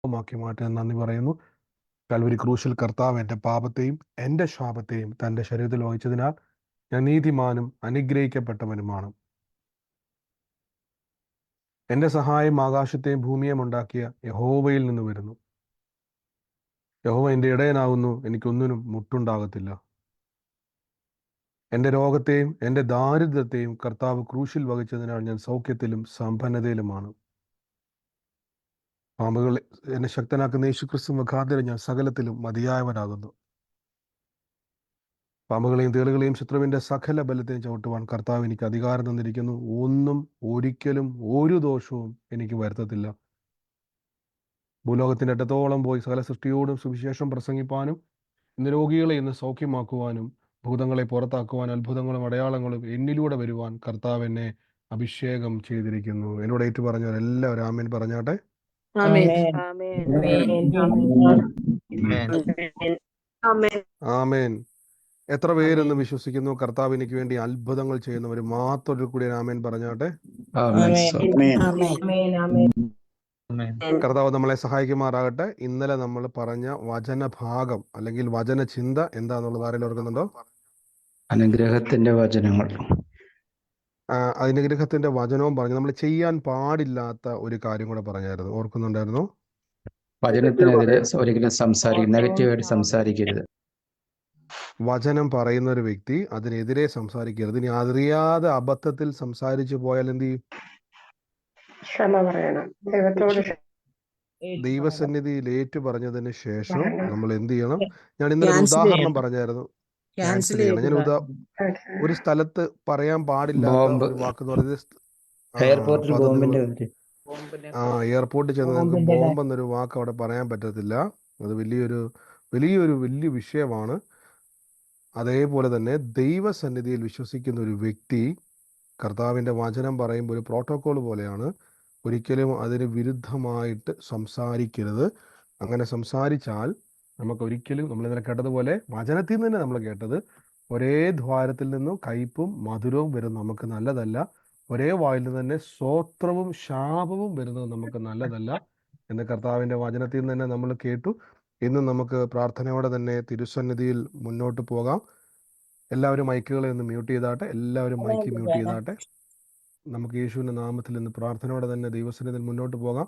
മാക്കി മാറ്റാൻ നന്ദി പറയുന്നു. കൽവരി ക്രൂശിൽ കർത്താവ് എൻ്റെ പാപത്തെയും എൻ്റെ ശാപത്തെയും തൻ്റെ ശരീരത്തിൽ വഹിച്ചതിനാൽ ഞാൻ നീതിമാനും അനുഗ്രഹിക്കപ്പെട്ടവനുമാണ്. എൻ്റെ സഹായം ആകാശത്തെയും ഭൂമിയെയും ഉണ്ടാക്കിയ യഹോവയിൽ നിന്ന് വരുന്നു. യഹോവ എൻ്റെ ഇടയനാകുന്നു, എനിക്കൊന്നിനും മുട്ടുണ്ടാകത്തില്ല. എൻ്റെ രോഗത്തെയും എൻ്റെ ദാരിദ്ര്യത്തെയും കർത്താവ് ക്രൂശിൽ വഹിച്ചതിനാൽ ഞാൻ സൗഖ്യത്തിലും സമ്പന്നതയിലുമാണ്. പാമ്പുകളെ എന്നെ ശക്തനാക്കുന്ന യേശുക്രിസ്തു മുഖാന്തരം ഞാൻ സകലത്തിലും മതിയായവനാകുന്നു. പാമ്പുകളെയും തേളുകളെയും ശത്രുവിൻ്റെ സകല ബലത്തെയും ചവിട്ടുവാൻ കർത്താവ് എനിക്ക് അധികാരം തന്നിരിക്കുന്നു. ഒന്നും ഒരിക്കലും ഒരു ദോഷവും എനിക്ക് വരുത്തത്തില്ല. ഭൂലോകത്തിൻ്റെ അറ്റത്തോളം പോയി സകല സൃഷ്ടിയോടും സുവിശേഷം പ്രസംഗിപ്പാനും ഇന്ന് രോഗികളെ ഇന്ന് സൗഖ്യമാക്കുവാനും ഭൂതങ്ങളെ പുറത്താക്കുവാൻ അത്ഭുതങ്ങളും അടയാളങ്ങളും എന്നിലൂടെ വരുവാൻ കർത്താവ് എന്നെ അഭിഷേകം ചെയ്തിരിക്കുന്നു. എന്നോട് ഏറ്റു പറഞ്ഞവർ എല്ലാവരും ആമേൻ പറഞ്ഞാട്ടെ. ആമേൻ. എത്ര പേരെന്ന് വിശ്വസിക്കുന്നു കർത്താവ് എനിക്ക് വേണ്ടി അത്ഭുതങ്ങൾ ചെയ്യുന്നവർ മാത്രം കൂടി ആമേൻ പറഞ്ഞാട്ടെ. കർത്താവ് നമ്മളെ സഹായിക്കുമാറാകട്ടെ. ഇന്നലെ നമ്മൾ പറഞ്ഞ വചനഭാഗം അല്ലെങ്കിൽ വചന ചിന്ത എന്താന്നുള്ളത് ആരെങ്കിലും ഓർക്കുന്നുണ്ടോ? അനുഗ്രഹത്തിന്റെ വചനങ്ങൾ. അനുഗ്രഹത്തിന്റെ വചനവും പറഞ്ഞു. നമ്മൾ ചെയ്യാൻ പാടില്ലാത്ത ഒരു കാര്യം കൂടെ പറഞ്ഞായിരുന്നു, ഓർക്കുന്നുണ്ടായിരുന്നോ? വചനത്തിനെതിരെ ഒരിക്കലും നെഗറ്റീവായിട്ട് സംസാരിക്കരുത്. വചനം പറയുന്ന ഒരു വ്യക്തി അതിനെതിരെ സംസാരിക്കരുത്. ഇനി അറിയാതെ അബദ്ധത്തിൽ സംസാരിച്ചു പോയാൽ എന്ത് ചെയ്യും? ക്ഷമ പറയണം. ദൈവസന്നിധിയിൽ ഏറ്റു പറഞ്ഞതിന് ശേഷം നമ്മൾ എന്ത് ചെയ്യണം? ഞാൻ ഇന്നലെ ഉദാഹരണം പറഞ്ഞായിരുന്നു, ക്യാൻസൽ ചെയ്യണം. ഞാൻ ഒരു സ്ഥലത്ത് പറയാൻ പാടില്ലാത്ത ഒരു വാക്ക് എന്ന് പറയുന്നത് എയർപോർട്ടിൽ ചെന്ന് നിങ്ങൾക്ക് ബോംബ് എന്നൊരു വാക്ക് അവിടെ പറയാൻ പറ്റത്തില്ല. അത് വലിയ വിഷയമാണ്. അതേപോലെ തന്നെ ദൈവസന്നിധിയിൽ വിശ്വസിക്കുന്ന ഒരു വ്യക്തി കർത്താവിൻ്റെ വചനം പറയുമ്പോൾ ഒരു പ്രോട്ടോക്കോൾ പോലെയാണ്. ഒരിക്കലും അതിന് വിരുദ്ധമായിട്ട് സംസാരിക്കരുത്. അങ്ങനെ സംസാരിച്ചാൽ നമുക്കൊരിക്കലും, നമ്മളിന്നലെ കേട്ടതുപോലെ വചനത്തിൽ നിന്ന് തന്നെ നമ്മൾ കേട്ടത്, ഒരേ ദ്വാരത്തിൽ നിന്നും കയ്പും മധുരവും വരുന്നത് നമുക്ക് നല്ലതല്ല. ഒരേ വായിൽ നിന്ന് തന്നെ സ്തോത്രവും ശാപവും വരുന്നത് നമുക്ക് നല്ലതല്ല എന്ന് കർത്താവിൻ്റെ വചനത്തിൽ നിന്ന് തന്നെ നമ്മൾ കേട്ടു. ഇന്ന് നമുക്ക് പ്രാർത്ഥനയോടെ തന്നെ തിരുസന്നിധിയിൽ മുന്നോട്ട് പോകാം. എല്ലാവരും മൈക്കുകളെ ഒന്ന് മ്യൂട്ട് ചെയ്താട്ടെ. എല്ലാവരും മൈക്ക് മ്യൂട്ട് ചെയ്താട്ടെ. നമുക്ക് യേശുവിൻ്റെ നാമത്തിൽ ഇന്ന് പ്രാർത്ഥനയോടെ തന്നെ ദൈവസന്നിധിയിൽ മുന്നോട്ട് പോകാം.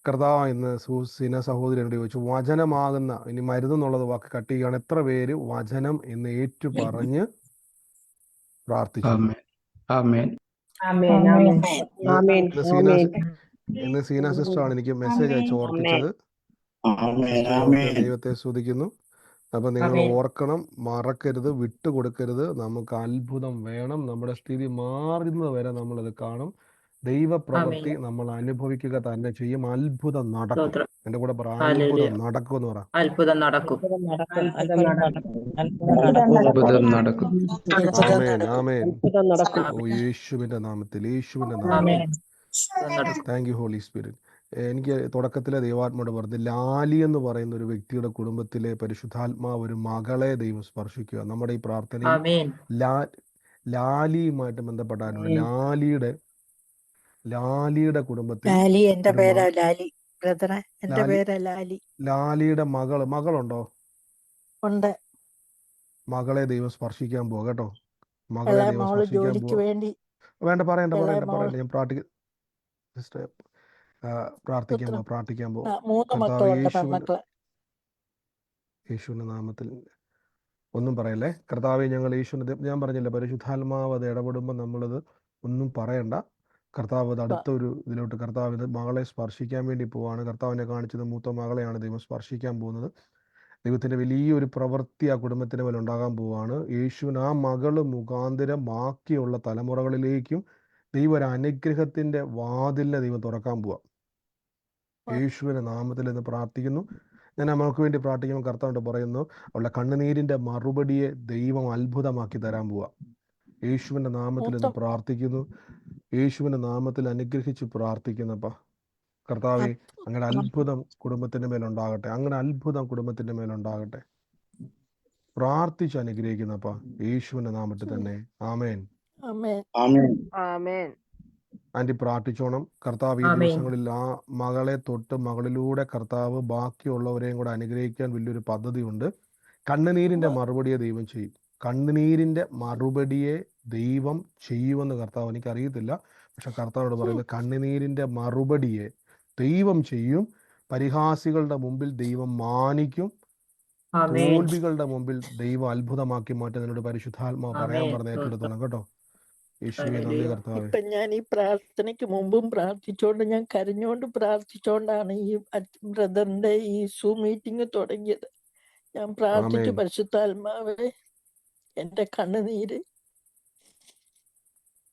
കർത്താവ് ഇന്ന് സീന സഹോദരനോട് ചോദിച്ചു, വചനമാകുന്ന, ഇനി മരുന്നെന്നുള്ളത് വാക്ക് കട്ട് ചെയ്യുകയാണ്, എത്ര പേര് വചനം എന്ന് ഏറ്റു പറഞ്ഞ് പ്രാർത്ഥിച്ചു? ഇന്ന് സീന സിസ്റ്ററാണ് എനിക്ക് മെസ്സേജ് അയച്ച് ഓർപ്പിച്ചത്. ദൈവത്തെ സ്തുതിക്കുന്നു. അപ്പം നിങ്ങൾ ഓർക്കണം, മറക്കരുത്, വിട്ടുകൊടുക്കരുത്. നമുക്ക് അത്ഭുതം വേണം. നമ്മുടെ സ്ഥിതി മാറുന്നത് വരെ നമ്മളത് കാണും. ദൈവപ്രവൃത്തി നമ്മൾ അനുഭവിക്കുക തന്നെ ചെയ്യും. അത്ഭുതം നടക്കും. എന്റെ കൂടെ പറ, അത്ഭുതം നടക്കും എന്ന് പറ. അത്ഭുതം നടക്കും. ആമേൻ, ആമേൻ. ഓ യേശുവിന്റെ നാമത്തിൽ, യേശുവിന്റെ നാമത്തിൽ. Thank you holy spirit. എനിക്ക് തുടക്കത്തിലെ ദൈവാത്മാവോട് പറഞ്ഞു, ലാലി എന്ന് പറയുന്ന ഒരു വ്യക്തിയുടെ കുടുംബത്തിലെ പരിശുദ്ധാത്മാവ് ഒരു മകളെ ദൈവം സ്പർശിക്കുക. നമ്മുടെ ഈ പ്രാർത്ഥനയിൽ ലാലിയുമായിട്ട് ബന്ധപ്പെട്ടായിരുന്നു. ലാലിയുടെ കുടുംബത്തിൽ ലാലിയുടെ മകളുണ്ടോ? ഉണ്ട്. മകളെ ദൈവം സ്പർശിക്കാൻ പോവാ കേട്ടോ. മകളെ ദൈവം സ്പർശിക്കാൻ പോവാ. വേണ്ട, പറയണ്ട. ഞാൻ പ്രാർത്ഥിക്കാൻ പോവാ. യേശുവിന്റെ നാമത്തിൽ ഒന്നും പറയല്ലേ. കർത്താവെ, ഞങ്ങൾ യേശുവിന്റെ, ഞാൻ പറഞ്ഞില്ല, പരിശുദ്ധാത്മാവ് അത് ഇടപെടുമ്പോൾ നമ്മളത് ഒന്നും പറയണ്ട. കർത്താവ് അത് അടുത്തൊരു ഇതിലോട്ട്, കർത്താവ് ഇത് മകളെ സ്പർശിക്കാൻ വേണ്ടി പോവാണ്. കർത്താവിനെ കാണിച്ചത് മൂത്ത മകളെയാണ് ദൈവം സ്പർശിക്കാൻ പോകുന്നത്. ദൈവത്തിൻ്റെ വലിയൊരു പ്രവൃത്തി ആ കുടുംബത്തിന് മേലെ ഉണ്ടാകാൻ പോവാണ്. യേശുവിന് ആ മകള് മുഖാന്തരം ബാക്കിയുള്ള തലമുറകളിലേക്കും ദൈവം ഒരു അനുഗ്രഹത്തിൻ്റെ വാതിലിനെ ദൈവം തുറക്കാൻ പോവാ. യേശുവിൻ്റെ നാമത്തിൽ എന്ന് പ്രാർത്ഥിക്കുന്നു. ഞാൻ നമ്മൾക്ക് വേണ്ടി പ്രാർത്ഥിക്കുമ്പോൾ കർത്താവിൻ്റെ പറയുന്നു, അവളുടെ കണ്ണുനീരിൻ്റെ മറുപടിയെ ദൈവം അത്ഭുതമാക്കി തരാൻ പോവാ. യേശുവിൻ്റെ നാമത്തിൽ എന്ന് പ്രാർത്ഥിക്കുന്നു. യേശുവിൻ്റെ നാമത്തിൽ അനുഗ്രഹിച്ച് പ്രാർത്ഥിക്കുന്നപ്പാ. കർത്താവെ, അങ്ങനെ അത്ഭുതം കുടുംബത്തിൻ്റെ മേലുണ്ടാകട്ടെ. അങ്ങനെ അത്ഭുതം കുടുംബത്തിൻ്റെ മേലുണ്ടാകട്ടെ. പ്രാർത്ഥിച്ച് അനുഗ്രഹിക്കുന്നപ്പാ, യേശുവിൻ്റെ നാമത്തിൽ തന്നെ. ആമേൻ. ആൻറ്റി പ്രാർത്ഥിച്ചോണം. കർത്താവ് ഈ ആമേൻ. ദിവസങ്ങളിൽ ആ മകളെ തൊട്ട് മകളിലൂടെ കർത്താവ് ബാക്കിയുള്ളവരെയും കൂടെ അനുഗ്രഹിക്കാൻ വലിയൊരു പദ്ധതിയുണ്ട്. കണ്ണുനീരിൻ്റെ മറുപടിയെ ദൈവം ചെയ്യും. കണ്ണുനീരിൻ്റെ മറുപടിയെ ദൈവം ചെയ്യുമെന്ന് കർത്താവ്, എനിക്കറിയത്തില്ല, പക്ഷെ കർത്താവോട് പറയുന്നത് കണ്ണുനീരിൻ്റെ മറുപടിയെ ദൈവം ചെയ്യും. പരിഹാസികളുടെ മുമ്പിൽ ദൈവം മാനിക്കും. ആമേൻ. തോൽവികളുടെ മുമ്പിൽ ദൈവം അത്ഭുതമാക്കി മാറ്റാൻ എന്നോട് പരിശുദ്ധാത്മാവ് പറയാൻ ആമേൻ. പറഞ്ഞ ഏറ്റെടുത്തോണം കേട്ടോ. യേശുവേ നന്ദി ഹല്ലേലൂയ. കർത്താവേ. ഇപ്പൊ ഞാൻ ഈ പ്രാർത്ഥനയ്ക്ക് മുമ്പും പ്രാർത്ഥിച്ചോണ്ട് ഞാൻ കരഞ്ഞോണ്ട് പ്രാർത്ഥിച്ചോണ്ടാണ് ഈ ബ്രദറിന്റെ ഈ സൂം മീറ്റിംഗ് തുടങ്ങിയത്. ഞാൻ പ്രാർത്ഥിച്ചു, ആമേൻ. പരിശുദ്ധാത്മാവേ എന്റെ കണ്ണുനീര്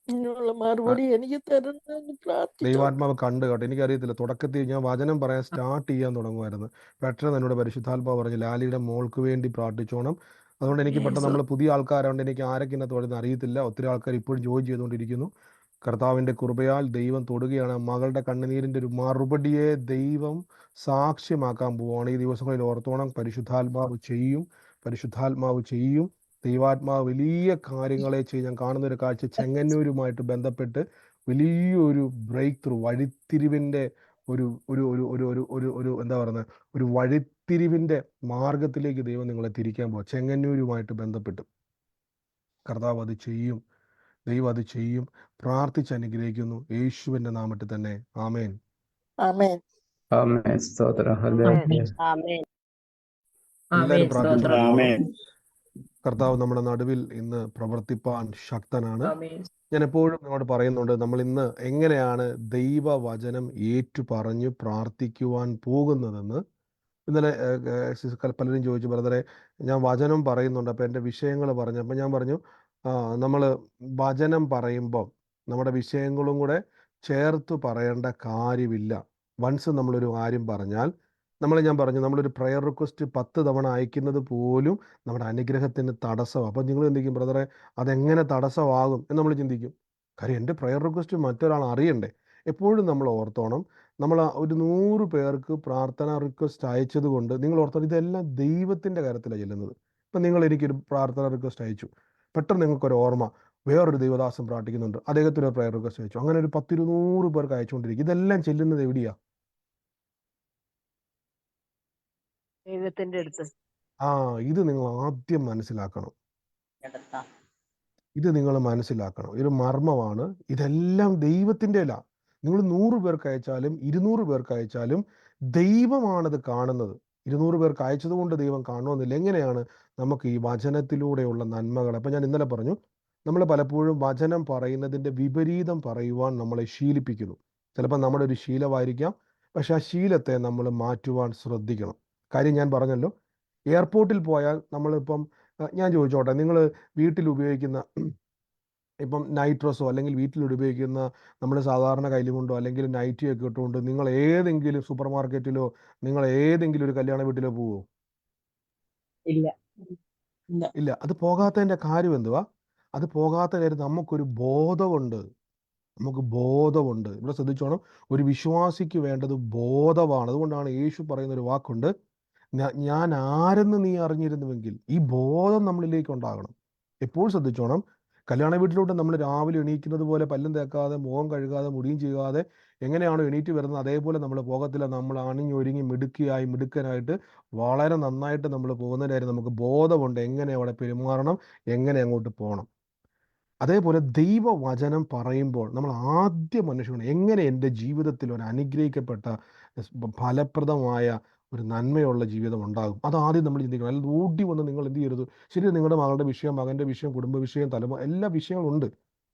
ഇതിനുള്ള മറുപടി എനിക്ക് തരുന്നെന്ന് പ്രാർത്ഥിച്ചോ. ദൈവാത്മാവ് കണ്ടു കേട്ടോ. എനിക്കറിയത്തില്ല, തുടക്കത്തിൽ ഞാൻ വചനം പറയാൻ സ്റ്റാർട്ട് ചെയ്യാൻ തുടങ്ങുമായിരുന്നു. പെട്ടെന്ന് എന്നോട് പരിശുദ്ധാത്മാവ് പറഞ്ഞു ലാലിയുടെ മോൾക്ക് വേണ്ടി പ്രാർത്ഥിച്ചോണം. അതുകൊണ്ട് എനിക്ക് പെട്ടെന്ന്, നമ്മൾ പുതിയ ആൾക്കാരുണ്ട്, എനിക്ക് ആരൊക്കെ ഇന്നത്തെ പറയുന്നത് അറിയത്തില്ല. ഒത്തിരി ആൾക്കാർ ഇപ്പോഴും ജോയിൻ ചെയ്തുകൊണ്ടിരിക്കുന്നു. കർത്താവിൻ്റെ കൃപയാൽ ദൈവം തൊടുകയാണ്. മകളുടെ കണ്ണുനീരിൻ്റെ ഒരു മറുപടിയെ ദൈവം സാക്ഷ്യമാക്കാൻ പോവുകയാണ്. ഈ ദിവസങ്ങളിൽ ഓർത്തോണം, പരിശുദ്ധാത്മാവ് ചെയ്യും, പരിശുദ്ധാത്മാവ് ചെയ്യും. ദൈവാത്മാവ് വലിയ കാര്യങ്ങളെ ചെയ്യും. ഞാൻ കാണുന്ന ഒരു കാഴ്ച, ചെങ്ങന്നൂരുമായിട്ട് ബന്ധപ്പെട്ട് വലിയൊരു ബ്രേക്ക് ത്രൂ, വഴിത്തിരിവിൻ്റെ ഒരു ഒരു ഒരു ഒരു ഒരു ഒരു ഒരു എന്താ പറയുന്നത്, ഒരു വഴിത്തിരിവിൻ്റെ മാർഗത്തിലേക്ക് ദൈവം നിങ്ങളെ തിരിക്കാൻ പോകും. ചെങ്ങന്നൂരുമായിട്ട് ബന്ധപ്പെട്ട് കർത്താവ് അത് ചെയ്യും, ദൈവം അത് ചെയ്യും. പ്രാർത്ഥിച്ച് അനുഗ്രഹിക്കുന്നു യേശുവിൻ്റെ നാമത്തിൽ തന്നെ. ആമേൻ. ആമേൻ. ആമേൻ. സ്തോത്രം. ഹല്ലേലൂയ. ആമേൻ. എല്ലാവരും പ്രാർത്ഥിച്ചു. ആമേൻ. കർത്താവ് നമ്മുടെ നടുവിൽ ഇന്ന് പ്രവർത്തിപ്പാൻ ശക്തനാണ്. ആമേൻ. ഞാൻ എപ്പോഴും നിങ്ങളോട് പറയുന്നുണ്ട്, നമ്മൾ ഇന്ന് എങ്ങനെയാണ് ദൈവവചനം ഏറ്റു പറഞ്ഞു പ്രാർത്ഥിക്കുവാൻ പോകുന്നതെന്ന്. ഇന്നലെ പലരും ചോദിച്ചു, ബ്രദറെ ഞാൻ വചനം പറയുന്നുണ്ട്, അപ്പോൾ എൻ്റെ വിഷയങ്ങൾ പറഞ്ഞു. അപ്പം ഞാൻ പറഞ്ഞു, നമ്മൾ വചനം പറയുമ്പോൾ നമ്മുടെ വിഷയങ്ങളും കൂടെ ചേർത്ത് പറയേണ്ട കാര്യമില്ല. വൺസ് നമ്മളൊരു കാര്യം പറഞ്ഞാൽ, ഞാൻ പറഞ്ഞു, നമ്മളൊരു പ്രയർ റിക്വസ്റ്റ് 10 തവണ അയക്കുന്നത് പോലും നമ്മുടെ അനുഗ്രഹത്തിന് തടസ്സമാണ്. അപ്പം നിങ്ങൾ ചിന്തിക്കും, ബ്രദറെ അതെങ്ങനെ തടസ്സമാകും എന്ന് നമ്മൾ ചിന്തിക്കും. കാര്യം എൻ്റെ പ്രയർ റിക്വസ്റ്റ് മറ്റൊരാൾ അറിയണ്ടേ. എപ്പോഴും നമ്മൾ ഓർത്തോണം, നമ്മൾ ഒരു 100 പേർക്ക് പ്രാർത്ഥന റിക്വസ്റ്റ് അയച്ചത് കൊണ്ട് നിങ്ങൾ ഓർത്തോണം, ഇതെല്ലാം ദൈവത്തിൻ്റെ കാര്യത്തിലാണ് ചെല്ലുന്നത്. ഇപ്പം നിങ്ങൾ എനിക്കൊരു പ്രാർത്ഥന റിക്വസ്റ്റ് അയച്ചു, പെട്ടെന്ന് നിങ്ങൾക്കൊരു ഓർമ്മ, വേറൊരു ദൈവദാസൻ പ്രാർത്ഥിക്കുന്നുണ്ട്, അദ്ദേഹത്തിന് ഒരു പ്രയർ റിക്വസ്റ്റ് അയച്ചു, അങ്ങനെ ഒരു 10-100 പേർക്ക് അയച്ചുകൊണ്ടിരിക്കും. ഇതെല്ലാം ചെല്ലുന്നത് എവിടെയാ? ദൈവത്തിന്റെ അടുത്ത് ഇത് നിങ്ങൾ ആദ്യം മനസ്സിലാക്കണം. ഇത് നിങ്ങൾ മനസ്സിലാക്കണം. ഒരു മർമ്മമാണ്. ഇതെല്ലാം ദൈവത്തിൻ്റെ അല്ല. നിങ്ങൾ 100 പേർക്ക് അയച്ചാലും 200 പേർക്ക് അയച്ചാലും ദൈവമാണത് കാണുന്നത്. 200 പേർക്ക് അയച്ചത് കൊണ്ട് ദൈവം കാണണമെന്നില്ല. എങ്ങനെയാണ് നമുക്ക് ഈ വചനത്തിലൂടെയുള്ള നന്മകൾ? അപ്പം ഞാൻ ഇന്നലെ പറഞ്ഞു, നമ്മൾ പലപ്പോഴും വചനം പറയുന്നതിൻ്റെ വിപരീതം പറയുവാൻ നമ്മളെ ശീലിപ്പിക്കുന്നു. ചിലപ്പോൾ നമ്മുടെ ഒരു ശീലമായിരിക്കാം, പക്ഷെ ആ ശീലത്തെ നമ്മൾ മാറ്റുവാൻ ശ്രദ്ധിക്കണം. കാര്യം ഞാൻ പറഞ്ഞല്ലോ, എയർപോർട്ടിൽ പോയാൽ നമ്മളിപ്പം, ഞാൻ ചോദിച്ചോട്ടെ, നിങ്ങൾ വീട്ടിൽ ഉപയോഗിക്കുന്ന ഇപ്പം നൈറ്റ് ഡ്രസ്സോ അല്ലെങ്കിൽ വീട്ടിൽ ഉപയോഗിക്കുന്ന നമ്മൾ സാധാരണ കൈലുകൊണ്ടോ അല്ലെങ്കിൽ നൈറ്റിയോ ഒക്കെ ഇട്ടുകൊണ്ട് നിങ്ങൾ ഏതെങ്കിലും സൂപ്പർ മാർക്കറ്റിലോ നിങ്ങൾ ഏതെങ്കിലും ഒരു കല്യാണ വീട്ടിലോ പോവോ? ഇല്ല. ഇല്ല. അത് പോകാത്തതിൻ്റെ കാര്യം എന്തുവാ? അത് പോകാത്ത കാര്യം നമുക്കൊരു ബോധമുണ്ട്. നമുക്ക് ബോധമുണ്ട്. ഇവിടെ ശ്രദ്ധിച്ചോണം, ഒരു വിശ്വാസിക്ക് വേണ്ടത് ബോധമാണ്. അതുകൊണ്ടാണ് യേശു പറയുന്നൊരു വാക്കുണ്ട്, ഞാൻ ആരെന്ന് നീ അറിഞ്ഞിരുന്നുവെങ്കിൽ. ഈ ബോധം നമ്മളിലേക്ക് ഉണ്ടാകണം. എപ്പോഴും ശ്രദ്ധിച്ചോണം, കല്യാണ വീട്ടിലോട്ട് നമ്മൾ രാവിലെ എണീക്കുന്നത് പോലെ പല്ലും തേക്കാതെ മുഖം കഴുകാതെ മുടിയും ചെയ്യാതെ എങ്ങനെയാണോ എണീറ്റ് വരുന്നത് അതേപോലെ നമ്മൾ പോകത്തില്ല. നമ്മൾ അണിഞ്ഞൊരുങ്ങി മിടുക്കനായിട്ട് വളരെ നന്നായിട്ട് നമ്മൾ പോകുന്നതിൻ്റെ കാര്യം നമുക്ക് ബോധമുണ്ട്, എങ്ങനെ അവിടെ പെരുമാറണം, എങ്ങനെ അങ്ങോട്ട് പോകണം. അതേപോലെ ദൈവവചനം പറയുമ്പോൾ നമ്മൾ ആദ്യം അന്വേഷിക്കണം, എങ്ങനെ എൻ്റെ ജീവിതത്തിൽ ഒരു അനുഗ്രഹിക്കപ്പെട്ട ഫലപ്രദമായ ഒരു നന്മയുള്ള ജീവിതം ഉണ്ടാകും. അതാദ്യം നമ്മൾ ചിന്തിക്കണം. അല്ലാതെ ഓടി വന്ന് നിങ്ങൾ എന്ത് ചെയ്യരുത്. ശരി, നിങ്ങളുടെ മകളുടെ വിഷയം, മകൻ്റെ വിഷയം, കുടുംബ വിഷയം, എല്ലാ വിഷയങ്ങളുണ്ട്.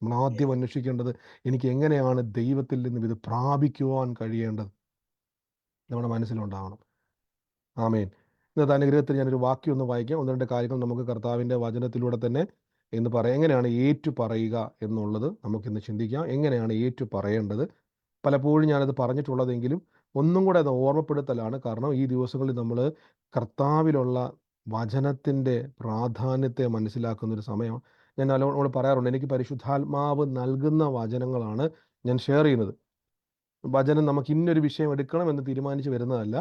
നമ്മൾ ആദ്യം അന്വേഷിക്കേണ്ടത്, എനിക്ക് എങ്ങനെയാണ് ദൈവത്തിൽ നിന്നും ഇത് പ്രാപിക്കുവാൻ കഴിയേണ്ടത് നമ്മുടെ മനസ്സിലുണ്ടാവണം. ആമേൻ. ഇന്നത്തെ അനുഗ്രഹത്തിൽ ഞാനൊരു വാക്യം ഒന്ന് വായിക്കാം. 1-2 കാര്യങ്ങൾ നമുക്ക് കർത്താവിൻ്റെ വചനത്തിലൂടെ തന്നെ എന്ന് പറയാം. എങ്ങനെയാണ് ഏറ്റു പറയുക എന്നുള്ളത് നമുക്കിന്ന് ചിന്തിക്കാം. എങ്ങനെയാണ് ഏറ്റു പറയേണ്ടത്? പലപ്പോഴും ഞാനത് പറഞ്ഞിട്ടുള്ളതെങ്കിലും ഒന്നും കൂടെ അത് ഓർമ്മപ്പെടുത്തലാണ്. കാരണം ഈ ദിവസങ്ങളിൽ നമ്മൾ കർത്താവിലുള്ള വചനത്തിൻ്റെ പ്രാധാന്യത്തെ മനസ്സിലാക്കുന്നൊരു സമയമാണ്. ഞാൻ നമ്മൾ പറയാറുണ്ട്, എനിക്ക് പരിശുദ്ധാത്മാവ് നൽകുന്ന വചനങ്ങളാണ് ഞാൻ ഷെയർ ചെയ്യുന്നത്. വചനം നമുക്ക് ഇന്നൊരു വിഷയം എടുക്കണം എന്ന് തീരുമാനിച്ച് വരുന്നതല്ല.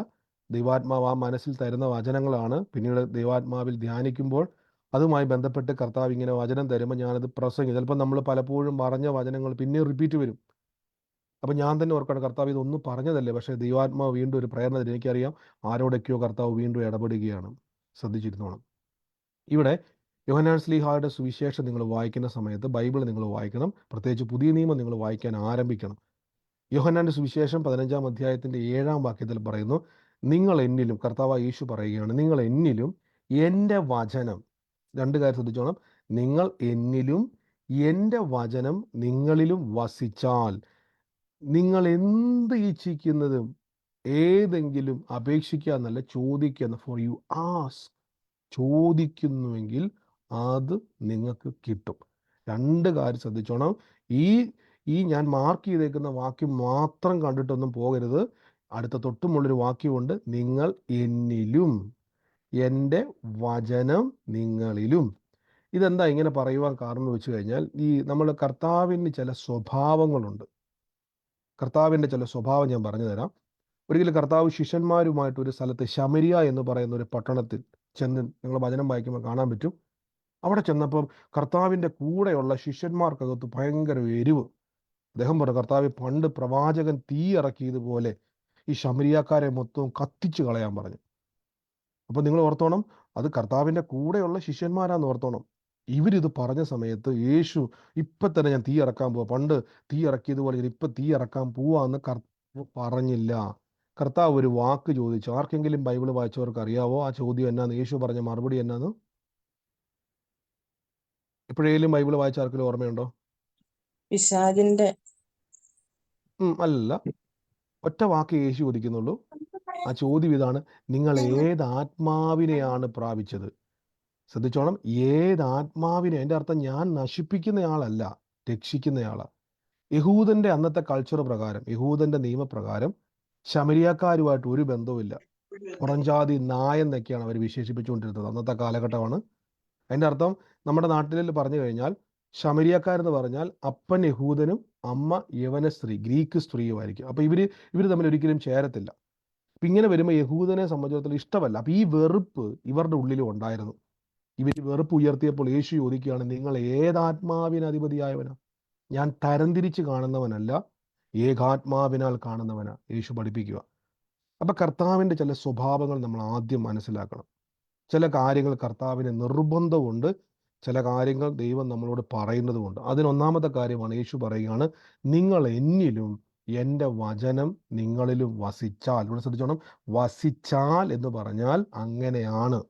ദൈവാത്മാവ് ആ മനസ്സിൽ തരുന്ന വചനങ്ങളാണ്. പിന്നീട് ദൈവാത്മാവിൽ ധ്യാനിക്കുമ്പോൾ അതുമായി ബന്ധപ്പെട്ട് കർത്താവ് ഇങ്ങനെ വചനം തരുമ്പോൾ ഞാനത് ചിലപ്പോൾ നമ്മൾ പലപ്പോഴും പറഞ്ഞ വചനങ്ങൾ പിന്നെ റിപ്പീറ്റ് വരും. അപ്പം ഞാൻ തന്നെ ഓർക്കണം, കർത്താവ് ഇതൊന്നും പറഞ്ഞതല്ലേ, പക്ഷേ ദൈവാത്മാവ് വീണ്ടും ഒരു പ്രേരണ തരും. എനിക്കറിയാം ആരോടൊക്കെയോ കർത്താവ് വീണ്ടും ഇടപെടുകയാണ്. ശ്രദ്ധിച്ചിരുന്നോണം. ഇവിടെ യോഹന്നാൻ ശ്ലീഹായുടെ സുവിശേഷം നിങ്ങൾ വായിക്കുന്ന സമയത്ത് ബൈബിൾ നിങ്ങൾ വായിക്കണം. പ്രത്യേകിച്ച് പുതിയ നിയമം നിങ്ങൾ വായിക്കാൻ ആരംഭിക്കണം. യോഹന്നാന്റെ സുവിശേഷം 15-ാം അധ്യായത്തിൻ്റെ 7-ാം വാക്യത്തിൽ പറയുന്നു, നിങ്ങൾ എന്നിലും, കർത്താവായ യേശു പറയുകയാണ്, നിങ്ങൾ എന്നിലും എൻ്റെ വചനം, രണ്ട് കാര്യം ശ്രദ്ധിച്ചോണം, നിങ്ങൾ എന്നിലും എൻ്റെ വചനം നിങ്ങളിലും വസിച്ചാൽ നിങ്ങൾ എന്ത് ഇച്ഛിക്കുന്നതും ഏതെങ്കിലും അപേക്ഷിക്കുക എന്നല്ല, ചോദിക്കുക. ഫോർ യു ആസ്ക്, ചോദിക്കുന്നുവെങ്കിൽ അത് നിങ്ങൾക്ക് കിട്ടും. രണ്ട് കാര്യം ശ്രദ്ധിച്ചോണം. ഈ ഞാൻ മാർക്ക് ചെയ്തേക്കുന്ന വാക്യം മാത്രം കണ്ടിട്ടൊന്നും പോകരുത്. അടുത്ത തൊട്ടുമുള്ളൊരു വാക്യമുണ്ട്, നിങ്ങൾ എന്നിലും എൻ്റെ വചനം നിങ്ങളിലും. ഇതെന്താ ഇങ്ങനെ പറയുവാൻ കാരണം എന്ന് വെച്ച് കഴിഞ്ഞാൽ, ഈ നമ്മൾ കർത്താവിന് ചില സ്വഭാവങ്ങളുണ്ട്. കർത്താവിൻ്റെ ചില സ്വഭാവം ഞാൻ പറഞ്ഞു തരാം. ഒരിക്കലും കർത്താവ് ശിഷ്യന്മാരുമായിട്ട് ഒരു സ്ഥലത്ത് ശമരിയ എന്ന് പറയുന്ന ഒരു പട്ടണത്തിൽ ചെന്ന്, നിങ്ങൾ വചനം വായിക്കുമ്പോൾ കാണാൻ പറ്റും. അവിടെ ചെന്നപ്പം കർത്താവിൻ്റെ കൂടെയുള്ള ശിഷ്യന്മാർക്കകത്ത് ഭയങ്കര എരിവ്. അദ്ദേഹം പറഞ്ഞു, കർത്താവ് പണ്ട് പ്രവാചകൻ തീ ഇറക്കിയതുപോലെ ഈ ശമരിയാക്കാരെ മൊത്തം കത്തിച്ചു കളയാൻ പറഞ്ഞു. അപ്പോൾ നിങ്ങൾ ഓർത്തോണം, അത് കർത്താവിൻ്റെ കൂടെയുള്ള ശിഷ്യന്മാരാന്ന് ഓർത്തോണം. ഇവരിത് പറഞ്ഞ സമയത്ത് യേശു ഇപ്പം തന്നെ ഞാൻ തീ ഇറക്കാൻ പോവാ, പണ്ട് തീ ഇറക്കിയതുപോലെ ഞാൻ ഇപ്പം തീ ഇറക്കാൻ പോവാന്ന് കർത്താവ് പറഞ്ഞില്ല. കർത്താവ് ഒരു വാക്ക് ചോദിച്ചു. ആർക്കെങ്കിലും ബൈബിൾ വായിച്ചവർക്ക് അറിയാവോ ആ ചോദ്യം എന്നാന്ന്? യേശു പറഞ്ഞ മറുപടി എന്നാന്ന്? എപ്പോഴേലും ബൈബിൾ വായിച്ച ആർക്കെങ്കിലും ഓർമ്മയുണ്ടോ? പിശാചിന്റെ അല്ല, ഒറ്റ വാക്ക് യേശു ചോദിക്കുന്നുള്ളൂ. ആ ചോദ്യം ഇതാണ്, നിങ്ങൾ ഏത് ആത്മാവിനെയാണ് പ്രാപിച്ചത്? ശ്രദ്ധിച്ചോണം, ഏത് ആത്മാവിനെ. എൻ്റെ അർത്ഥം ഞാൻ നശിപ്പിക്കുന്നയാളല്ല, രക്ഷിക്കുന്നയാളാ. യഹൂദൻ്റെ അന്നത്തെ കൾച്ചർ പ്രകാരം, യഹൂദൻ്റെ നിയമപ്രകാരം ശമരിയാക്കാരുമായിട്ട് ഒരു ബന്ധവുമില്ല. പുറംജാതി നായെന്നൊക്കെയാണ് അവർ വിശേഷിപ്പിച്ചുകൊണ്ടിരുന്നത്. അന്നത്തെ കാലഘട്ടമാണ്. അതിൻ്റെ അർത്ഥം നമ്മുടെ നാട്ടിൽ പറഞ്ഞു കഴിഞ്ഞാൽ ശമരിയാക്കാരെന്ന് പറഞ്ഞാൽ അപ്പൻ യഹൂദനും അമ്മ യവന സ്ത്രീ, ഗ്രീക്ക് സ്ത്രീയുമായിരിക്കും. അപ്പോൾ ഇവർ തമ്മിൽ ഒരിക്കലും ചേരത്തില്ല. അപ്പം ഇങ്ങനെ വരുമ്പോൾ യഹൂദനെ സംബന്ധിച്ചിടത്തോളം ഇഷ്ടമല്ല. അപ്പം ഈ വെറുപ്പ് ഇവരുടെ ഉള്ളിലും ഉണ്ടായിരുന്നു. ഇവർ വെറുപ്പ് ഉയർത്തിയപ്പോൾ യേശു ചോദിക്കുകയാണ്, നിങ്ങൾ ഏതാത്മാവിന് അധിപതിയായവനാ? ഞാൻ തരംതിരിച്ച് കാണുന്നവനല്ല, ഏകാത്മാവിനാൽ കാണുന്നവനാ യേശു പഠിപ്പിക്കുക. അപ്പം കർത്താവിൻ്റെ ചില സ്വഭാവങ്ങൾ നമ്മൾ ആദ്യം മനസ്സിലാക്കണം. ചില കാര്യങ്ങൾ കർത്താവിന് നിർബന്ധമുണ്ട്, ചില കാര്യങ്ങൾ ദൈവം നമ്മളോട് പറയുന്നതുമുണ്ട്. അതിനൊന്നാമത്തെ കാര്യമാണ് യേശു പറയുകയാണ്, നിങ്ങൾ എന്നിലും എൻ്റെ വചനം നിങ്ങളിലും വസിച്ചാൽ. ഇവിടെ ശ്രദ്ധിച്ചോണം, വസിച്ചാൽ എന്ന് പറഞ്ഞാൽ അങ്ങനെയാണ്.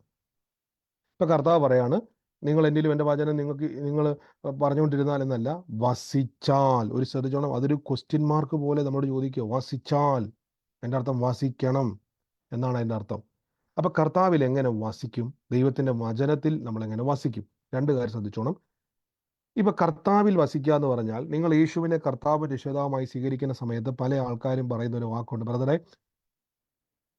ഇപ്പം കർത്താവ് പറയാണ്, നിങ്ങൾ എന്നിലും എൻ്റെ വചനം നിങ്ങൾ പറഞ്ഞുകൊണ്ടിരുന്നാൽ എന്നല്ല, വസിച്ചാൽ. ഒരു ശ്രദ്ധിച്ചോണം, അതൊരു ക്വസ്റ്റ്യൻ മാർക്ക് പോലെ നമ്മളോട് ചോദിക്കുക. വസിച്ചാൽ എൻ്റെ അർത്ഥം വസിക്കണം എന്നാണ് അതിൻ്റെ അർത്ഥം. അപ്പം കർത്താവിൽ എങ്ങനെ വസിക്കും? ദൈവത്തിൻ്റെ വചനത്തിൽ നമ്മൾ എങ്ങനെ വസിക്കും? രണ്ട് കാര്യം ശ്രദ്ധിച്ചോണം. ഇപ്പം കർത്താവിൽ വസിക്കുക എന്ന് പറഞ്ഞാൽ, നിങ്ങൾ യേശുവിനെ കർത്താവ് രക്ഷിതാവായി സ്വീകരിക്കുന്ന സമയത്ത് പല ആൾക്കാരും പറയുന്ന ഒരു വാക്കുണ്ട്, ബ്രദറെ.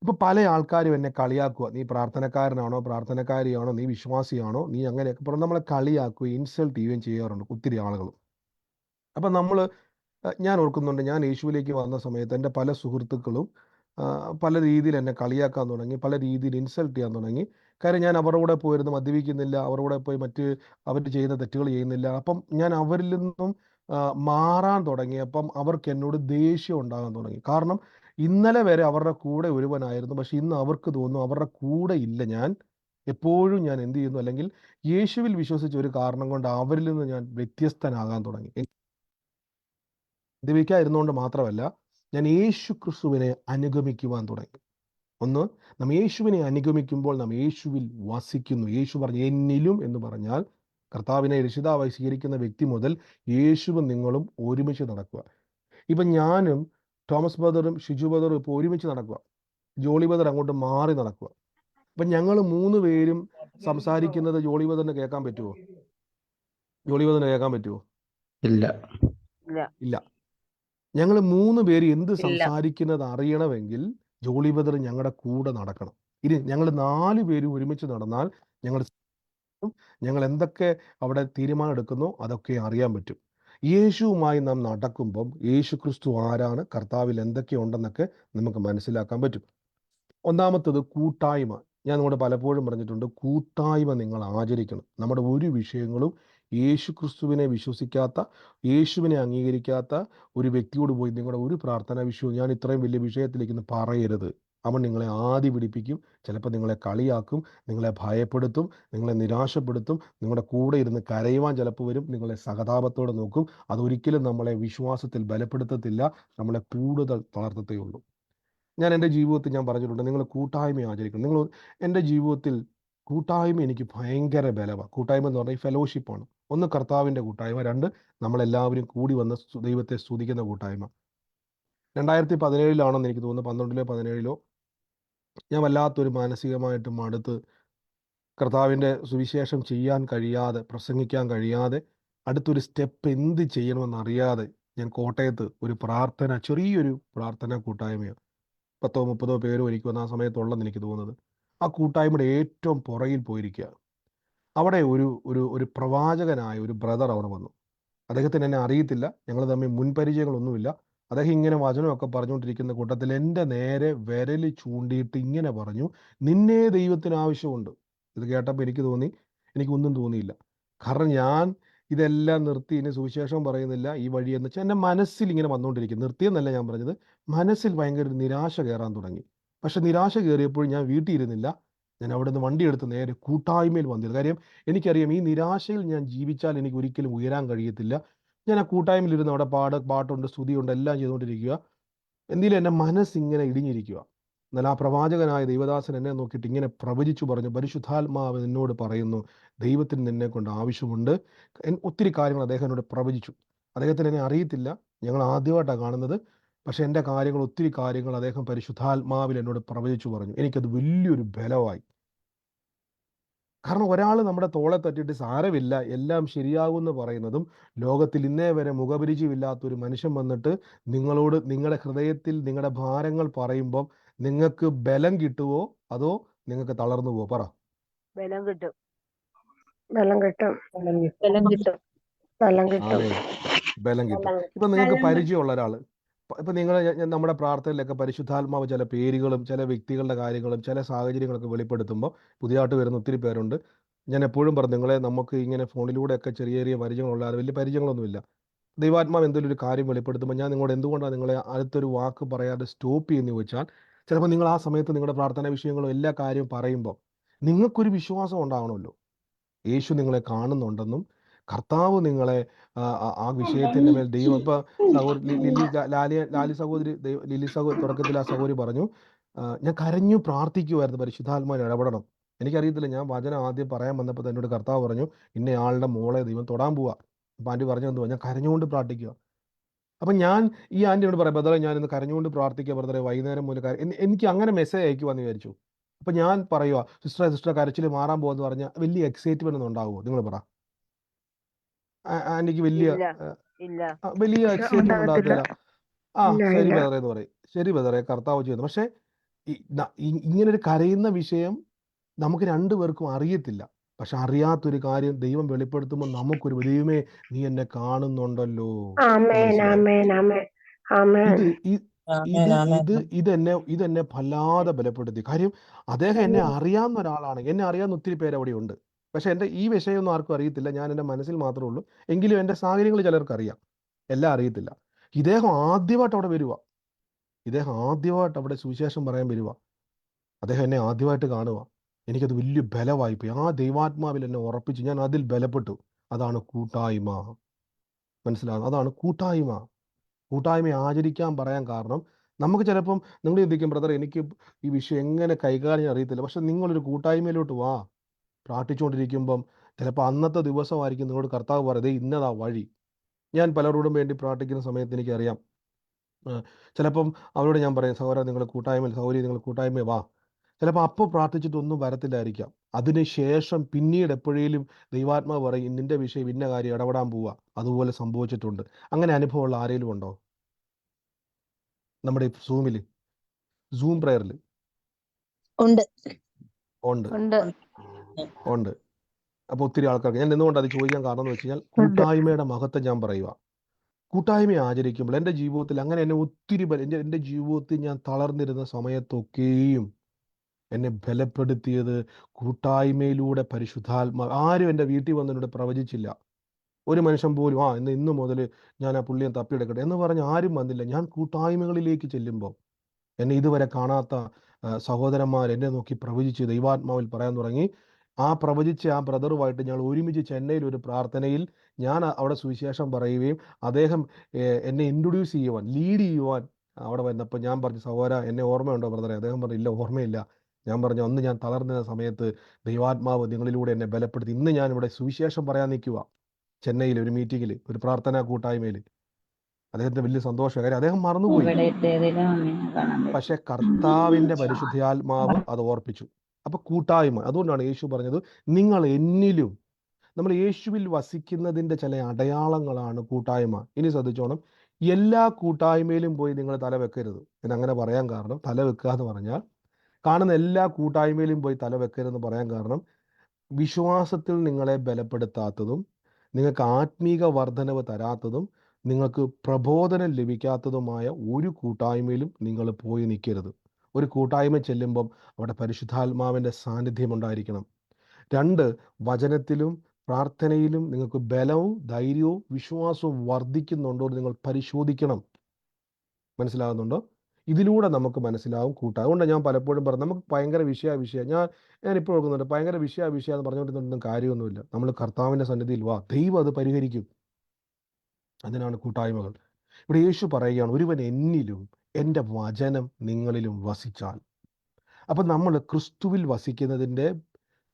ഇപ്പം പല ആൾക്കാരും എന്നെ കളിയാക്കുക, നീ പ്രാർത്ഥനക്കാരനാണോ, പ്രാർത്ഥനക്കാരിയാണോ, നീ വിശ്വാസിയാണോ, നീ അങ്ങനെയൊക്കെ പറഞ്ഞ് നമ്മളെ കളിയാക്കുകയും ഇൻസൾട്ട് ചെയ്യുകയും ചെയ്യാറുണ്ട് ഒത്തിരി ആളുകൾ. അപ്പം ഞാൻ ഓർക്കുന്നുണ്ട്, ഞാൻ യേശുവിലേക്ക് വന്ന സമയത്ത് എൻ്റെ പല സുഹൃത്തുക്കളും പല രീതിയിൽ എന്നെ കളിയാക്കാൻ തുടങ്ങി, പല രീതിയിൽ ഇൻസൾട്ട് ചെയ്യാൻ തുടങ്ങി. കാര്യം ഞാൻ അവരുടെ കൂടെ പോയിരുന്നു മദ്യപിക്കുന്നില്ല, അവരുടെ കൂടെ പോയി അവർ ചെയ്യുന്ന തെറ്റുകൾ ചെയ്യുന്നില്ല. അപ്പം ഞാൻ അവരിൽ നിന്നും മാറാൻ തുടങ്ങിയപ്പം അവർക്ക് എന്നോട് ദേഷ്യം ഉണ്ടാകാൻ തുടങ്ങി. കാരണം ഇന്നലെ വരെ അവരുടെ കൂടെ ഒരുവനായിരുന്നു, പക്ഷെ ഇന്ന് അവർക്ക് തോന്നുന്നു അവരുടെ കൂടെ ഇല്ല ഞാൻ. എപ്പോഴും ഞാൻ എന്ത് ചെയ്യുന്നു, അല്ലെങ്കിൽ യേശുവിൽ വിശ്വസിച്ച ഒരു കാരണം കൊണ്ട് അവരിൽ നിന്ന് ഞാൻ വ്യത്യസ്തനാകാൻ തുടങ്ങി. മദ്യപിക്കാതിരുന്നുകൊണ്ട് മാത്രമല്ല, ഞാൻ യേശു ക്രിസ്തുവിനെ അനുഗമിക്കുവാൻ തുടങ്ങി. ഒന്ന്, നാം യേശുവിനെ അനുഗമിക്കുമ്പോൾ നാം യേശുവിൽ വസിക്കുന്നു. യേശു പറഞ്ഞു എന്നിലും എന്ന് പറഞ്ഞാൽ കർത്താവിനെ രക്ഷിതാവായി സ്വീകരിക്കുന്ന വ്യക്തി മുതൽ യേശുവും നിങ്ങളും ഒരുമിച്ച് നടക്കുക. ഇപ്പം ഞാനും തോമസ് ബ്രദറും ഷിജു ബ്രദറും ഇപ്പോൾ ഒരുമിച്ച് നടക്കുക, ജോളി ബ്രദർ അങ്ങോട്ട് മാറി നടക്കുക. അപ്പം ഞങ്ങൾ 3 പേരും സംസാരിക്കുന്നത് ജോളി ബ്രദറിന് കേൾക്കാൻ പറ്റുമോ? ജോളി ബ്രദറിന് കേൾക്കാൻ പറ്റുമോ? ഇല്ല. ഇല്ല. ഞങ്ങൾ 3 പേര് എന്ത് സംസാരിക്കുന്നത് അറിയണമെങ്കിൽ ജോളി ബ്രദർ ഞങ്ങളുടെ കൂടെ നടക്കണം. ഇനി ഞങ്ങൾ 4 പേരും ഒരുമിച്ച് നടന്നാൽ ഞങ്ങൾ എന്തൊക്കെ അവിടെ തീരുമാനം എടുക്കുന്നു അതൊക്കെ അറിയാൻ പറ്റും. യേശുവുമായി നാം നടക്കുമ്പം യേശു ക്രിസ്തു ആരാണ്, കർത്താവിൽ എന്തൊക്കെ ഉണ്ടെന്നൊക്കെ നമുക്ക് മനസ്സിലാക്കാൻ പറ്റും. ഒന്നാമത്തത് കൂട്ടായ്മ. ഞാൻ നിങ്ങളോട് പലപ്പോഴും പറഞ്ഞിട്ടുണ്ട്, കൂട്ടായ്മ നിങ്ങൾ ആചരിക്കണം. നമ്മുടെ ഒരു വിഷയങ്ങളും യേശു ക്രിസ്തുവിനെ വിശ്വസിക്കാത്ത, യേശുവിനെ അംഗീകരിക്കാത്ത ഒരു വ്യക്തിയോട് പോയി നിങ്ങളുടെ ഒരു പ്രാർത്ഥനാ വിഷയവും ഞാൻ ഇത്രയും വലിയ വിഷയത്തിലേക്ക് ഇന്ന് പറയരുത്. അവൻ നിങ്ങളെ ആദി പിടിപ്പിക്കും, ചിലപ്പോൾ നിങ്ങളെ കളിയാക്കും, നിങ്ങളെ ഭയപ്പെടുത്തും, നിങ്ങളെ നിരാശപ്പെടുത്തും, നിങ്ങളുടെ കൂടെ ഇരുന്ന് കരയുവാൻ ചിലപ്പോൾ വരും, നിങ്ങളെ സഹതാപത്തോടെ നോക്കും. അതൊരിക്കലും നമ്മളെ വിശ്വാസത്തിൽ ബലപ്പെടുത്തത്തില്ല, നമ്മളെ കൂടുതൽ തളർത്തത്തേ ഉള്ളൂ. ഞാൻ എൻ്റെ ജീവിതത്തിൽ ഞാൻ പറഞ്ഞിട്ടുണ്ട്, നിങ്ങൾ കൂട്ടായ്മ ആചരിക്കണം. നിങ്ങൾ എൻ്റെ ജീവിതത്തിൽ കൂട്ടായ്മ എനിക്ക് ഭയങ്കര ബലമാണ്. കൂട്ടായ്മ എന്ന് പറഞ്ഞാൽ ഈ ഫെലോഷിപ്പാണ്. ഒന്ന് കർത്താവിൻ്റെ കൂട്ടായ്മ, രണ്ട് നമ്മളെല്ലാവരും കൂടി വന്ന് ദൈവത്തെ സ്തുതിക്കുന്ന കൂട്ടായ്മ. 2017 എനിക്ക് തോന്നുന്നു, 12 17 ഞാൻ വല്ലാത്തൊരു മാനസികമായിട്ട് മടുത്ത് കർത്താവിൻ്റെ സുവിശേഷം ചെയ്യാൻ കഴിയാതെ, പ്രസംഗിക്കാൻ കഴിയാതെ, അടുത്തൊരു സ്റ്റെപ്പ് എന്ത് ചെയ്യണമെന്നറിയാതെ ഞാൻ കോട്ടയത്ത് ഒരു പ്രാർത്ഥന, ചെറിയൊരു പ്രാർത്ഥന കൂട്ടായ്മയാണ്, 10 30 പേരും എനിക്ക് വന്ന ആ സമയത്തുള്ളതെന്ന് എനിക്ക് തോന്നുന്നത്. ആ കൂട്ടായ്മയുടെ ഏറ്റവും പുറകിൽ പോയിരിക്കുക. അവിടെ ഒരു ഒരു ഒരു പ്രവാചകനായ ഒരു ബ്രദർ അവിടെ വന്നു. അദ്ദേഹത്തിന് എന്നെ അറിയത്തില്ല, ഞങ്ങൾ തമ്മിൽ മുൻപരിചയങ്ങളൊന്നുമില്ല. അദ്ദേഹം ഇങ്ങനെ വചനമൊക്കെ പറഞ്ഞുകൊണ്ടിരിക്കുന്ന കൂട്ടത്തിൽ എൻ്റെ നേരെ വിരൽ ചൂണ്ടിയിട്ട് ഇങ്ങനെ പറഞ്ഞു, നിന്നെ ദൈവത്തിന് ആവശ്യമുണ്ട്. ഇത് കേട്ടപ്പോൾ എനിക്ക് തോന്നി, എനിക്കൊന്നും തോന്നിയില്ല. കാരണം ഞാൻ ഇതെല്ലാം നിർത്തി, ഇനി സുവിശേഷം പറയുന്നില്ല, ഈ വഴി എന്ന് വെച്ചാൽ എൻ്റെ മനസ്സിൽ ഇങ്ങനെ വന്നുകൊണ്ടിരിക്കും. നിർത്തിയെന്നല്ല ഞാൻ പറഞ്ഞത്, മനസ്സിൽ ഭയങ്കര ഒരു നിരാശ കയറാൻ തുടങ്ങി. പക്ഷെ നിരാശ കയറിയപ്പോൾ ഞാൻ വീട്ടിൽ ഇരുന്നില്ല, ഞാൻ അവിടെ നിന്ന് വണ്ടിയെടുത്ത് നേരെ കൂട്ടായ്മയിൽ വന്നിരുന്നു. കാര്യം എനിക്കറിയാം, ഈ നിരാശയിൽ ഞാൻ ജീവിച്ചാൽ എനിക്ക് ഒരിക്കലും ഉയരാൻ കഴിയത്തില്ല. ഞാൻ ആ കൂട്ടായ്മയിൽ ഇരുന്ന് അവിടെ പാട്ടുണ്ട്, സ്തുതിയുണ്ട്, എല്ലാം ചെയ്തുകൊണ്ടിരിക്കുക. എന്തെങ്കിലും എൻ്റെ മനസ്സിങ്ങനെ ഇടിഞ്ഞിരിക്കുക. എന്നാൽ ആ പ്രവാചകനായ ദൈവദാസൻ എന്നെ നോക്കിയിട്ട് ഇങ്ങനെ പ്രവചിച്ചു പറഞ്ഞു, പരിശുദ്ധാത്മാവ് നിന്നോട് പറയുന്നു, ദൈവത്തിന് നിന്നെ കൊണ്ട് ആവശ്യമുണ്ട്. ഒത്തിരി കാര്യങ്ങൾ അദ്ദേഹം എന്നോട് പ്രവചിച്ചു. അദ്ദേഹത്തിന് എന്നെ അറിയത്തില്ല, ഞങ്ങൾ ആദ്യമായിട്ടാണ് കാണുന്നത്. പക്ഷെ എൻ്റെ കാര്യങ്ങൾ, ഒത്തിരി കാര്യങ്ങൾ അദ്ദേഹം പരിശുദ്ധാത്മാവിൽ എന്നോട് പ്രവചിച്ചു പറഞ്ഞു. എനിക്കത് വലിയൊരു ബലമായി. കാരണം ഒരാൾ നമ്മുടെ തോളെ തട്ടിയിട്ട് സാരമില്ല, എല്ലാം ശരിയാകുമെന്ന് പറയുന്നതും, ലോകത്തിൽ ഇന്നേ വരെ മുഖപരിചയമില്ലാത്തൊരു മനുഷ്യൻ വന്നിട്ട് നിങ്ങളോട് നിങ്ങളുടെ ഹൃദയത്തിൽ നിങ്ങളുടെ ഭാരങ്ങൾ പറയുമ്പം നിങ്ങൾക്ക് ബലം കിട്ടുവോ അതോ നിങ്ങൾക്ക് തളർന്നു പോവോ? പറ. ബലം കിട്ടും. ബലം കിട്ടും. ബലം കിട്ടും. ബലം കിട്ടും. ബലം കിട്ടും. ആമേൻ. ബലം കിട്ടും. ബലം ഇപ്പം നിങ്ങൾക്ക് ബലം പരിചയമുള്ള ഒരാൾ, ഇപ്പം നിങ്ങൾ നമ്മുടെ പ്രാർത്ഥനയിലൊക്കെ പരിശുദ്ധാത്മാവ് ചില പേരുകളും ചില വ്യക്തികളുടെ കാര്യങ്ങളും ചില സാഹചര്യങ്ങളൊക്കെ വെളിപ്പെടുത്തുമ്പോൾ പുതിയതായിട്ട് വരുന്ന ഒത്തിരി പേരുണ്ട്. ഞാൻ എപ്പോഴും പറഞ്ഞു, നിങ്ങളെ നമുക്ക് ഇങ്ങനെ ഫോണിലൂടെയൊക്കെ ചെറിയ ചെറിയ പരിചയങ്ങളുള്ളതാണ്, വലിയ പരിചയങ്ങളൊന്നുമില്ല. ദൈവാത്മാവ് എന്തെങ്കിലും ഒരു കാര്യം വെളിപ്പെടുത്തുമ്പോൾ ഞാൻ നിങ്ങളോട് എന്തുകൊണ്ടാണ് നിങ്ങളെ അടുത്തൊരു വാക്ക് പറയാതെ സ്റ്റോപ്പ് ചെയ്യുന്നു ചോദിച്ചാൽ, ചിലപ്പോൾ നിങ്ങൾ ആ സമയത്ത് നിങ്ങളുടെ പ്രാർത്ഥനാ വിഷയങ്ങളും എല്ലാ കാര്യവും പറയുമ്പോൾ നിങ്ങൾക്കൊരു വിശ്വാസം ഉണ്ടാകണമല്ലോ. യേശു നിങ്ങളെ കാണുന്നുണ്ടെന്നും കർത്താവ് നിങ്ങളെ ആ വിഷയത്തിൻ്റെ മേൽ ദൈവം, ഇപ്പോൾ സഹോദരി ലാലി സഹോദരി ലിലി സഹോദരി തുടക്കത്തിൽ ആ സഹോദരി പറഞ്ഞു, ഞാൻ കരഞ്ഞു പ്രാർത്ഥിക്കുമായിരുന്നു പരിശുദ്ധാത്മാവിന് ഇടപെടണം. എനിക്കറിയത്തില്ല, ഞാൻ വചനം ആദ്യം പറയാൻ വന്നപ്പോൾ എന്നോട് കർത്താവ് പറഞ്ഞു, ഇന്നയാളുടെ മോളെ ദൈവം തൊടാൻ പോവുക. അപ്പം ആൻറ്റി പറഞ്ഞു എന്തുവാ, ഞാൻ കരഞ്ഞുകൊണ്ട് പ്രാർത്ഥിക്കുക. അപ്പം ഞാൻ ഈ ആൻറ്റിയോട് പറയാം, ബ്രദറെ ഞാനിന്ന് കരഞ്ഞുകൊണ്ട് പ്രാർത്ഥിക്കുക ബ്രദറെ, വൈകുന്നേരം മുതൽ എനിക്ക് അങ്ങനെ മെസ്സേജ് അയക്കുവാന്ന് വിചാരിച്ചു. അപ്പം ഞാൻ പറയുക, സിസ്റ്ററെ കരച്ചിൽ മാറാൻ പോകുമെന്ന് പറഞ്ഞാൽ വലിയ എക്സൈറ്റ്മെൻ്റ് ഒന്നും ഉണ്ടാകുമോ? നിങ്ങൾ പറ. ആൻറ്റിക്ക് വലിയ ഇല്ല. ഇല്ല. വലിയ എക്സൈറ്റ്മെന്റ് ഉണ്ടാകത്തില്ല. ആ ഇല്ല, ശരി ഇല്ല. ബ്രദറെ എന്ന് പറയും, ശരി ബ്രദറെ കർത്താവ് ചെയ്യുന്നു. പക്ഷെ ഇങ്ങനൊരു കരയുന്ന വിഷയം നമുക്ക് രണ്ടുപേർക്കും അറിയത്തില്ല. പക്ഷെ അറിയാത്തൊരു കാര്യം ദൈവം വെളിപ്പെടുത്തുമ്പോൾ നമുക്കൊരു, ദൈവമേ നീ എന്നെ കാണുന്നുണ്ടല്ലോ. ആമേൻ. മനസ്സിലായോ? ആമേൻ. ആമേൻ. ആമേൻ. ഇത് ഇ- ആമേൻ. ആമേൻ. ഇതെന്നെ വല്ലാതെ ബലപ്പെടുത്തി. കാര്യം അദ്ദേഹം എന്നെ അറിയാവുന്ന ഒരാളാണ്, എന്നെ അറിയാവുന്ന ഒത്തിരി പേര് അവിടെ ഉണ്ട്. പക്ഷെ എൻ്റെ ഈ വിഷയമൊന്നും ആർക്കും അറിയത്തില്ല, ഞാൻ എൻ്റെ മനസ്സിൽ മാത്രമേ ഉള്ളൂ. എങ്കിലും എൻ്റെ സാഹചര്യങ്ങൾ ചിലർക്ക് അറിയാം, എല്ലാം അറിയത്തില്ല. ഇദ്ദേഹം ആദ്യമായിട്ട് അവിടെ വരിക, ഇദ്ദേഹം ആദ്യമായിട്ട് അവിടെ സുവിശേഷം പറയാൻ വരിക, അദ്ദേഹം എന്നെ ആദ്യമായിട്ട് കാണുക. എനിക്കത് വലിയ ബലമായിപ്പോയി. ആ ദൈവാത്മാവിൽ എന്നെ ഉറപ്പിച്ച് ഞാൻ അതിൽ ബലപ്പെട്ടു. അതാണ് കൂട്ടായ്മ. മനസ്സിലാകും? അതാണ് കൂട്ടായ്മ. കൂട്ടായ്മ ആചരിക്കാൻ പറയാൻ കാരണം, നമുക്ക് ചിലപ്പം നിങ്ങൾ ചിന്തിക്കും, ബ്രദർ എനിക്ക് ഈ വിഷയം എങ്ങനെ കൈകാര്യം അറിയത്തില്ല. പക്ഷെ നിങ്ങളൊരു കൂട്ടായ്മയിലോട്ട് വാ. പ്രാർത്ഥിച്ചുകൊണ്ടിരിക്കുമ്പം ചിലപ്പോൾ അന്നത്തെ ദിവസമായിരിക്കും നിങ്ങളോട് കർത്താവ് പറയുന്നത് ഇന്നതാ വഴി. ഞാൻ പലരോടും വേണ്ടി പ്രാർത്ഥിക്കുന്ന സമയത്ത് എനിക്കറിയാം, ചിലപ്പം അവരോട് ഞാൻ പറയും, സഹോദരൻ നിങ്ങൾ കൂട്ടായ്മ വാ. ചിലപ്പോൾ അപ്പോൾ പ്രാർത്ഥിച്ചിട്ടൊന്നും വരത്തില്ലായിരിക്കാം. അതിനുശേഷം പിന്നീട് എപ്പോഴേലും ദൈവാത്മാവ് പറയും, നിന്റെ വിഷയം ഇന്ന കാര്യം ഇടപെടാൻ പോവുക. അതുപോലെ സംഭവിച്ചിട്ടുണ്ട്. അങ്ങനെ അനുഭവമുള്ള ആരെങ്കിലും ഉണ്ടോ നമ്മുടെ സൂമിൽ, സൂം പ്രയറിൽ? ഉണ്ട്. ഉണ്ട്. ഉണ്ട്. ഉണ്ട്. അപ്പോൾ ഒത്തിരി ആൾക്കാർക്ക് ഞാൻ എന്തുകൊണ്ട് അത് ചോദിക്കാൻ കാരണം എന്ന് വെച്ച് കഴിഞ്ഞാൽ, കൂട്ടായ്മയുടെ മഹത്വം ഞാൻ പറയുക. കൂട്ടായ്മ ആചരിക്കുമ്പോൾ എൻ്റെ ജീവിതത്തിൽ അങ്ങനെ എന്നെ ഒത്തിരി എൻ്റെ ജീവിതത്തിൽ ഞാൻ തളർന്നിരുന്ന സമയത്തൊക്കെയും എന്നെ ബലപ്പെടുത്തിയത് കൂട്ടായ്മയിലൂടെ പരിശുദ്ധാത്മാ. ആരും എൻ്റെ വീട്ടിൽ വന്ന് എന്നോട് പ്രവചിച്ചില്ല, ഒരു മനുഷ്യൻ പോലും ഇന്ന് മുതൽ ഞാൻ ആ പുള്ളിയെ തപ്പിയെടുക്കട്ടെ എന്ന് പറഞ്ഞ് ആരും വന്നില്ല. ഞാൻ കൂട്ടായ്മകളിലേക്ക് ചെല്ലുമ്പോൾ എന്നെ ഇതുവരെ കാണാത്ത സഹോദരന്മാർ എന്നെ നോക്കി പ്രവചിച്ച് ദൈവാത്മാവിൽ പറയാൻ തുടങ്ങി. ആ പ്രവചിച്ച ആ ബ്രദറുമായിട്ട് ഞങ്ങൾ ഒരുമിച്ച് ചെന്നൈയിൽ ഒരു പ്രാർത്ഥനയിൽ ഞാൻ അവിടെ സുവിശേഷം പറയുകയും അദ്ദേഹം എന്നെ ഇൻട്രൊഡ്യൂസ് ചെയ്യുവാൻ, ലീഡ് ചെയ്യുവാൻ അവിടെ വന്നപ്പോൾ ഞാൻ പറഞ്ഞു, സഹോദര എന്നെ ഓർമ്മയുണ്ടോ ബ്രദറെ? അദ്ദേഹം പറഞ്ഞു, ഇല്ല, ഓർമ്മയില്ല. ഞാൻ പറഞ്ഞു, അന്ന് ഞാൻ തളർന്ന സമയത്ത് ദൈവാത്മാവ് നിങ്ങളിലൂടെ എന്നെ ബലപ്പെടുത്തി. ഇന്ന് ഞാൻ ഇവിടെ സുവിശേഷം പറയാൻ നിൽക്കുക ചെന്നൈയിൽ ഒരു മീറ്റിങ്ങിൽ, ഒരു പ്രാർത്ഥനാ കൂട്ടായ്മയിൽ. അദ്ദേഹത്തിന് വലിയ സന്തോഷം. കാര്യം അദ്ദേഹം മറന്നുപോയി. ഇവിടെ എത്തിയതിലും അമ്മേനെ കാണാൻ പറ്റും. പക്ഷെ കർത്താവിൻ്റെ പരിശുദ്ധാത്മാവ് അത് ഓർപ്പിച്ചു. അപ്പൊ കൂട്ടായ്മ. അതുകൊണ്ടാണ് യേശു പറഞ്ഞത്, നിങ്ങൾ എന്നിലും. നമ്മൾ യേശുവിൽ വസിക്കുന്നതിൻ്റെ ചില അടയാളങ്ങളാണ് കൂട്ടായ്മ. ഇനി ശ്രദ്ധിച്ചോണം, എല്ലാ കൂട്ടായ്മയിലും പോയി നിങ്ങൾ തല വെക്കരുത്. അങ്ങനെ പറയാൻ കാരണം, തല വെക്കുക എന്ന് പറഞ്ഞാൽ കാണുന്ന എല്ലാ കൂട്ടായ്മയിലും പോയി തല വെക്കരുതെന്ന് പറയാൻ കാരണം, വിശ്വാസത്തിൽ നിങ്ങളെ ബലപ്പെടുത്താത്തതും നിങ്ങൾക്ക് ആത്മീക വർധനവ് തരാത്തതും നിങ്ങൾക്ക് പ്രബോധനം ലഭിക്കാത്തതുമായ ഒരു കൂട്ടായ്മയിലും നിങ്ങൾ പോയി നിൽക്കരുത്. ഒരു കൂട്ടായ്മ ചെല്ലുമ്പം അവിടെ പരിശുദ്ധാത്മാവിൻ്റെ സാന്നിധ്യം ഉണ്ടായിരിക്കണം. 2, വചനത്തിലും പ്രാർത്ഥനയിലും നിങ്ങൾക്ക് ബലവും ധൈര്യവും വിശ്വാസവും വർദ്ധിക്കുന്നുണ്ടോ എന്ന് നിങ്ങൾ പരിശോധിക്കണം. മനസ്സിലാകുന്നുണ്ടോ? ഇതിലൂടെ നമുക്ക് മനസ്സിലാവും കൂട്ടായ്മ. അതുകൊണ്ട് ഞാൻ പലപ്പോഴും പറഞ്ഞു, നമുക്ക് ഭയങ്കര വിഷയം ഞാനിപ്പോൾ ഓർക്കുന്നുണ്ട്, ഭയങ്കര വിഷയം എന്ന് പറഞ്ഞുകൊണ്ടിരുന്നൊന്നും കാര്യമൊന്നുമില്ല. നമ്മൾ കർത്താവിൻ്റെ സന്നിധിയിൽ വാ, ദൈവം അത് പരിഹരിക്കും. അതിനാണ് കൂട്ടായ്മകൾ. ഇവിടെ യേശു പറയുകയാണ്, ഒരുവൻ എന്നിലും എൻ്റെ വചനം നിങ്ങളിലും വസിച്ചാൽ. അപ്പം നമ്മൾ ക്രിസ്തുവിൽ വസിക്കുന്നതിൻ്റെ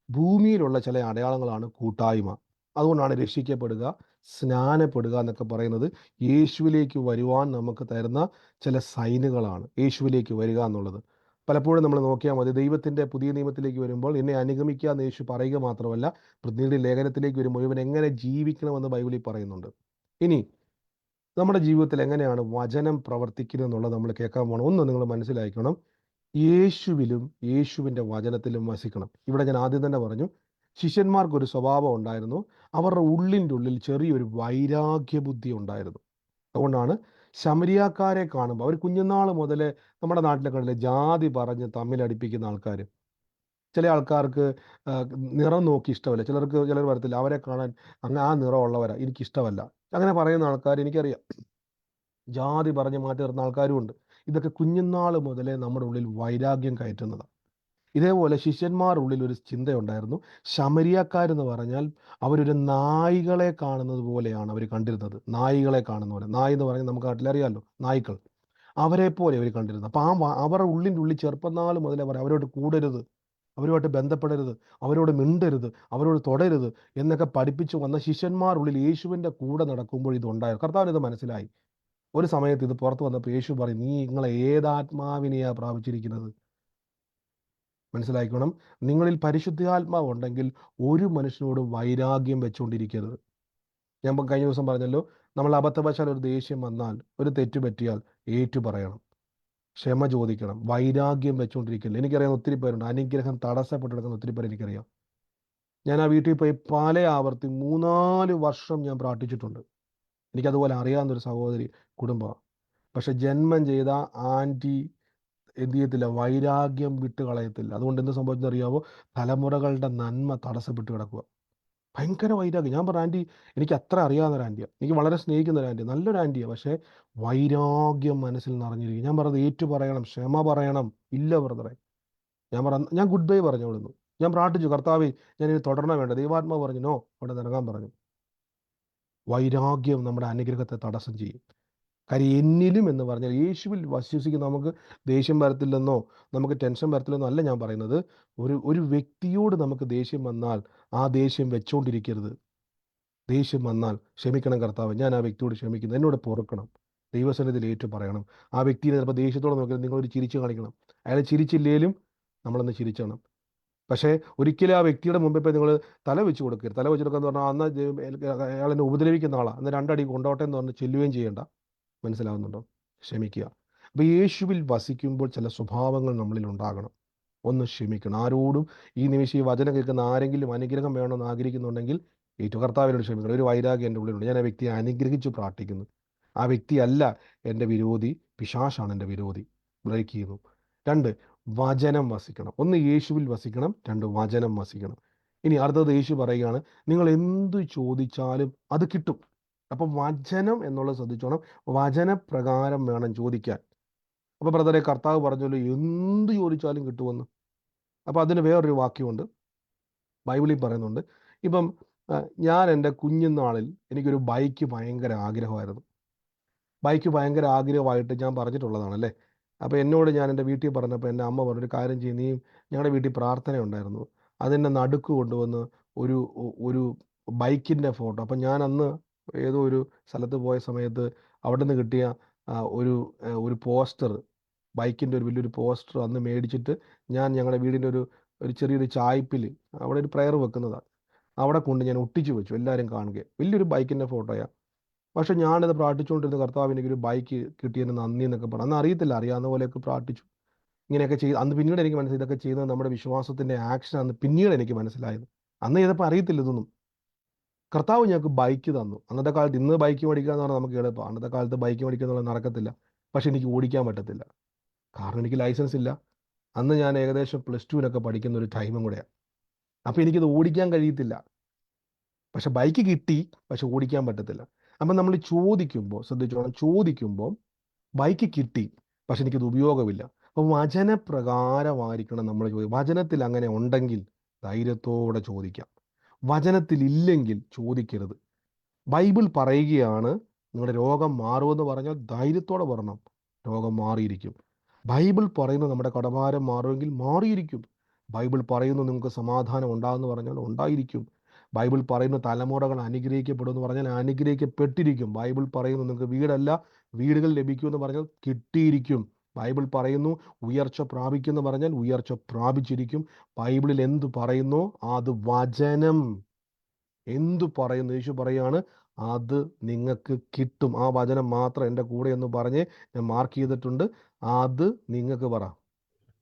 ഭൂമിയിലുള്ള ചില അടയാളങ്ങളാണ് കൂട്ടായ്മ. അതുകൊണ്ടാണ് രക്ഷിക്കപ്പെടുക, സ്നാനപ്പെടുക എന്നൊക്കെ പറയുന്നത് യേശുവിലേക്ക് വരുവാൻ നമുക്ക് തരുന്ന ചില സൈനുകളാണ്. യേശുവിലേക്ക് വരിക എന്നുള്ളത് പലപ്പോഴും നമ്മൾ നോക്കിയാൽ മതി. ദൈവത്തിൻ്റെ പുതിയ നിയമത്തിലേക്ക് വരുമ്പോൾ എന്നെ അനുഗമിക്കുക എന്ന് യേശു പറയുക മാത്രമല്ല, പ്രതിനിധി ലേഖനത്തിലേക്ക് വരുമ്പോൾ ഇവൻ എങ്ങനെ ജീവിക്കണമെന്ന് ബൈബിളിൽ പറയുന്നുണ്ട്. ഇനി നമ്മുടെ ജീവിതത്തിൽ എങ്ങനെയാണ് വചനം പ്രവർത്തിക്കുന്നത് എന്നുള്ളത് നമ്മൾ കേൾക്കാൻ പോകണം. ഒന്ന് നിങ്ങൾ മനസ്സിലാക്കണം, യേശുവിലും യേശുവിൻ്റെ വചനത്തിലും വസിക്കണം. ഇവിടെ ഞാൻ ആദ്യം തന്നെ പറഞ്ഞു, ശിഷ്യന്മാർക്കൊരു സ്വഭാവം ഉണ്ടായിരുന്നു. അവരുടെ ഉള്ളിൻ്റെ ഉള്ളിൽ ചെറിയൊരു വൈരാഗ്യബുദ്ധി ഉണ്ടായിരുന്നു. അതുകൊണ്ടാണ് ശമരിയാക്കാരെ കാണുമ്പോൾ, അവർ കുഞ്ഞുനാൾ മുതലേ നമ്മുടെ നാട്ടിലെ കണ്ടില്ലേ ജാതി പറഞ്ഞ് തമ്മിലടിപ്പിക്കുന്ന ആൾക്കാർ. ചില ആൾക്കാർക്ക് നിറം നോക്കി ഇഷ്ടമല്ല, ചിലർ വരത്തില്ല, അവരെ കാണാൻ അങ്ങനെ ആ നിറമുള്ളവരാ എനിക്കിഷ്ടമല്ല, അങ്ങനെ പറയുന്ന ആൾക്കാർ എനിക്കറിയാം. ജാതി പറഞ്ഞ് മാറ്റി നിർത്തുന്ന ആൾക്കാരും ഉണ്ട്. ഇതൊക്കെ കുഞ്ഞുനാൾ മുതലേ നമ്മുടെ ഉള്ളിൽ വൈരാഗ്യം കയറ്റുന്നതാണ്. ഇതേപോലെ ശിഷ്യന്മാരുടെ ഉള്ളിൽ ഒരു ചിന്തയുണ്ടായിരുന്നു. ശമരിയാക്കാരെന്ന് പറഞ്ഞാൽ അവരൊരു നായ്കളെ കാണുന്നത് പോലെയാണ് അവർ കണ്ടിരുന്നത്. നായ്കളെ കാണുന്ന പോലെ. നായ് എന്ന് പറഞ്ഞാൽ നമുക്ക് നാട്ടിലറിയാമല്ലോ, നായ്ക്കൾ. അവരെ പോലെ അവർ കണ്ടിരുന്നത്. അപ്പം അവരുടെ ഉള്ളിൽ ചെറുപ്പം നാൾ മുതലേ അവർ അവരോട് കൂടരുത്, അവരുമായിട്ട് ബന്ധപ്പെടരുത്, അവരോട് മിണ്ടരുത്, അവരോട് തൊടരുത് എന്നൊക്കെ പഠിപ്പിച്ചു വന്ന ശിഷ്യന്മാരുള്ളിൽ യേശുവിൻ്റെ കൂടെ നടക്കുമ്പോൾ ഇതുണ്ടായിരുന്നു. കർത്താവിന് ഇത് മനസ്സിലായി. ഒരു സമയത്ത് ഇത് പുറത്ത് വന്നപ്പോൾ യേശു പറയും, നിങ്ങളെ ഏതാത്മാവിനെയാണ് പ്രാപിച്ചിരിക്കുന്നത്? മനസ്സിലാക്കണം, നിങ്ങളിൽ പരിശുദ്ധാത്മാവ് ഉണ്ടെങ്കിൽ ഒരു മനുഷ്യനോടും വൈരാഗ്യം വെച്ചുകൊണ്ടിരിക്കരുത്. ഞാൻ കഴിഞ്ഞ ദിവസം പറഞ്ഞല്ലോ, നമ്മൾ അബദ്ധവശാൽ ഒരു ദേഷ്യം വന്നാൽ, ഒരു തെറ്റ് പറ്റിയാൽ ഏറ്റു പറയണം, ക്ഷമ ചോദിക്കണം, വൈരാഗ്യം വെച്ചുകൊണ്ടിരിക്കില്ല. എനിക്കറിയാം ഒത്തിരി പേരുണ്ട് അനുഗ്രഹം തടസ്സപ്പെട്ട് കിടക്കുന്ന ഒത്തിരി പേര് എനിക്കറിയാം. ഞാൻ ആ വീട്ടിൽ പോയി പല ആവർത്തി 3-4 വർഷം ഞാൻ പ്രാർത്ഥിച്ചിട്ടുണ്ട്. എനിക്കതുപോലെ അറിയാവുന്നൊരു സഹോദരി കുടുംബമാണ്. പക്ഷെ ജന്മം ചെയ്ത ആൻറ്റി എന്ത് ചെയ്യത്തില്ല, വൈരാഗ്യം വിട്ട് കളയത്തില്ല. അതുകൊണ്ട് എന്ത് സംഭവിച്ചറിയാവോ, തലമുറകളുടെ നന്മ തടസ്സപ്പെട്ട് കിടക്കുക. ഭയങ്കര വൈരാഗ്യം. ഞാൻ പറഞ്ഞ ആൻറ്റി എനിക്ക് അത്ര അറിയാവുന്ന ഒരു ആൻറ്റിയാണ്, എനിക്ക് വളരെ സ്നേഹിക്കുന്ന ഒരു ആൻറ്റി, നല്ലൊരു ആൻറ്റിയാണ്. പക്ഷേ വൈരാഗ്യം മനസ്സിൽ നിറഞ്ഞിരിക്കും. ഞാൻ പറഞ്ഞത് ഏറ്റു പറയണം, ക്ഷമ പറയണം. ഇല്ല ബ്രദറെ, ഞാൻ ഗുഡ് ബൈ പറഞ്ഞു അവിടുന്ന്. ഞാൻ പ്രാർത്ഥിച്ചു, കർത്താവേ ഞാൻ ഇത് തുടരണ വേണ്ട. ദൈവാത്മാവ് പറഞ്ഞു നോ, അവിടെ നിറങ്ങാൻ പറഞ്ഞു. വൈരാഗ്യം നമ്മുടെ അനുഗ്രഹത്തെ തടസ്സം ചെയ്യും. കാര്യം എന്നിലും എന്ന് പറഞ്ഞാൽ യേശുവിൽ വിശ്വസിക്കുന്ന നമുക്ക് ദേഷ്യം വരത്തില്ലെന്നോ നമുക്ക് ടെൻഷൻ വരത്തില്ലെന്നോ അല്ല ഞാൻ പറയുന്നത്. ഒരു വ്യക്തിയോട് നമുക്ക് ദേഷ്യം വന്നാൽ ആ ദേഷ്യം വെച്ചോണ്ടിരിക്കരുത്. ദേഷ്യം വന്നാൽ ക്ഷമിക്കണം കർത്താവ്, ഞാൻ ആ വ്യക്തിയോട് ക്ഷമിക്കുന്നു, എന്നോട് പൊറുക്കണം, ദൈവസന്നിധിയിൽ ഏറ്റു പറയണം. ആ വ്യക്തിയെ ചിലപ്പോൾ ദേഷ്യത്തോടെ നോക്കിയാൽ നിങ്ങളൊരു ചിരിച്ച് കാണിക്കണം. അയാൾ ചിരിച്ചില്ലേലും നമ്മളൊന്ന് ചിരിച്ചണം. പക്ഷേ ഒരിക്കലും ആ വ്യക്തിയുടെ മുമ്പിൽ പോയി നിങ്ങൾ തല വെച്ച് കൊടുക്കരുത്. തല വെച്ച് കൊടുക്കുക എന്ന് പറഞ്ഞാൽ എന്നാൽ അയാൾ എന്നെ ഉപദ്രവിക്കുന്ന ആളാണ്, എന്നാൽ 2 അടി കൊണ്ടോട്ടെ എന്ന് പറഞ്ഞ് ചെല്ലുകയും ചെയ്യേണ്ട. മനസ്സിലാവുന്നുണ്ടോ? ക്ഷമിക്കുക. അപ്പോൾ യേശുവിൽ വസിക്കുമ്പോൾ ചില സ്വഭാവങ്ങൾ നമ്മളിൽ ഉണ്ടാകണം. ഒന്ന്, ക്ഷമിക്കണം. ആരോടും ഈ നിമിഷം ഈ വചനം കേൾക്കുന്ന ആരെങ്കിലും അനുഗ്രഹം വേണമെന്ന് ആഗ്രഹിക്കുന്നുണ്ടെങ്കിൽ ഏറ്റവും കർത്താവിനോട് ക്ഷമിക്കണം. ഒരു വൈരാഗ്യം എൻ്റെ ഉള്ളിലുണ്ട്, ഞാൻ ആ വ്യക്തിയെ അനുഗ്രഹിച്ച് പ്രാർത്ഥിക്കുന്നു. ആ വ്യക്തിയല്ല എൻ്റെ വിരോധി, പിശാചാണ് എൻ്റെ വിരോധി. ബ്രേക്ക് ചെയ്യുന്നു. 2, വചനം വസിക്കണം. ഒന്ന്, യേശുവിൽ വസിക്കണം. 2, വചനം വസിക്കണം. ഇനി അടുത്തത് യേശു പറയുകയാണ്, നിങ്ങൾ എന്തു ചോദിച്ചാലും അത് കിട്ടും. അപ്പം വചനം എന്നുള്ളത് ശ്രദ്ധിച്ചോണം, വചനപ്രകാരം വേണം ചോദിക്കാൻ. അപ്പോൾ ബ്രദറെ, കർത്താവ് പറഞ്ഞല്ലോ എന്ത് ചോദിച്ചാലും കിട്ടുമെന്ന്. അപ്പോൾ അതിന് വേറൊരു വാക്യമുണ്ട്, ബൈബിളിൽ പറയുന്നുണ്ട്. ഇപ്പം ഞാൻ എൻ്റെ കുഞ്ഞുനാളിൽ എനിക്കൊരു ബൈക്ക് ഭയങ്കര ആഗ്രഹമായിരുന്നു. ബൈക്ക് ഭയങ്കര ആഗ്രഹമായിട്ട് ഞാൻ പറഞ്ഞിട്ടുള്ളതാണല്ലേ. അപ്പോൾ എന്നോട് ഞാൻ എൻ്റെ വീട്ടിൽ പറഞ്ഞപ്പോൾ എൻ്റെ അമ്മ പറഞ്ഞൊരു കാര്യം ചെയ്യും, നീ ഞങ്ങളുടെ വീട്ടിൽ പ്രാർത്ഥന ഉണ്ടായിരുന്നു, അതിൻ്റെ നടുക്ക് കൊണ്ടുവന്ന് ഒരു ഒരു ബൈക്കിൻ്റെ ഫോട്ടോ. അപ്പം ഞാൻ അന്ന് ഏതോ ഒരു സ്ഥലത്ത് പോയ സമയത്ത് അവിടെ നിന്ന് കിട്ടിയ ഒരു പോസ്റ്റർ, ബൈക്കിൻ്റെ ഒരു വലിയൊരു പോസ്റ്റർ അന്ന് മേടിച്ചിട്ട് ഞാൻ ഞങ്ങളുടെ വീടിൻ്റെ ഒരു ചെറിയൊരു ചായ്പിൽ അവിടെ ഒരു പ്രയർ വെക്കുന്നതാണ്, അവിടെ കൊണ്ട് ഞാൻ ഒട്ടിച്ചു വെച്ചു, എല്ലാവരും കാണുക. വലിയൊരു ബൈക്കിൻ്റെ ഫോട്ടോയാണ്. പക്ഷെ ഞാനിത് പ്രാർത്ഥിച്ചുകൊണ്ടിരുന്ന, കർത്താവ് എനിക്കൊരു ബൈക്ക് കിട്ടിയതിന് നന്ദി എന്നൊക്കെ പറഞ്ഞു. അന്ന് അറിയത്തില്ല, അറിയാവുന്ന പോലെയൊക്കെ പ്രാർത്ഥിച്ചു, ഇങ്ങനെയൊക്കെ ചെയ്ത്. അന്ന് പിന്നീട് എനിക്ക് മനസ്സിലായി ഇതൊക്കെ ചെയ്യുന്നത് നമ്മുടെ വിശ്വാസത്തിൻ്റെ ആക്ഷൻ ആണെന്ന് പിന്നീട് എനിക്ക് മനസ്സിലായത്. അന്ന് ചെയ്തപ്പോൾ അറിയത്തില്ല ഇതൊന്നും. കർത്താവ് ഞങ്ങൾക്ക് ബൈക്ക് തന്നു. അന്നത്തെ കാലത്ത്, ഇന്ന് ബൈക്ക് മേടിക്കുക എന്ന് പറഞ്ഞാൽ നമുക്ക് എളുപ്പമാണ്, അന്നത്തെ കാലത്ത് ബൈക്ക് മേടിക്കുക എന്നുള്ളത് നടക്കത്തില്ല. പക്ഷെ എനിക്ക് ഓടിക്കാൻ പറ്റത്തില്ല, കാരണം എനിക്ക് ലൈസൻസ് ഇല്ല. അന്ന് ഞാൻ ഏകദേശം +2 പഠിക്കുന്ന ഒരു ടൈമും കൂടെയാണ്. അപ്പോൾ എനിക്കിത് ഓടിക്കാൻ കഴിയത്തില്ല. പക്ഷെ ബൈക്ക് കിട്ടി, പക്ഷെ ഓടിക്കാൻ പറ്റത്തില്ല. അപ്പം നമ്മൾ ചോദിക്കുമ്പോൾ ശ്രദ്ധിച്ചോണം, ചോദിക്കുമ്പോൾ ബൈക്ക് കിട്ടി, പക്ഷെ എനിക്കിത് ഉപയോഗമില്ല. അപ്പോൾ വചനപ്രകാരമായിരിക്കണം നമ്മൾ ചോദിക്കുക. വചനത്തിൽ അങ്ങനെ ഉണ്ടെങ്കിൽ ധൈര്യത്തോടെ ചോദിക്കാം, വചനത്തിലില്ലെങ്കിൽ ചോദിക്കരുത്. ബൈബിൾ പറയുകയാണ് നിങ്ങളുടെ രോഗം മാറുമെന്ന് പറഞ്ഞാൽ ധൈര്യത്തോടെ പറയണം, രോഗം മാറിയിരിക്കും. ബൈബിൾ പറയുന്നു നമ്മുടെ കടഭാരം മാറുമെങ്കിൽ മാറിയിരിക്കും. ബൈബിൾ പറയുന്നു നിങ്ങൾക്ക് സമാധാനം ഉണ്ടാകുമെന്ന് പറഞ്ഞാൽ ഉണ്ടായിരിക്കും. ബൈബിൾ പറയുന്നു തലമുറകൾ അനുഗ്രഹിക്കപ്പെടുമെന്ന് പറഞ്ഞാൽ അനുഗ്രഹിക്കപ്പെട്ടിരിക്കും. ബൈബിൾ പറയുന്നു നിങ്ങൾക്ക് വീടല്ല വീടുകൾ ലഭിക്കുമെന്ന് പറഞ്ഞാൽ കിട്ടിയിരിക്കും. ബൈബിൾ പറയുന്നു ഉയർച്ച പ്രാപിക്കുമെന്ന് പറഞ്ഞാൽ ഉയർച്ച പ്രാപിച്ചിരിക്കും. ബൈബിളിൽ എന്തു പറയുന്നു അത് വചനം. എന്തു പറയുന്നു, യേശു പറയാണ് അത് നിങ്ങൾക്ക് കിട്ടും. ആ വചനം മാത്രം എൻ്റെ കൂടെ എന്ന് പറഞ്ഞ് ഞാൻ മാർക്ക് ചെയ്തിട്ടുണ്ട്. അത് നിങ്ങൾക്ക് പറ,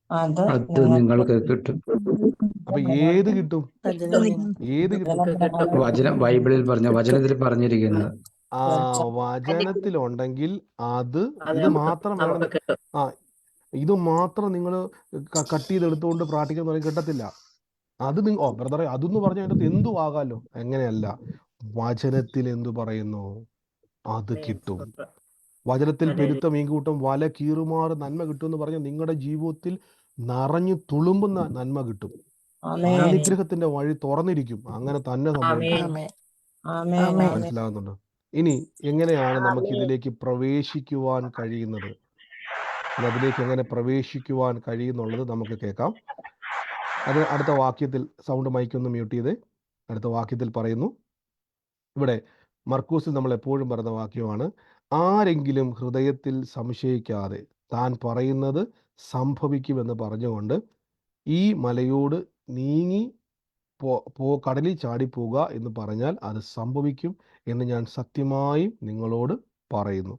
അത് അത് നിങ്ങൾക്ക് കിട്ടും. അപ്പൊ ഏത് കിട്ടും? ഏത് കിട്ടും? വചനം ബൈബിളിൽ വചനത്തിൽ പറഞ്ഞിരിക്കുന്നത്. ആ വചനത്തിലുണ്ടെങ്കിൽ അത് ഇത് മാത്രം വേണം. ആ ഇത് മാത്രം നിങ്ങൾ കട്ട് ചെയ്തെടുത്തുകൊണ്ട് പ്രാർത്ഥിക്കാൻ പറയും, കിട്ടത്തില്ല. അത് ബ്രദറെ അതെന്ന് പറഞ്ഞാൽ അതിനകത്ത് എന്തു ആകാലോ, എങ്ങനെയല്ല. വചനത്തിൽ എന്തു പറയുന്നു അത് കിട്ടും. വചനത്തിൽ പെരുത്ത മീൻകൂട്ടം വല കീറുമാറ് നന്മ കിട്ടുമെന്ന് പറഞ്ഞാൽ നിങ്ങളുടെ ജീവിതത്തിൽ നിറഞ്ഞു തുളുമ്പുന്ന നന്മ കിട്ടും. അനുഗ്രഹത്തിന്റെ വഴി തുറന്നിരിക്കും. അങ്ങനെ തന്നെ സംഭവിക്കും. മനസ്സിലാകുന്നുണ്ടോ? ഇനി എങ്ങനെയാണ് നമുക്ക് ഇതിലേക്ക് പ്രവേശിക്കുവാൻ കഴിയുന്നത്, അതിലേക്ക് എങ്ങനെ പ്രവേശിക്കുവാൻ കഴിയുന്നുള്ളത് നമുക്ക് കേൾക്കാം. അത് അടുത്ത വാക്യത്തിൽ, സൗണ്ട് മൈക്കൊന്ന് മ്യൂട്ട് ചെയ്തേ. അടുത്ത വാക്യത്തിൽ പറയുന്നു, ഇവിടെ മർക്കൂസിൽ നമ്മൾ എപ്പോഴും പറയുന്ന വാക്യമാണ്, ആരെങ്കിലും ഹൃദയത്തിൽ സംശയിക്കാതെ താൻ പറയുന്നത് സംഭവിക്കുമെന്ന് പറഞ്ഞുകൊണ്ട് ഈ മലയോട് നീങ്ങി കടലിൽ ചാടിപ്പോവുക എന്ന് പറഞ്ഞാൽ അത് സംഭവിക്കും എന്ന് ഞാൻ സത്യമായും നിങ്ങളോട് പറയുന്നു.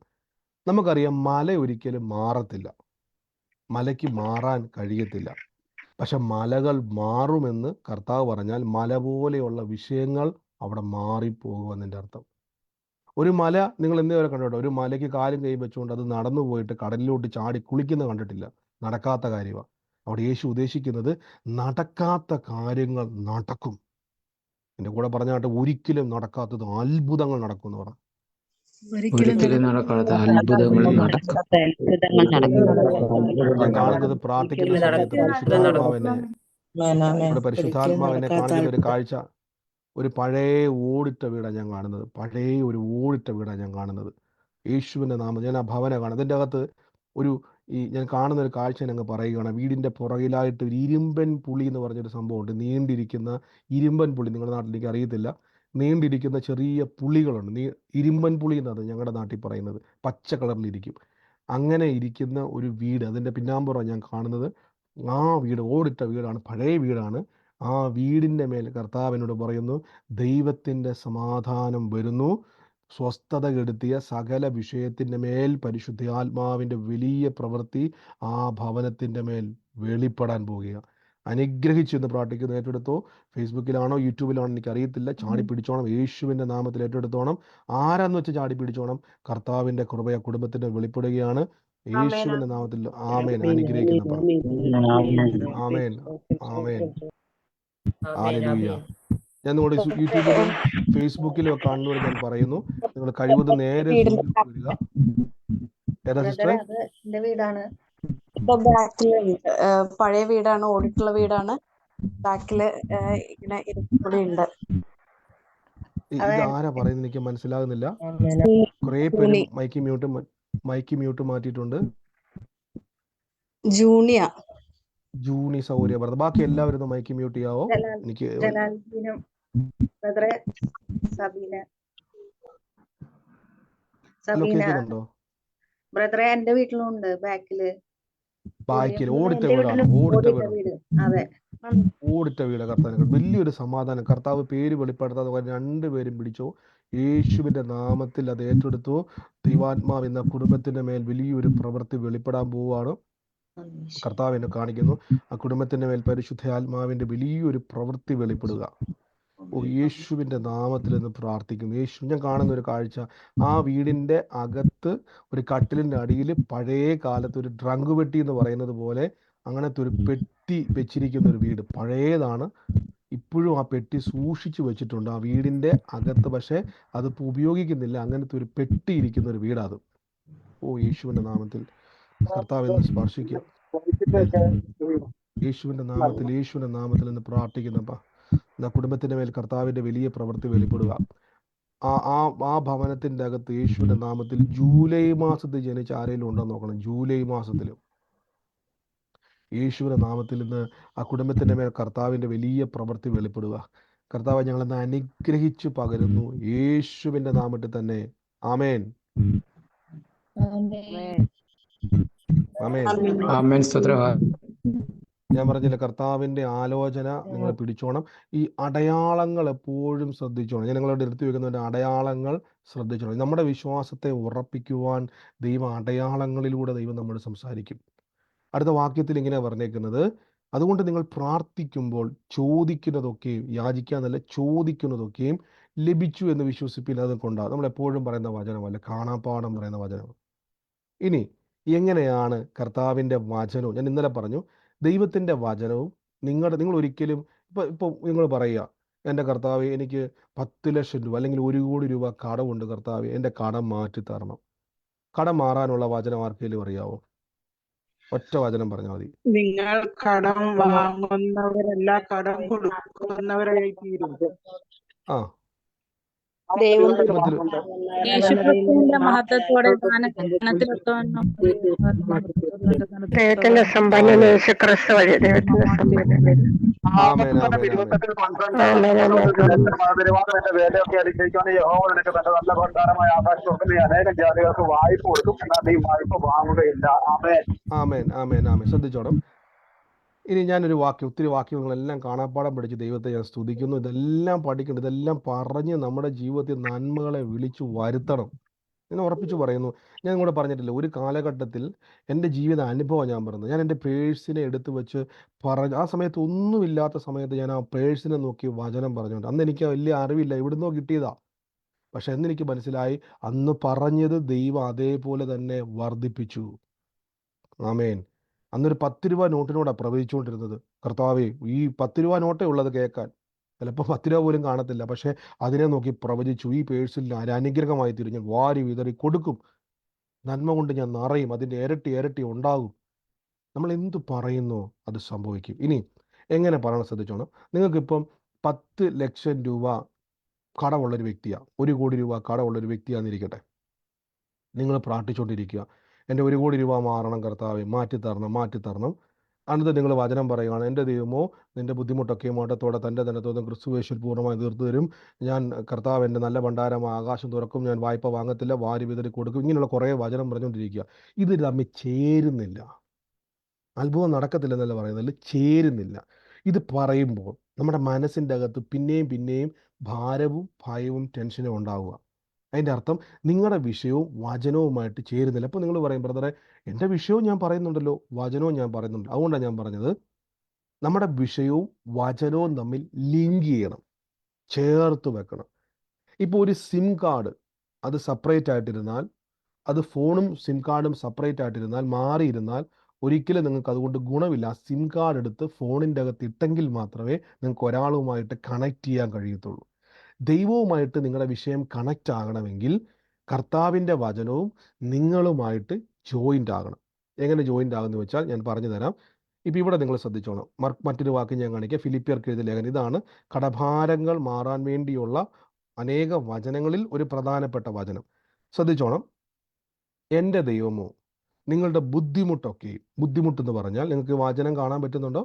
നമുക്കറിയാം മല ഒരിക്കലും മാറത്തില്ല, മലയ്ക്ക് മാറാൻ കഴിയത്തില്ല. പക്ഷെ മലകൾ മാറുമെന്ന് കർത്താവ് പറഞ്ഞാൽ മല പോലെയുള്ള വിഷയങ്ങൾ അവിടെ മാറിപ്പോകുമെന്നതിൻ്റെ അർത്ഥം. ഒരു മല നിങ്ങൾ എന്തേവരെ കണ്ടോ? ഒരു മലയ്ക്ക് കാലും കൈ വെച്ചുകൊണ്ട് അത് നടന്നു പോയിട്ട് കടലിലോട്ട് ചാടി കുളിക്കുന്നത് കണ്ടിട്ടില്ല, നടക്കാത്ത കാര്യമാണ്. അവിടെ യേശു ഉദ്ദേശിക്കുന്നത് നടക്കാത്ത കാര്യങ്ങൾ നടക്കും. എൻ്റെ കൂടെ പറഞ്ഞാട്ട് ഒരിക്കലും നടക്കാത്തത് അത്ഭുതങ്ങൾ നടക്കും എന്ന് പറഞ്ഞു. ഒരിക്കലും നടക്കാത്ത അത്ഭുതങ്ങൾ നടക്കും. ഞാൻ കാണുന്നത് പ്രാർത്ഥിക്കുന്ന സമയത്ത് പരിശുദ്ധാത്മാവെന്നെ കാണിക്കുന്ന ഒരു കാഴ്ച, ഒരു പഴയ ഓടിട്ട വീടാണ് ഞാൻ കാണുന്നത്. പഴയ ഒരു ഓടിട്ട വീടാണ് ഞാൻ കാണുന്നത്. യേശുവിൻ്റെ നാമം ഞാൻ ആ ഭവന കാണുന്നത്. അതിൻ്റെ അകത്ത് ഞാൻ കാണുന്ന ഒരു കാഴ്ച ഞങ്ങൾ പറയുകയാണ്. വീടിൻ്റെ പുറകിലായിട്ട് ഒരു ഇരുമ്പൻ പുളി എന്ന് പറഞ്ഞൊരു സംഭവമുണ്ട്. നീണ്ടിരിക്കുന്ന ഇരുമ്പൻ പുളി, നിങ്ങളുടെ നാട്ടിൽ എനിക്ക് അറിയത്തില്ല, നീണ്ടിരിക്കുന്ന ചെറിയ പുളികളുണ്ട്. ഇരുമ്പൻ പുളി എന്നാണ് ഞങ്ങളുടെ നാട്ടിൽ പറയുന്നത്. പച്ച കളറിലിരിക്കും. അങ്ങനെ ഇരിക്കുന്ന ഒരു വീട്, അതിൻ്റെ പിന്നാമ്പുറം ഞാൻ കാണുന്നത്. ആ വീട് ഓടിട്ട വീടാണ്, പഴയ വീടാണ്. ആ വീടിൻ്റെ മേൽ കർത്താവിനോട് പറയുന്നു, ദൈവത്തിൻ്റെ സമാധാനം വരുന്നു. സ്വസ്ഥത കെടുത്തിയ സകല വിഷയത്തിൻ്റെ മേൽ പരിശുദ്ധാത്മാവിൻ്റെ വലിയ പ്രവൃത്തി ആ ഭവനത്തിൻ്റെ മേൽ വെളിപ്പെടാൻ പോവുകയാണ്. അനുഗ്രഹിച്ചെന്ന് പ്രാർത്ഥിക്കുന്നു. ഏറ്റെടുത്തോ. ഫേസ്ബുക്കിലാണോ യൂട്യൂബിലാണോ എനിക്കറിയത്തില്ല. ചാടി പിടിച്ചോണം, യേശുവിൻ്റെ നാമത്തിൽ ഏറ്റെടുത്തോണം. ആരാന്ന് വെച്ച് ചാടി പിടിച്ചോണം. കർത്താവിൻ്റെ കൃപ കുടുംബത്തിൻ്റെ വെളിപ്പെടുകയാണ് യേശുവിൻ്റെ നാമത്തിൽ. ആമേൻ. അനുഗ്രഹിക്കുന്നപ്പ. ആമേൻ, ആമേൻ. Amen hallelujah. ആമേൻ ഞാൻ നിങ്ങളുടെ യൂട്യൂബിലും ഫേസ്ബുക്കിലും ഒക്കെ കാണുന്നവർ ഞാൻ പറയുന്നു, നിങ്ങൾ കഴിവതും നേരെ സൂമിലേക്ക് വരിക. ഏതാ സിസ്റ്ററെ? അത് എന്റെ വീടാണ്. ഇപ്പൊ ബാക്കിലുണ്ട്. പഴയ വീടാണ്, ഓടിട്ടുള്ള വീടാണ്. ബാക്കില് ഇങ്ങനെ ഇരുമ്പുപൊടി ഉണ്ട്. ഇത് ആരാ പറയുന്നത് എനിക്ക് മനസ്സിലാകുന്നില്ല. കുറെ പേര് ജൂണി. മൈക്ക് മ്യൂട്ട് മാറ്റിയിട്ടുണ്ട്. ജൂണിയ. ജൂണി സൗകര്യ പറഞ്ഞത്. ബാക്കി എല്ലാവരും ഒന്ന് മൈക്ക് മ്യൂട്ട് ചെയ്യാവോ? എനിക്ക് ജലാലുദ്ദീനും ബ്രദറെ സബീന. ഹലോ, കേൾക്കുന്നുണ്ടോ? ബ്രദറെ എന്റെ വീട്ടിലും ഉണ്ട് ബാക്കില്. ഓടിട്ട വീടാണ്. വീട്. അതെ. ഓടിട്ട വീട്. കർത്താവിനെ വലിയൊരു സമാധാനം. കർത്താവ് പേര് വെളിപ്പെടുത്താതെ രണ്ടുപേരും പിടിച്ചോ. യേശുവിന്റെ നാമത്തിൽ അത് ഏറ്റെടുത്തു. ദൈവാത്മാവ് എന്ന കുടുംബത്തിന്റെ മേൽ വലിയൊരു പ്രവൃത്തി വെളിപ്പെടാൻ പോവുകയാണ്. കർത്താവ് എന്നെ കാണിക്കുന്നു. ആ കുടുംബത്തിന്റെ മേൽ പരിശുദ്ധാത്മാവിന്റെ വലിയൊരു പ്രവൃത്തി വെളിപ്പെടുക. യേശുവിന്റെ നാമത്തിൽ എന്ന് പ്രാർത്ഥിക്കുന്നു. ഞാൻ കാണുന്ന ഒരു കാഴ്ച, ആ വീടിന്റെ അകത്ത് ഒരു കട്ടിലിന്റെ അടിയിൽ പഴയ കാലത്ത് ഒരു ഡ്രങ്ക് പെട്ടി എന്ന് പറയുന്നത് പോലെ അങ്ങനത്തെ ഒരു പെട്ടി വെച്ചിരിക്കുന്ന ഒരു വീട്. പഴയതാണ്. ഇപ്പോഴും ആ പെട്ടി സൂക്ഷിച്ചു വെച്ചിട്ടുണ്ട് ആ വീടിന്റെ അകത്ത്. പക്ഷെ അതിപ്പോൾ ഉപയോഗിക്കുന്നില്ല. അങ്ങനത്തെ ഒരു പെട്ടി ഇരിക്കുന്ന ഒരു വീടാത്. യേശുവിന്റെ നാമത്തിൽ കർത്താവ് എന്ന് സ്പർശിക്കുക. യേശുവിന്റെ നാമത്തിൽ എന്ന് പ്രാർത്ഥിക്കുന്നപ്പ കുടുംബത്തിന്റെ മേൽ കർത്താവിന്റെ വലിയ പ്രവൃത്തി വെളിപ്പെടുക. ആ ഭവനത്തിന്റെ അകത്ത് യേശുവിന്റെ നാമത്തിൽ ജൂലൈ മാസത്തിൽ ജനിച്ച ആരെങ്കിലും ഉണ്ടെന്ന് നോക്കണം. ജൂലൈ മാസത്തിലും യേശുവിന്റെ നാമത്തിൽ ഇന്ന് ആ കുടുംബത്തിന്റെ മേൽ കർത്താവിന്റെ വലിയ പ്രവൃത്തി വെളിപ്പെടുക. കർത്താവ് ഞങ്ങളെന്ന് അനുഗ്രഹിച്ചു പകരുന്നു യേശുവിന്റെ നാമത്തിൽ തന്നെ. ആമേൻ. ആമേൻ. സ്തോത്രം. ഞാൻ പറഞ്ഞില്ല, കർത്താവിന്റെ ആലോചന നിങ്ങൾ പിടിച്ചോണം. ഈ അടയാളങ്ങൾ എപ്പോഴും ശ്രദ്ധിച്ചോണം. ഞാൻ നിങ്ങളോട് എടുത്തു വെക്കുന്നതിന്റെ അടയാളങ്ങൾ ശ്രദ്ധിച്ചോണം. നമ്മുടെ വിശ്വാസത്തെ ഉറപ്പിക്കുവാൻ അടയാളങ്ങളിലൂടെ ദൈവം നമ്മോട് സംസാരിക്കും. അടുത്ത വാക്യത്തിൽ ഇങ്ങനെ പറഞ്ഞേക്കുന്നത്, അതുകൊണ്ട് നിങ്ങൾ പ്രാർത്ഥിക്കുമ്പോൾ ചോദിക്കുന്നതൊക്കെയും, യാചിക്കാന്നല്ല, ചോദിക്കുന്നതൊക്കെയും ലഭിച്ചു എന്ന് വിശ്വസിപ്പില്ല. അത് കൊണ്ടാണ് നമ്മൾ എപ്പോഴും പറയുന്ന വചനമല്ല, കാണാപ്പാഠം പറയുന്ന വചനം. ഇനി എങ്ങനെയാണ് കർത്താവിൻ്റെ വചനവും, ഞാൻ ഇന്നലെ പറഞ്ഞു, ദൈവത്തിൻ്റെ വചനവും നിങ്ങൾ ഒരിക്കലും ഇപ്പോൾ നിങ്ങൾ പറയുക, എൻ്റെ കർത്താവ് എനിക്ക് 10 ലക്ഷം രൂപ അല്ലെങ്കിൽ 1 കോടി രൂപ കടമുണ്ട്, കർത്താവ് എൻ്റെ കടം മാറ്റി തരണം. കടം മാറാനുള്ള വചനം ആർക്കെങ്കിലും അറിയാവോ? ഒറ്റ വചനം പറഞ്ഞാൽ മതി. നിങ്ങൾ കടം വാങ്ങുന്നവരല്ല, കടം കൊടുക്കുന്നവരായി തീരും. ആ, യേശുക്രിസ്തുവിന്റെ മഹത്വത്തോടെ ദൈവത്തിന്റെ സമ്പന്നൻ യേശു ക്രിസ്തു വഴി. ദൈവത്തിന്റെ സമ്പന്നൻ. ആമേൻ, ആമേൻ, ആമേൻ. വേലയൊക്കെ അനുഗ്രഹിക്കാൻ യഹോവ നിനക്ക് തന്റെ നല്ല ഭണ്ഡാരമായ ആകാശം നീ അനേകം ജാതികൾക്ക് വായ്പ കൊടുക്കും, എന്നാൽ നീ വായ്പ വാങ്ങുകയില്ല. ആമേൻ, ആമേൻ, ആമേൻ, ആമേൻ. ശ്രദ്ധിച്ചോണം. ഇനി ഞാനൊരു ഒത്തിരി വാക്യങ്ങളെല്ലാം കാണാപ്പാടം പഠിച്ച് ദൈവത്തെ ഞാൻ സ്തുതിക്കുന്നു. ഇതെല്ലാം പഠിക്കണം, ഇതെല്ലാം പറഞ്ഞ് നമ്മുടെ ജീവിതത്തിൽ നന്മകളെ വിളിച്ചു വരുത്തണം. ഞാൻ ഉറപ്പിച്ചു പറയുന്നു. ഞാൻ കൂടെ പറഞ്ഞിട്ടില്ല, ഒരു കാലഘട്ടത്തിൽ എൻ്റെ ജീവിത അനുഭവം ഞാൻ പറഞ്ഞത്. ഞാൻ എൻ്റെ പേഴ്സിനെ എടുത്ത് വെച്ച് ആ സമയത്ത് ഒന്നുമില്ലാത്ത സമയത്ത് ഞാൻ ആ പേഴ്സിനെ നോക്കി വചനം പറഞ്ഞുകൊണ്ട്, അന്ന് എനിക്ക് വലിയ അറിവില്ല, എവിടുന്നോ കിട്ടിയതാ. പക്ഷെ എന്നെനിക്ക് മനസ്സിലായി, അന്ന് പറഞ്ഞത് ദൈവം അതേപോലെ തന്നെ വർദ്ധിപ്പിച്ചു. ആമേൻ. അന്നൊരു 10 രൂപ നോട്ടിനോടാണ് പ്രവചിച്ചുകൊണ്ടിരുന്നത്. കർത്താവേ, ഈ 10 രൂപ നോട്ടേ ഉള്ളത് കേൾക്കാൻ, ചിലപ്പോൾ 10 രൂപ പോലും കാണത്തില്ല. പക്ഷെ അതിനെ നോക്കി പ്രവചിച്ചു, ഈ പേഴ്സിൽ അനുഗ്രഹമായി തിരിഞ്ഞ് വാരി വിതറി കൊടുക്കും, നന്മ കൊണ്ട് ഞാൻ നിറയും, അതിൻ്റെ ഇരട്ടി ഇരട്ടി ഉണ്ടാകും. നമ്മൾ എന്ത് പറയുന്നോ അത് സംഭവിക്കും. ഇനി എങ്ങനെ പറയണം ശ്രദ്ധിച്ചോണം. നിങ്ങൾക്കിപ്പം 10 ലക്ഷം രൂപ കടമുള്ളൊരു വ്യക്തിയാണ്, 1 കോടി രൂപ കടമുള്ളൊരു വ്യക്തിയാണെന്നിരിക്കട്ടെ. നിങ്ങൾ പ്രാർത്ഥിച്ചുകൊണ്ടിരിക്കുക, എൻ്റെ 1 കോടി രൂപ മാറണം കർത്താവേ, മാറ്റിത്തരണം. എന്നിട്ട് നിങ്ങൾ വചനം പറയുകയാണ്, എൻ്റെ ദൈവമോ നിൻ്റെ ബുദ്ധിമുട്ടൊക്കെ മട്ടത്തോടെ തൻ്റെ ധനത്തോടും ക്രിസ്തുവേശുവിൽ പൂർണ്ണമായി തീർത്തു തരും. ഞാൻ കർത്താവ് എൻ്റെ നല്ല ഭണ്ഡാരമായ ആകാശം തുറക്കും, ഞാൻ വായ്പ വാങ്ങത്തില്ല, വാരി വിതറി കൊടുക്കും. ഇങ്ങനെയുള്ള കുറേ വചനം പറഞ്ഞുകൊണ്ടിരിക്കുക. ഇത് തമ്മിൽ ചേരുന്നില്ല. അത്ഭുതം നടക്കത്തില്ലെന്നല്ല പറയുന്നത്, ചേരുന്നില്ല. ഇത് പറയുമ്പോൾ നമ്മുടെ മനസ്സിൻ്റെ അകത്ത് പിന്നെയും ഭാരവും ഭയവും ടെൻഷനും ഉണ്ടാവുക. അതിൻ്റെ അർത്ഥം നിങ്ങളുടെ വിഷയവും വചനവുമായിട്ട് ചേരുന്നില്ല. അപ്പോൾ നിങ്ങൾ പറയും, ബ്രദറെ എൻ്റെ വിഷയവും ഞാൻ പറയുന്നുണ്ടല്ലോ, വചനവും ഞാൻ പറയുന്നുണ്ട്. അതുകൊണ്ടാണ് ഞാൻ പറഞ്ഞത്, നമ്മുടെ വിഷയവും വചനവും തമ്മിൽ ലിങ്ക് ചെയ്യണം, ചേർത്ത് വെക്കണം. ഇപ്പോൾ ഒരു സിം കാർഡ് അത് സെപ്പറേറ്റ് ആയിട്ടിരുന്നാൽ, അത് ഫോണും സിം കാർഡും സെപ്പറേറ്റ് ആയിട്ടിരുന്നാൽ, മാറിയിരുന്നാൽ ഒരിക്കലും നിങ്ങൾക്ക് അതുകൊണ്ട് ഗുണമില്ല. ആ സിം കാർഡ് എടുത്ത് ഫോണിൻ്റെ അകത്ത് ഇട്ടെങ്കിൽ മാത്രമേ നിങ്ങൾക്ക് ഒരാളുമായിട്ട് കണക്ട് ചെയ്യാൻ കഴിയത്തുള്ളൂ. ദൈവവുമായിട്ട് നിങ്ങളുടെ വിഷയം കണക്റ്റ് ആകണമെങ്കിൽ കർത്താവിൻ്റെ വചനവും നിങ്ങളുമായിട്ട് ജോയിൻ്റ് ആകണം. എങ്ങനെ ജോയിൻ്റ് ആകുമെന്ന് വെച്ചാൽ ഞാൻ പറഞ്ഞു തരാം. ഇപ്പോൾ ഇവിടെ നിങ്ങൾ ശ്രദ്ധിച്ചോണം. മറ്റൊരു വാക്ക് ഞാൻ കാണിക്കാം. ഫിലിപ്പിയർക്ക് എഴുതിയ ലേഖനം. ഇതാണ് കടഭാരങ്ങൾ മാറാൻ വേണ്ടിയുള്ള അനേക വചനങ്ങളിൽ ഒരു പ്രധാനപ്പെട്ട വചനം. ശ്രദ്ധിച്ചോണം. എൻ്റെ ദൈവമോ നിങ്ങളുടെ ബുദ്ധിമുട്ടെന്ന് പറഞ്ഞാൽ നിങ്ങൾക്ക് വചനം കാണാൻ പറ്റുന്നുണ്ടോ?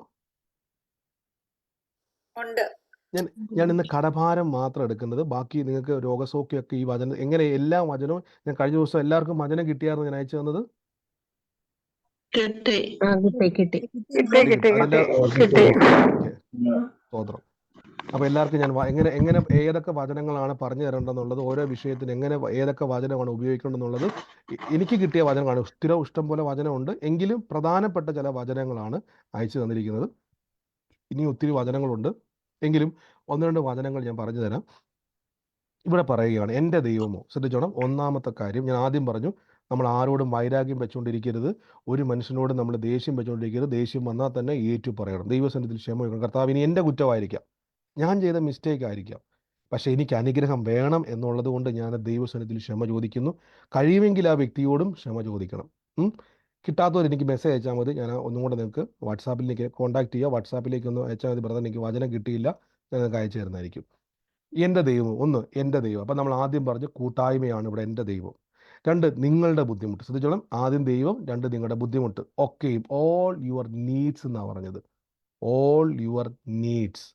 ഞാൻ ഇന്ന് കടഭാരം മാത്രം എടുക്കുന്നത്. ബാക്കി നിങ്ങൾക്ക് രോഗസൗഖ്യമൊക്കെ ഈ വചനം എങ്ങനെ എല്ലാ വചനവും ഞാൻ കഴിഞ്ഞ ദിവസം എല്ലാവർക്കും വചനം കിട്ടിയായിരുന്നു ഞാൻ അയച്ചു തന്നത്. അതിന്റെ സ്തോത്രം. അപ്പൊ എല്ലാവർക്കും ഞാൻ എങ്ങനെ ഏതൊക്കെ വചനങ്ങളാണ് പറഞ്ഞു തരേണ്ടതെന്നുള്ളത്, ഓരോ വിഷയത്തിന് എങ്ങനെ ഏതൊക്കെ വചനമാണ് ഉപയോഗിക്കേണ്ടതെന്നുള്ളത് എനിക്ക് കിട്ടിയ വചനങ്ങളാണ്. ഇഷ്ടം പോലെ വചനമുണ്ട്, എങ്കിലും പ്രധാനപ്പെട്ട ചില വചനങ്ങളാണ് അയച്ചു തന്നിരിക്കുന്നത്. ഇനി ഒത്തിരി വചനങ്ങളുണ്ട്, എങ്കിലും 1-2 വചനങ്ങൾ ഞാൻ പറഞ്ഞു തരാം. ഇവിടെ പറയുകയാണ്, എൻ്റെ ദൈവമോ. ശ്രദ്ധിച്ചോണം. ഒന്നാമത്തെ കാര്യം ഞാൻ ആദ്യം പറഞ്ഞു, നമ്മൾ ആരോടും വൈരാഗ്യം വെച്ചുകൊണ്ടിരിക്കരുത്. ഒരു മനുഷ്യനോട് നമ്മൾ ദേഷ്യം വെച്ചുകൊണ്ടിരിക്കരുത്. ദേഷ്യം വന്നാൽ തന്നെ ഏറ്റു പറയണം. ദൈവസന്നിധിയിൽ ക്ഷമ ചോദിക്കണം. കർത്താവിന് എൻ്റെ കുറ്റമായിരിക്കാം, ഞാൻ ചെയ്ത മിസ്റ്റേക്ക് ആയിരിക്കാം, പക്ഷേ എനിക്ക് അനുഗ്രഹം വേണം എന്നുള്ളത് കൊണ്ട് ഞാൻ ദൈവസന്നിധിയിൽ ക്ഷമ ചോദിക്കുന്നു. കഴിയുമെങ്കിൽ ആ വ്യക്തിയോടും ക്ഷമ ചോദിക്കണം. കിട്ടാത്തവർ എനിക്ക് മെസ്സേജ് അയച്ചാൽ മതി. ഞാൻ ഒന്നും കൂടെ നിങ്ങൾക്ക് വാട്സാപ്പിലേക്ക് കോൺടാക്ട് ചെയ്യുക. വാട്സാപ്പിലേക്ക് ഒന്ന് അയച്ചാൽ മതി. ബ്രദർ എനിക്ക് വചനം കിട്ടിയില്ല, ഞാൻ നിങ്ങൾക്ക് അയച്ചു തരുന്നതായിരിക്കും. എൻ്റെ ദൈവം. ഒന്ന്, എൻ്റെ ദൈവം. അപ്പം നമ്മൾ ആദ്യം പറഞ്ഞ കൂട്ടായ്മയാണ് ഇവിടെ എൻ്റെ ദൈവം. 2, നിങ്ങളുടെ ബുദ്ധിമുട്ട്. ശ്രദ്ധിച്ചോളം. ആദ്യം ദൈവം, 2 നിങ്ങളുടെ ബുദ്ധിമുട്ട്. ഒക്കെയും ഓൾ യുവർ നീഡ്സ് എന്നാണ് പറഞ്ഞത്. ഓൾ യുവർ നീഡ്സ്,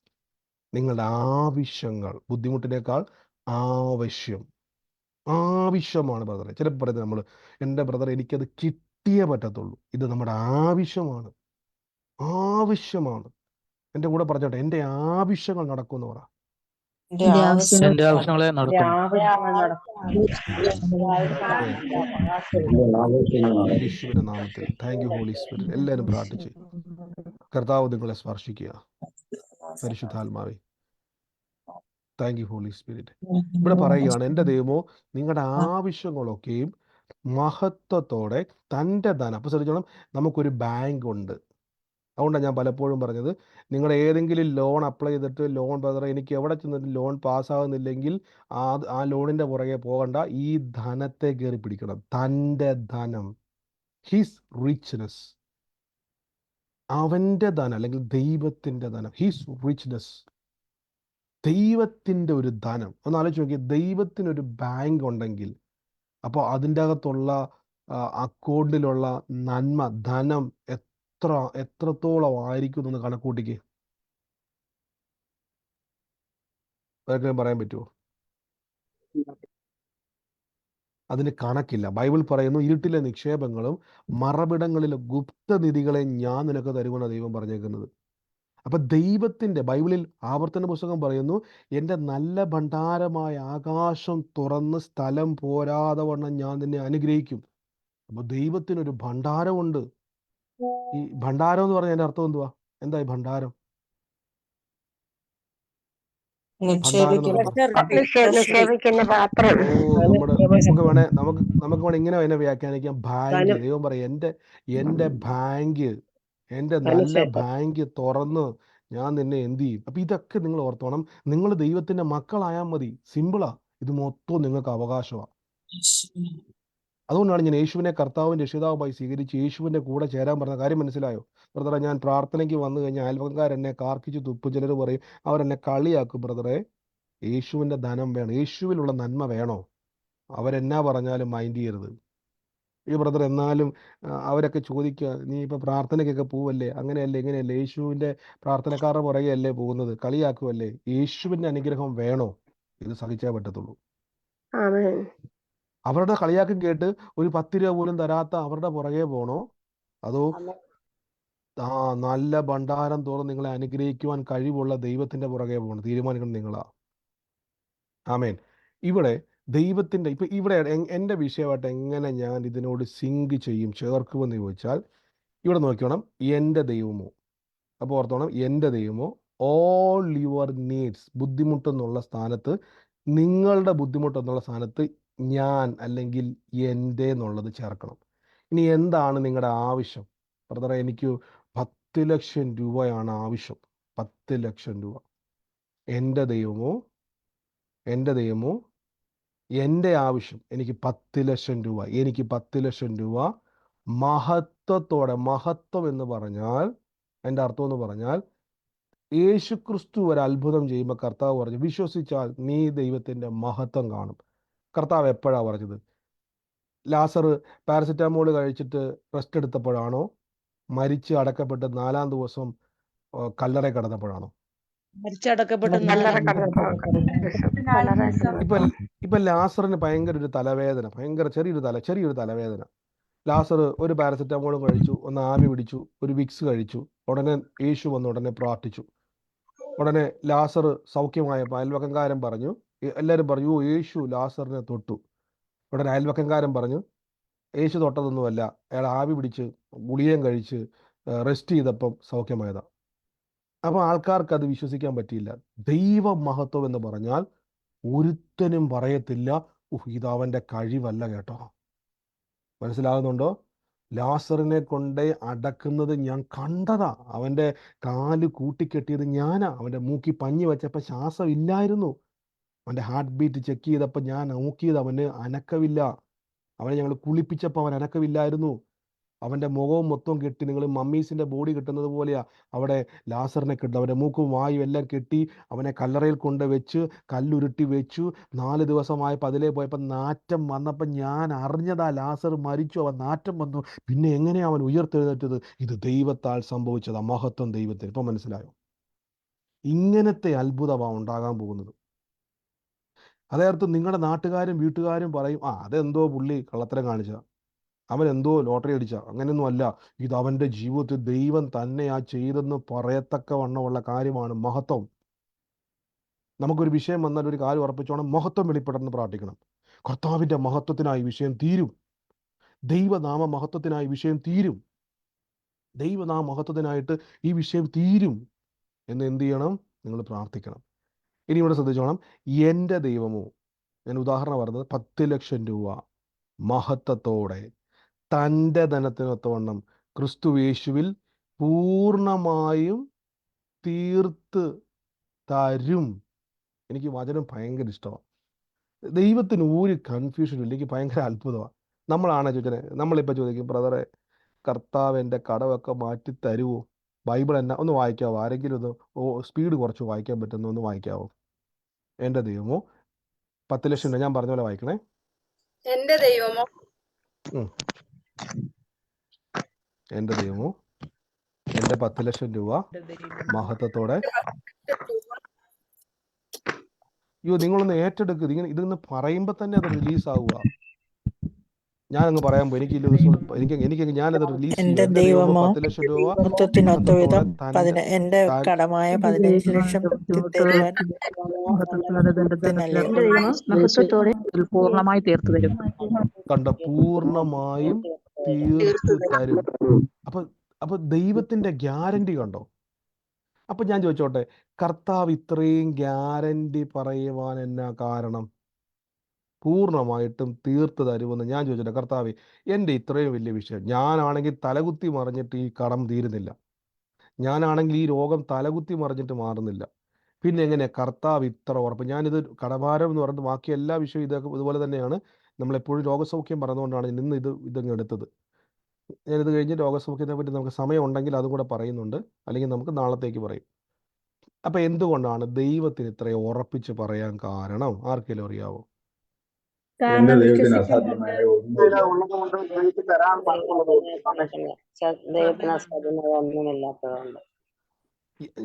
നിങ്ങളുടെ ആവശ്യങ്ങൾ. ബുദ്ധിമുട്ടിനേക്കാൾ ആവശ്യമാണ് ബ്രദറെ. ചിലപ്പോൾ പറയുന്നത് നമ്മൾ, എൻ്റെ ബ്രദർ എനിക്കത് കിട്ടിയേ പറ്റത്തുള്ളൂ. ഇത് നമ്മുടെ ആവശ്യമാണ്. എൻ്റെ കൂടെ പറഞ്ഞോട്ടെ, എൻ്റെ ആവശ്യങ്ങൾ നടക്കുമെന്ന് പറ. എന്റെ ആവശ്യങ്ങളെ നടക്കും. യേശുവിന്റെ നാമത്തിൽ താങ്ക് യു ഹോളി സ്പിരിറ്റ്. എല്ലാവരും പ്രാർത്ഥിച്ച് കർത്താവ് നിങ്ങളെ സ്പർശിക്കുക. പരിശുദ്ധാത്മാവേ താങ്ക് യു ഹോളി സ്പിരിറ്റ്. ഇവിടെ പറയുകയാണ്, എൻ്റെ ദൈവമോ നിങ്ങളുടെ ആവശ്യങ്ങളൊക്കെയും മഹത്വത്തോടെ തൻ്റെ ധനം. അപ്പോൾ ശ്രദ്ധിച്ചോണം, നമുക്കൊരു ബാങ്ക് ഉണ്ട്. അതുകൊണ്ടാണ് ഞാൻ പലപ്പോഴും പറഞ്ഞത്, നിങ്ങൾ ഏതെങ്കിലും ലോൺ അപ്ലൈ ചെയ്തിട്ട് ലോൺ ബ്രദറെ എനിക്ക് എവിടെ ചെന്നിട്ട് ലോൺ പാസ്സാകുന്നില്ലെങ്കിൽ ആ ലോണിൻ്റെ പുറകെ പോകണ്ട. ഈ ധനത്തെ കയറി പിടിക്കണം. തൻ്റെ ധനം, ഹിസ് റിച്ച്നെസ്, അവൻ്റെ ധനം അല്ലെങ്കിൽ ദൈവത്തിൻ്റെ ധനം. ഹിസ് റിച്ച്നെസ്, ദൈവത്തിൻ്റെ ഒരു ധനം. ഒന്ന് ആലോചിച്ച് നോക്കിയാൽ, ദൈവത്തിനൊരു ബാങ്ക് ഉണ്ടെങ്കിൽ അപ്പോൾ അതിൻ്റെ അകത്തുള്ള അക്കൗണ്ടിലുള്ള നന്മ, ധനം എത്രത്തോളം ആയിരിക്കും എന്ന് കണക്കൂട്ടിക്ക്. അതൊക്കെ പറയാൻ പറ്റുമോ? അതിന് കണക്കില്ല. ബൈബിൾ പറയുന്നു, ഇരുട്ടിലെ നിക്ഷേപങ്ങളും മറവിടങ്ങളിലെ ഗുപ്തനിധികളെ ഞാൻ നിനക്ക് തരുമെന്ന ദൈവം പറഞ്ഞേക്കുന്നത്. അപ്പൊ ദൈവത്തിൻ്റെ, ബൈബിളിൽ ആവർത്തന പുസ്തകം പറയുന്നു, എൻ്റെ നല്ല ഭണ്ഡാരമായ ആകാശം തുറന്ന് സ്ഥലം പോരാതെ വണ്ണം ഞാൻ നിന്നെ അനുഗ്രഹിക്കും. അപ്പൊ ദൈവത്തിനൊരു ഭണ്ഡാരമുണ്ട്. ഈ ഭണ്ഡാരം എന്ന് പറഞ്ഞാൽ എൻ്റെ അർത്ഥം എന്തുവാ? എന്താ ഈ ഭണ്ഡാരം? നിക്ഷേപിക്കുന്ന പാത്രം. നമുക്ക് വേണേ ഇങ്ങനെ അതിനെ വ്യാഖ്യാനിക്കാം. ബാങ്ക്. ദൈവം പറയും, എൻ്റെ ബാങ്ക്, എൻ്റെ നല്ല ബാങ്ക് തുറന്ന് ഞാൻ നിന്നെ എന്ത് ചെയ്യും. അപ്പൊ ഇതൊക്കെ നിങ്ങൾ ഓർത്തോണം. നിങ്ങൾ ദൈവത്തിന്റെ മക്കളായാൽ മതി. സിമ്പിളാ. ഇത് മൊത്തം നിങ്ങൾക്ക് അവകാശമാണ്. അതുകൊണ്ടാണ് ഞാൻ യേശുവിനെ കർത്താവിൻ്റെ രക്ഷിതാവുമായി സ്വീകരിച്ച് യേശുവിൻ്റെ കൂടെ ചേരാൻ പറഞ്ഞ കാര്യം. മനസ്സിലായോ ബ്രദറെ? ഞാൻ പ്രാർത്ഥനയ്ക്ക് വന്നു കഴിഞ്ഞാൽ അയൽവക്കാരെന്നെ കാർക്കിച്ച് തുപ്പും. ചിലർ പറയും, അവരെന്നെ കളിയാക്കും. ബ്രദറെ, യേശുവിൻ്റെ ധനം വേണം, യേശുവിലുള്ള നന്മ വേണോ? അവരെന്നാ പറഞ്ഞാലും മൈൻഡ് ചെയ്യരുത്. ഈ ബ്രദർ എന്നാലും അവരൊക്കെ ചോദിക്കുക, നീ ഇപ്പോൾ പ്രാർത്ഥനയ്ക്കൊക്കെ പോവല്ലേ, അങ്ങനെയല്ലേ ഇങ്ങനെയല്ലേ, യേശുവിൻ്റെ പ്രാർത്ഥനക്കാരുടെ പുറകെയല്ലേ പോകുന്നത്, കളിയാക്കുമല്ലേ? യേശുവിൻ്റെ അനുഗ്രഹം വേണോ? ഇത് സഹിച്ചേ പറ്റത്തുള്ളൂ. അവരുടെ കളിയാക്കും കേട്ട് ഒരു 10 രൂപ പോലും തരാത്ത അവരുടെ പുറകെ പോകണോ? അതോ നല്ല ഭണ്ഡാരം തുറന്ന് നിങ്ങളെ അനുഗ്രഹിക്കുവാൻ കഴിവുള്ള ദൈവത്തിന്റെ പുറകെ പോകണം? തീരുമാനിക്കണം നിങ്ങളാ. ആമേൻ. ഇവിടെ ദൈവത്തിന്റെ, ഇപ്പൊ ഇവിടെ എൻ്റെ വിഷയമായിട്ട് എങ്ങനെ ഞാൻ ഇതിനോട് സിങ്ക് ചെയ്യും, ചേർക്കുമെന്ന് ചോദിച്ചാൽ, ഇവിടെ നോക്കണം, എൻ്റെ ദൈവമോ. അപ്പോൾ ഓർത്തോണം, എൻ്റെ ദൈവമോ ഓൾ യുവർ നീഡ്സ്. ബുദ്ധിമുട്ടെന്നുള്ള സ്ഥാനത്ത്, നിങ്ങളുടെ ബുദ്ധിമുട്ടെന്നുള്ള സ്ഥാനത്ത് ഞാൻ അല്ലെങ്കിൽ എൻ്റെ എന്നുള്ളത് ചേർക്കണം. ഇനി എന്താണ് നിങ്ങളുടെ ആവശ്യം? ബ്രദറെ എനിക്ക് 10 ലക്ഷം രൂപയാണ് ആവശ്യം. 10 ലക്ഷം രൂപ. എൻ്റെ ദൈവമോ എൻ്റെ ആവശ്യം എനിക്ക് 10 ലക്ഷം രൂപ. എനിക്ക് 10 ലക്ഷം രൂപ മഹത്വത്തോടെ. മഹത്വം എന്ന് പറഞ്ഞാൽ എൻ്റെ അർത്ഥം എന്ന് പറഞ്ഞാൽ യേശു ക്രിസ്തു ഒരു അത്ഭുതം ചെയ്യുമ്പോൾ കർത്താവ് പറഞ്ഞു, വിശ്വസിച്ചാൽ നീ ദൈവത്തിൻ്റെ മഹത്വം കാണും. കർത്താവ് എപ്പോഴാണ് പറഞ്ഞത്? ലാസർ പാരസെറ്റാമോൾ കഴിച്ചിട്ട് റെസ്റ്റ് എടുത്തപ്പോഴാണോ? മരിച്ച് അടക്കപ്പെട്ട് 4-ാം ദിവസം കല്ലറ കിടന്നപ്പോഴാണോ? ഇപ്പൊ ലാസറിന് ഭയങ്കര ഒരു തലവേദന, ചെറിയൊരു തലവേദന. ലാസർ ഒരു പാരസെറ്റാമോളും കഴിച്ചു, ഒന്ന് ആവി പിടിച്ചു, ഒരു വിക്സ് കഴിച്ചു. ഉടനെ യേശു വന്ന് ഉടനെ പ്രാർത്ഥിച്ചു. ഉടനെ ലാസർ സൗഖ്യമായപ്പോൾ അയൽവക്കംകാരൻ പറഞ്ഞു, എല്ലാവരും പറഞ്ഞു, ഓ യേശു ലാസറിനെ തൊട്ടു. ഉടനെ അയൽവക്കംകാരൻ പറഞ്ഞു, യേശു തൊട്ടതൊന്നുമല്ല, അയാൾ ആവി പിടിച്ച് ഗുളികയും കഴിച്ച് റെസ്റ്റ് ചെയ്തപ്പം സൗഖ്യമായതാ. അപ്പോൾ ആൾക്കാർക്ക് അത് വിശ്വസിക്കാൻ പറ്റിയില്ല. ദൈവ മഹത്വം എന്ന് പറഞ്ഞാൽ ഒരുത്തനും പറയത്തില്ല, ഇത് അവൻ്റെ കഴിവല്ല കേട്ടോ. മനസ്സിലാകുന്നുണ്ടോ? ലാസറിനെ കൊണ്ട് അടക്കുന്നത് ഞാൻ കണ്ടതാ. അവൻ്റെ കാല് കൂട്ടിക്കെട്ടിയത് ഞാനാ. അവൻ്റെ മൂക്കി പഞ്ഞി വെച്ചപ്പോൾ ശ്വാസം ഇല്ലായിരുന്നു. അവൻ്റെ ഹാർട്ട് ബീറ്റ് ചെക്ക് ചെയ്തപ്പോൾ ഞാൻ നോക്കിയത് അവന് അനക്കമില്ല. അവനെ ഞങ്ങൾ കുളിപ്പിച്ചപ്പോൾ അവൻ അനക്കമില്ലായിരുന്നു. അവൻ്റെ മുഖവും മൊത്തം കെട്ടി, നിങ്ങൾ മമ്മീസിൻ്റെ ബോഡി കെട്ടുന്നത് പോലെയാ അവിടെ ലാസറിനെ കെട്ടുന്നത്. അവൻ്റെ മൂക്കും വായും എല്ലാം കെട്ടി അവനെ കല്ലറയിൽ കൊണ്ട് വെച്ച് കല്ലുരുട്ടി വെച്ചു. 4 ദിവസമായപ്പോൾ അതിലേ പോയപ്പോൾ നാറ്റം വന്നപ്പോൾ ഞാൻ അറിഞ്ഞതാ ലാസർ മരിച്ചു, അവൻ നാറ്റം വന്നു. പിന്നെ എങ്ങനെയാ അവൻ ഉയർത്തെഴുന്നേറ്റത്? ഇത് ദൈവത്താൽ സംഭവിച്ചതാ. മഹത്വം ദൈവത്തിന്. ഇപ്പം മനസ്സിലായോ? ഇങ്ങനത്തെ അത്ഭുതമാണ് ഉണ്ടാകാൻ പോകുന്നത്. അതേർത്ത് നിങ്ങളുടെ നാട്ടുകാരും വീട്ടുകാരും പറയും, അതെന്തോ പുള്ളി കള്ളത്തരം കാണിച്ച, അവൻ എന്തോ ലോട്ടറി അടിച്ച. അങ്ങനെയൊന്നും അല്ല. ഇത് അവൻ്റെ ജീവിതത്തിൽ ദൈവം തന്നെയാ ചെയ്തെന്ന് പറയത്തക്ക വണ്ണമുള്ള കാര്യമാണ് മഹത്വം. നമുക്കൊരു വിഷയം വന്നാൽ ഒരു കാര്യം ഉറപ്പിച്ചോണം, മഹത്വം വെളിപ്പെടണമെന്ന് പ്രാർത്ഥിക്കണം. കർത്താവിൻ്റെ മഹത്വത്തിനായി വിഷയം തീരും. ദൈവനാമ മഹത്വത്തിനായി വിഷയം തീരും. ദൈവനാമ മഹത്വത്തിനായിട്ട് ഈ വിഷയം തീരും എന്ന് എന്ത് ചെയ്യണം? നിങ്ങൾ പ്രാർത്ഥിക്കണം. ഇനി ഇവിടെ ശ്രദ്ധിച്ചോണം, എൻ്റെ ദൈവമോ, ഞാൻ ഉദാഹരണം പറഞ്ഞത് 10 ലക്ഷം രൂപ മഹത്വത്തോടെ തൻ്റെ ധനത്തിനൊത്തവണ്ണം ക്രിസ്തു യേശുവിൽ പൂർണ്ണമായും തീർത്ത് തരും. എനിക്ക് വചനം ഭയങ്കര ഇഷ്ടമാണ്. ദൈവത്തിന് ഒരു കൺഫ്യൂഷനും ഇല്ല. എനിക്ക് ഭയങ്കര അത്ഭുതമാണ്. നമ്മളിപ്പോൾ ചോദിക്കും, ബ്രദറെ കർത്താവ് എൻ്റെ കടമൊക്കെ മാറ്റി തരുമോ? ബൈബിൾ എന്നാ ഒന്ന് വായിക്കാവോ? ആരെങ്കിലും ഒന്ന് സ്പീഡ് കുറച്ച് വായിക്കാൻ പറ്റുന്ന ഒന്ന് വായിക്കാവോ? എൻ്റെ ദൈവമോ 10 ലക്ഷം രൂപ, ഞാൻ പറഞ്ഞ പോലെ വായിക്കണേ. എൻ്റെ ദൈവമോ എൻ്റെ ദൈവമോ എൻ്റെ 10 ലക്ഷം രൂപ മഹത്വത്തോടെ. നിങ്ങളൊന്ന് ഏറ്റെടുക്കുക. ഇതൊന്ന് പറയുമ്പോൾ തന്നെ അത് റിലീസ് ആവുക. ഞാനങ്ങ് പറയാൻ പോകും, എനിക്ക് ഞാനത് റിലീസ് ചെയ്യും. എൻ്റെ ദൈവമോ 10 ലക്ഷം രൂപ മഹത്വത്തിനൊത്തവിധം എൻ്റെ കടമായ 15 ലക്ഷം തരുവാൻ പൂർണ്ണമായി തീർത്തു തരും. പൂർണ്ണമായും തീർത്ത് തരും. അപ്പൊ ദൈവത്തിന്റെ ഗ്യാരണ്ടി കണ്ടോ? അപ്പൊ ഞാൻ ചോദിച്ചോട്ടെ, കർത്താവ് ഇത്രയും ഗ്യാരണ്ടി പറയുവാൻ എന്നാ കാരണം? പൂർണ്ണമായിട്ടും തീർത്ത് തരുമെന്ന് ഞാൻ ചോദിച്ചോട്ടെ, കർത്താവ് എൻ്റെ ഇത്രയും വലിയ വിഷയം, ഞാനാണെങ്കിൽ തലകുത്തി മറിഞ്ഞിട്ട് ഈ കടം തീരുന്നില്ല, ഞാനാണെങ്കിൽ ഈ രോഗം തലകുത്തി മറിഞ്ഞിട്ട് മാറുന്നില്ല, പിന്നെ എങ്ങനെ കർത്താവ് ഇത്ര ഉറപ്പ്? ഞാനിത് കടഭാരം എന്ന് പറഞ്ഞിട്ട് ബാക്കി എല്ലാ വിഷയവും ഇതുപോലെ തന്നെയാണ്. നമ്മളെപ്പോഴും രോഗസൗഖ്യം പറഞ്ഞുകൊണ്ടാണ് ഇന്ന് ഇതങ്ങ് എടുത്തത്. ഞാനിത് കഴിഞ്ഞ് രോഗസൗഖ്യത്തെ പറ്റി നമുക്ക് സമയം ഉണ്ടെങ്കിൽ അതും കൂടെ പറയുന്നുണ്ട്, അല്ലെങ്കിൽ നമുക്ക് നാളത്തേക്ക് പറയും. അപ്പം എന്തുകൊണ്ടാണ് ദൈവത്തിന് ഇത്രയും ഉറപ്പിച്ച് പറയാൻ കാരണം? ആർക്കെങ്കിലും അറിയാവോ? ദൈവത്തിന് അസാധ്യമായ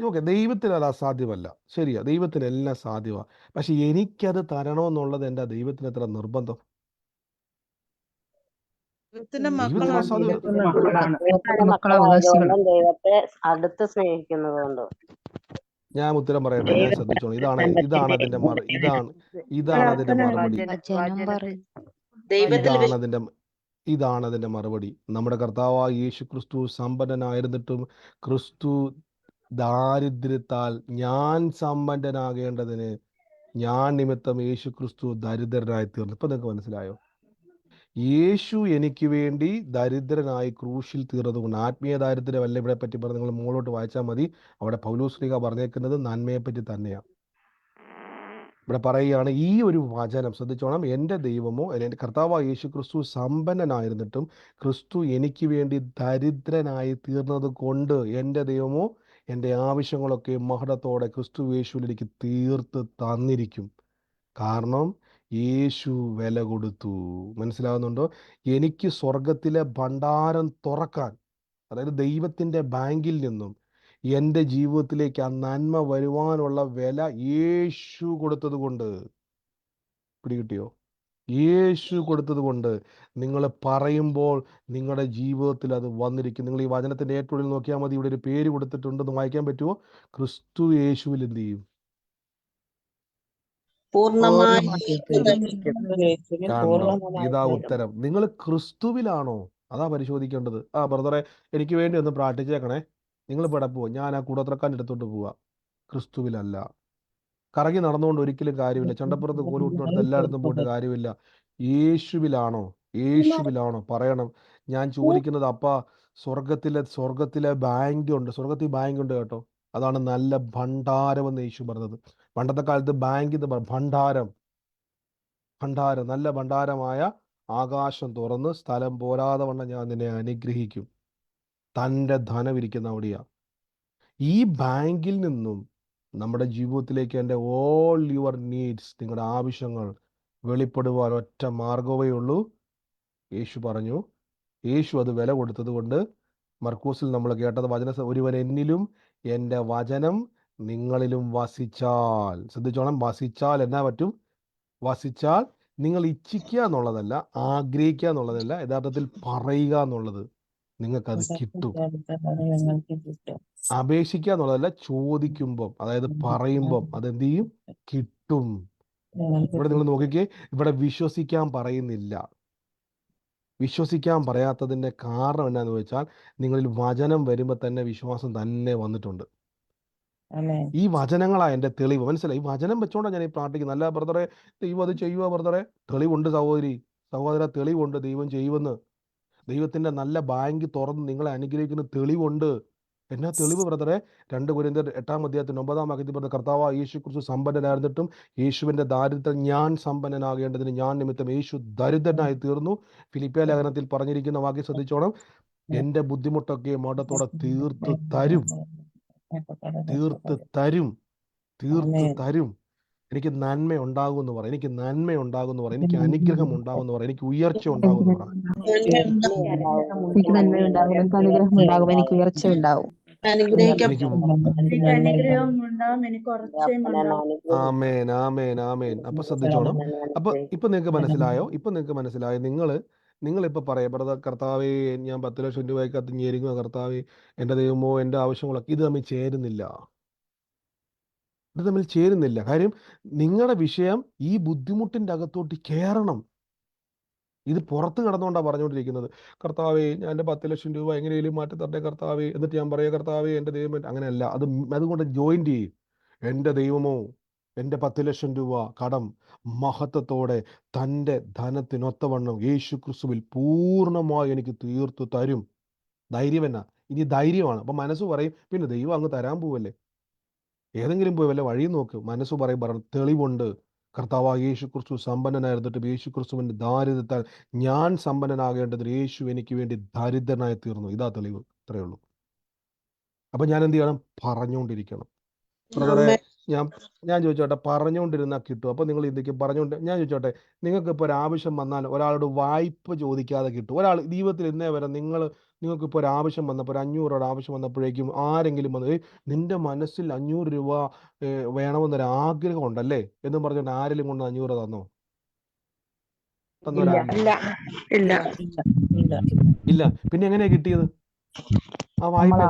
ഓക്കെ, ദൈവത്തിന് അത് അസാധ്യമല്ല, ശരിയാ, ദൈവത്തിന് എല്ലാം സാധ്യമാണ്. പക്ഷെ എനിക്കത് തരണമെന്നുള്ളത് എൻ്റെ ദൈവത്തിന് എത്ര നിർബന്ധം? ദൈവത്തെ അടുത്ത് സ്നേഹിക്കുന്നത്. ഞാൻ ഉത്തരം പറയട്ടെ, ഞാൻ ശ്രദ്ധിച്ചോളൂ. ഇതാണ് അതിന്റെ മറുപടി. നമ്മുടെ കർത്താവായ യേശു ക്രിസ്തു സമ്പന്നനായിരുന്നിട്ടും ക്രിസ്തു ദാരിദ്ര്യത്താൽ ഞാൻ സമ്പന്നനാകേണ്ടതിന് ഞാൻ നിമിത്തം യേശു ക്രിസ്തു ദരിദ്രനായി തീർന്നു. ഇപ്പൊ നിങ്ങൾക്ക് മനസ്സിലായോ? യേശു എനിക്ക് വേണ്ടി ദരിദ്രനായി ക്രൂശിൽ തീർന്നതുകൊണ്ട്. ആത്മീയ ദാരിദ്ര്യമല്ല ഇവിടെ പറ്റി പറഞ്ഞ് നിങ്ങൾ മുകളിലോട്ട് വായിച്ചാൽ മതി. അവിടെ പൗലോസ് ശ്ലീഹ പറഞ്ഞേക്കുന്നത് നന്മയെപ്പറ്റി തന്നെയാണ്. ഇവിടെ പറയുകയാണ് ഈ ഒരു വചനം ശ്രദ്ധിച്ചോണം. എൻ്റെ ദൈവമോ എൻ്റെ കർത്താവായ യേശു ക്രിസ്തു സമ്പന്നനായിരുന്നിട്ടും ക്രിസ്തു എനിക്ക് വേണ്ടി ദരിദ്രനായി തീർന്നത് കൊണ്ട് എൻ്റെ ദൈവമോ എൻ്റെ ആവശ്യങ്ങളൊക്കെ മഹത്വത്തോടെ ക്രിസ്തു യേശുവിൽ എനിക്ക് തീർത്ത് തന്നിരിക്കും. കാരണം യേശു വില കൊടുത്തു. മനസ്സിലാകുന്നുണ്ടോ? എനിക്ക് സ്വർഗത്തിലെ ഭണ്ഡാരം തുറക്കാൻ, അതായത് ദൈവത്തിൻ്റെ ബാങ്കിൽ നിന്നും എൻ്റെ ജീവിതത്തിലേക്ക് ആ നന്മ വരുവാനുള്ള വില യേശു കൊടുത്തത് കൊണ്ട്. പിടികിട്ടിയോ? യേശു കൊടുത്തത് കൊണ്ട് നിങ്ങൾ പറയുമ്പോൾ നിങ്ങളുടെ ജീവിതത്തിൽ അത് വന്നിരിക്കും. നിങ്ങൾ ഈ വചനത്തിൻ്റെ ഏറ്റവും നോക്കിയാൽ മതി. ഇവിടെ ഒരു പേര് കൊടുത്തിട്ടുണ്ടെന്ന് വായിക്കാൻ പറ്റുമോ? ക്രിസ്തു യേശുവിൽ എന്ത് ചെയ്യും? കാണണം. ഇതാ ഉത്തരം. നിങ്ങൾ ക്രിസ്തുവിലാണോ? അതാ പരിശോധിക്കേണ്ടത്. ബ്രദറെ എനിക്ക് വേണ്ടി ഒന്ന് പ്രാർത്ഥിച്ചേക്കണേ. നിങ്ങൾ ഇവിടെ പോവുക, ഞാൻ ആ കൂടത്രക്കാരൻ്റെ അടുത്തോട്ട് പോവുക. ക്രിസ്തുവിലല്ല. കറങ്ങി നടന്നുകൊണ്ട് ഒരിക്കലും കാര്യമില്ല. ചണ്ടപ്പുറത്ത് കോലുകൊടുത്തോടത്ത് എല്ലായിടത്തും പോയിട്ട് കാര്യമില്ല. യേശുവിലാണോ? യേശുവിലാണോ? പറയണം. ഞാൻ ചോദിക്കുന്നത് അപ്പാ, സ്വർഗത്തിലെ ബാങ്ക് ഉണ്ട്. സ്വർഗത്തിൽ ബാങ്ക് ഉണ്ട് കേട്ടോ. അതാണ് നല്ല ഭണ്ഡാരം എന്ന് യേശു പറഞ്ഞത്. പണ്ടത്തെ കാലത്ത് ബാങ്ക് എന്ന് ഭണ്ഡാരം, നല്ല ഭണ്ഡാരമായ ആകാശം തുറന്ന് സ്ഥലം പോരാതെ വണ്ണം ഞാൻ നിന്നെ അനുഗ്രഹിക്കും. തൻ്റെ ധനം ഇരിക്കുന്ന അവിടെയാ. ഈ ബാങ്കിൽ നിന്നും നമ്മുടെ ജീവിതത്തിലേക്ക് എൻ്റെ ഓൾ യുവർ നീഡ്സ്, നിങ്ങളുടെ ആവശ്യങ്ങൾ വെളിപ്പെടുവാൻ ഒറ്റ മാർഗമേ ഉള്ളൂ. യേശു പറഞ്ഞു. യേശു അത് വില കൊടുത്തത് കൊണ്ട്. മർക്കോസിൽ നമ്മൾ കേട്ടത് ഒരുവൻ എന്നിലും എൻ്റെ വചനം നിങ്ങളിലും വസിച്ചാൽ. ശ്രദ്ധിച്ചോണം. വസിച്ചാൽ എന്നാ പറ്റും? വസിച്ചാൽ നിങ്ങൾ ഇച്ഛിക്കുക എന്നുള്ളതല്ല, ആഗ്രഹിക്കുക എന്നുള്ളതല്ല, യഥാർത്ഥത്തിൽ പറയുക എന്നുള്ളത്. നിങ്ങൾക്കത് കിട്ടും. അപേക്ഷിക്കുക എന്നുള്ളതല്ല, ചോദിക്കുമ്പം, അതായത് പറയുമ്പം അതെന്ത് ചെയ്യും? കിട്ടും. ഇവിടെ നിങ്ങൾ നോക്കിക്കേ, ഇവിടെ വിശ്വസിക്കാൻ പറയുന്നില്ല. വിശ്വസിക്കാൻ പറയാത്തതിൻ്റെ കാരണം എന്നാന്ന് വെച്ചാൽ നിങ്ങളിൽ വചനം വരുമ്പോൾ തന്നെ വിശ്വാസം തന്നെ വന്നിട്ടുണ്ട്. ഈ വചനങ്ങളാ എൻ്റെ തെളിവ്. മനസ്സിലായി? ഈ വചനം വെച്ചോണ്ടാണ് ഞാൻ ഈ പ്രാർത്ഥിക്കുന്നത്. അല്ല ബ്രദറെ ദൈവം അത് ചെയ്യുക ബ്രദറെ. തെളിവുണ്ട് സഹോദര, തെളിവുണ്ട്. ദൈവം ചെയ്യുമെന്ന്. ദൈവത്തിൻ്റെ നല്ല ബാങ്ക് തുറന്ന് നിങ്ങളെ അനുഗ്രഹിക്കുന്ന തെളിവുണ്ട്. എന്നാ തെളിവ് ബ്രദറെ? 2 കൊരിന്ത്യർ 8-ാം അധ്യായത്തിന് 9-ാം വാക്യത്തിൽ പറഞ്ഞ കർത്താവായ യേശു ക്രിസ്തു സമ്പന്നനായിരുന്നിട്ടും യേശുവിൻ്റെ ദാരിദ്ര്യം ഞാൻ സമ്പന്നനാകേണ്ടതിന് ഞാൻ നിമിത്തം യേശു ദരിദ്രനായി തീർന്നു. ഫിലിപ്പിയ ലേഖനത്തിൽ പറഞ്ഞിരിക്കുന്ന വാക്യം ശ്രദ്ധിച്ചോണം. എൻ്റെ ബുദ്ധിമുട്ടൊക്കെ മഠത്തോടെ തീർത്ത് തരും. എനിക്ക് നന്മ ഉണ്ടാകും എന്ന് പറ. എനിക്ക് അനുഗ്രഹം ഉണ്ടാകും എന്ന് പറ. എനിക്ക് ഉയർച്ച ഉണ്ടാകും എന്ന് പറ. എനിക്ക് നന്മയുണ്ടാകും, എനിക്ക് അനുഗ്രഹം ഉണ്ടാകും, എനിക്ക് ഉയർച്ച ഉണ്ടാവും. എനിക്ക് അനുഗ്രഹം ഉണ്ടാവും, എനിക്ക് ഉറച്ചയും ഉണ്ടാവും. ആമേൻ. അപ്പൊ ശ്രദ്ധിച്ചോണം. അപ്പൊ ഇപ്പൊ നിങ്ങൾക്ക് മനസ്സിലായോ? നിങ്ങളിപ്പോൾ പറയാം ബ്രദർ, കർത്താവേ ഞാൻ 10 ലക്ഷം രൂപയ്ക്ക് ഞെരുങ്ങുക കർത്താവേ, എൻ്റെ ദൈവമോ എൻ്റെ ആവശ്യങ്ങളൊക്കെ. ഇത് തമ്മിൽ ചേരുന്നില്ല. കാര്യം നിങ്ങളുടെ വിഷയം ഈ ബുദ്ധിമുട്ടിൻ്റെ അകത്തോട്ട് കയറണം. ഇത് പുറത്ത് കിടന്നുകൊണ്ടാണ് പറഞ്ഞുകൊണ്ടിരിക്കുന്നത്. കർത്താവേ ഞാൻ എൻ്റെ 10 ലക്ഷം രൂപ എങ്ങനെയും മാറ്റി തരട്ടെ കർത്താവേ. എന്നിട്ട് ഞാൻ പറയാം കർത്താവേ എൻ്റെ ദൈവം. അങ്ങനെയല്ല. അതുകൊണ്ട് ജോയിൻ ചെയ്യും. എൻ്റെ ദൈവമോ എൻ്റെ 10 ലക്ഷം രൂപ കടം മഹത്വത്തോടെ തൻ്റെ ധനത്തിനൊത്തവണ്ണം യേശു ക്രിസ്തുവിൽ പൂർണ്ണമായി എനിക്ക് തീർത്തു തരും. ധൈര്യം എന്നാ? ഇനി ധൈര്യമാണ്. അപ്പം മനസ്സ് പറയും പിന്നെ ദൈവം അങ്ങ് തരാൻ പോവല്ലേ, ഏതെങ്കിലും പോയി വല്ല വഴി നോക്ക്. മനസ്സ് പറയും തെളിവുണ്ട്. കർത്താവായ യേശു ക്രിസ്തു സമ്പന്നനായിരുന്നിട്ട് യേശു ക്രിസ്തുവിൻ്റെ ദാരിദ്ര്യത്താൽ ഞാൻ സമ്പന്നനാകേണ്ടതിന് യേശു എനിക്ക് വേണ്ടി ദരിദ്രനായി തീർന്നു. ഇതാ തെളിവ്. ഇത്രയേ ഉള്ളൂ. അപ്പം ഞാൻ എന്ത് ചെയ്യണം? പറഞ്ഞുകൊണ്ടിരിക്കണം. ബ്രദറെ ഞാൻ ചോദിച്ചോട്ടെ, പറഞ്ഞുകൊണ്ടിരുന്നാൽ കിട്ടും. അപ്പോൾ നിങ്ങൾ ഇന്ത്യക്ക് ഞാൻ ചോദിച്ചോട്ടെ, നിങ്ങൾക്ക് ഇപ്പോൾ ഒരു ആവശ്യം വന്നാൽ ഒരാളോട് വായ്പ ചോദിക്കാതെ കിട്ടും? ഒരാൾ ജീവിതത്തിൽ ഇന്നേ വരെ നിങ്ങൾക്കിപ്പോൾ ഒരു ആവശ്യം വന്നപ്പോൾ, ഒരു 500 രൂപയുടെ ആവശ്യം വന്നപ്പോഴേക്കും ആരെങ്കിലും വന്ന് നിന്റെ മനസ്സിൽ 500 രൂപ വേണമെന്നൊരു ആഗ്രഹം ഉണ്ടല്ലേ എന്നും പറഞ്ഞുകൊണ്ട് ആരെങ്കിലും കൊണ്ട് 500 രൂപ തന്നോ? ഇല്ല. പിന്നെ എങ്ങനെയാ കിട്ടിയത് ആ വായ്പ?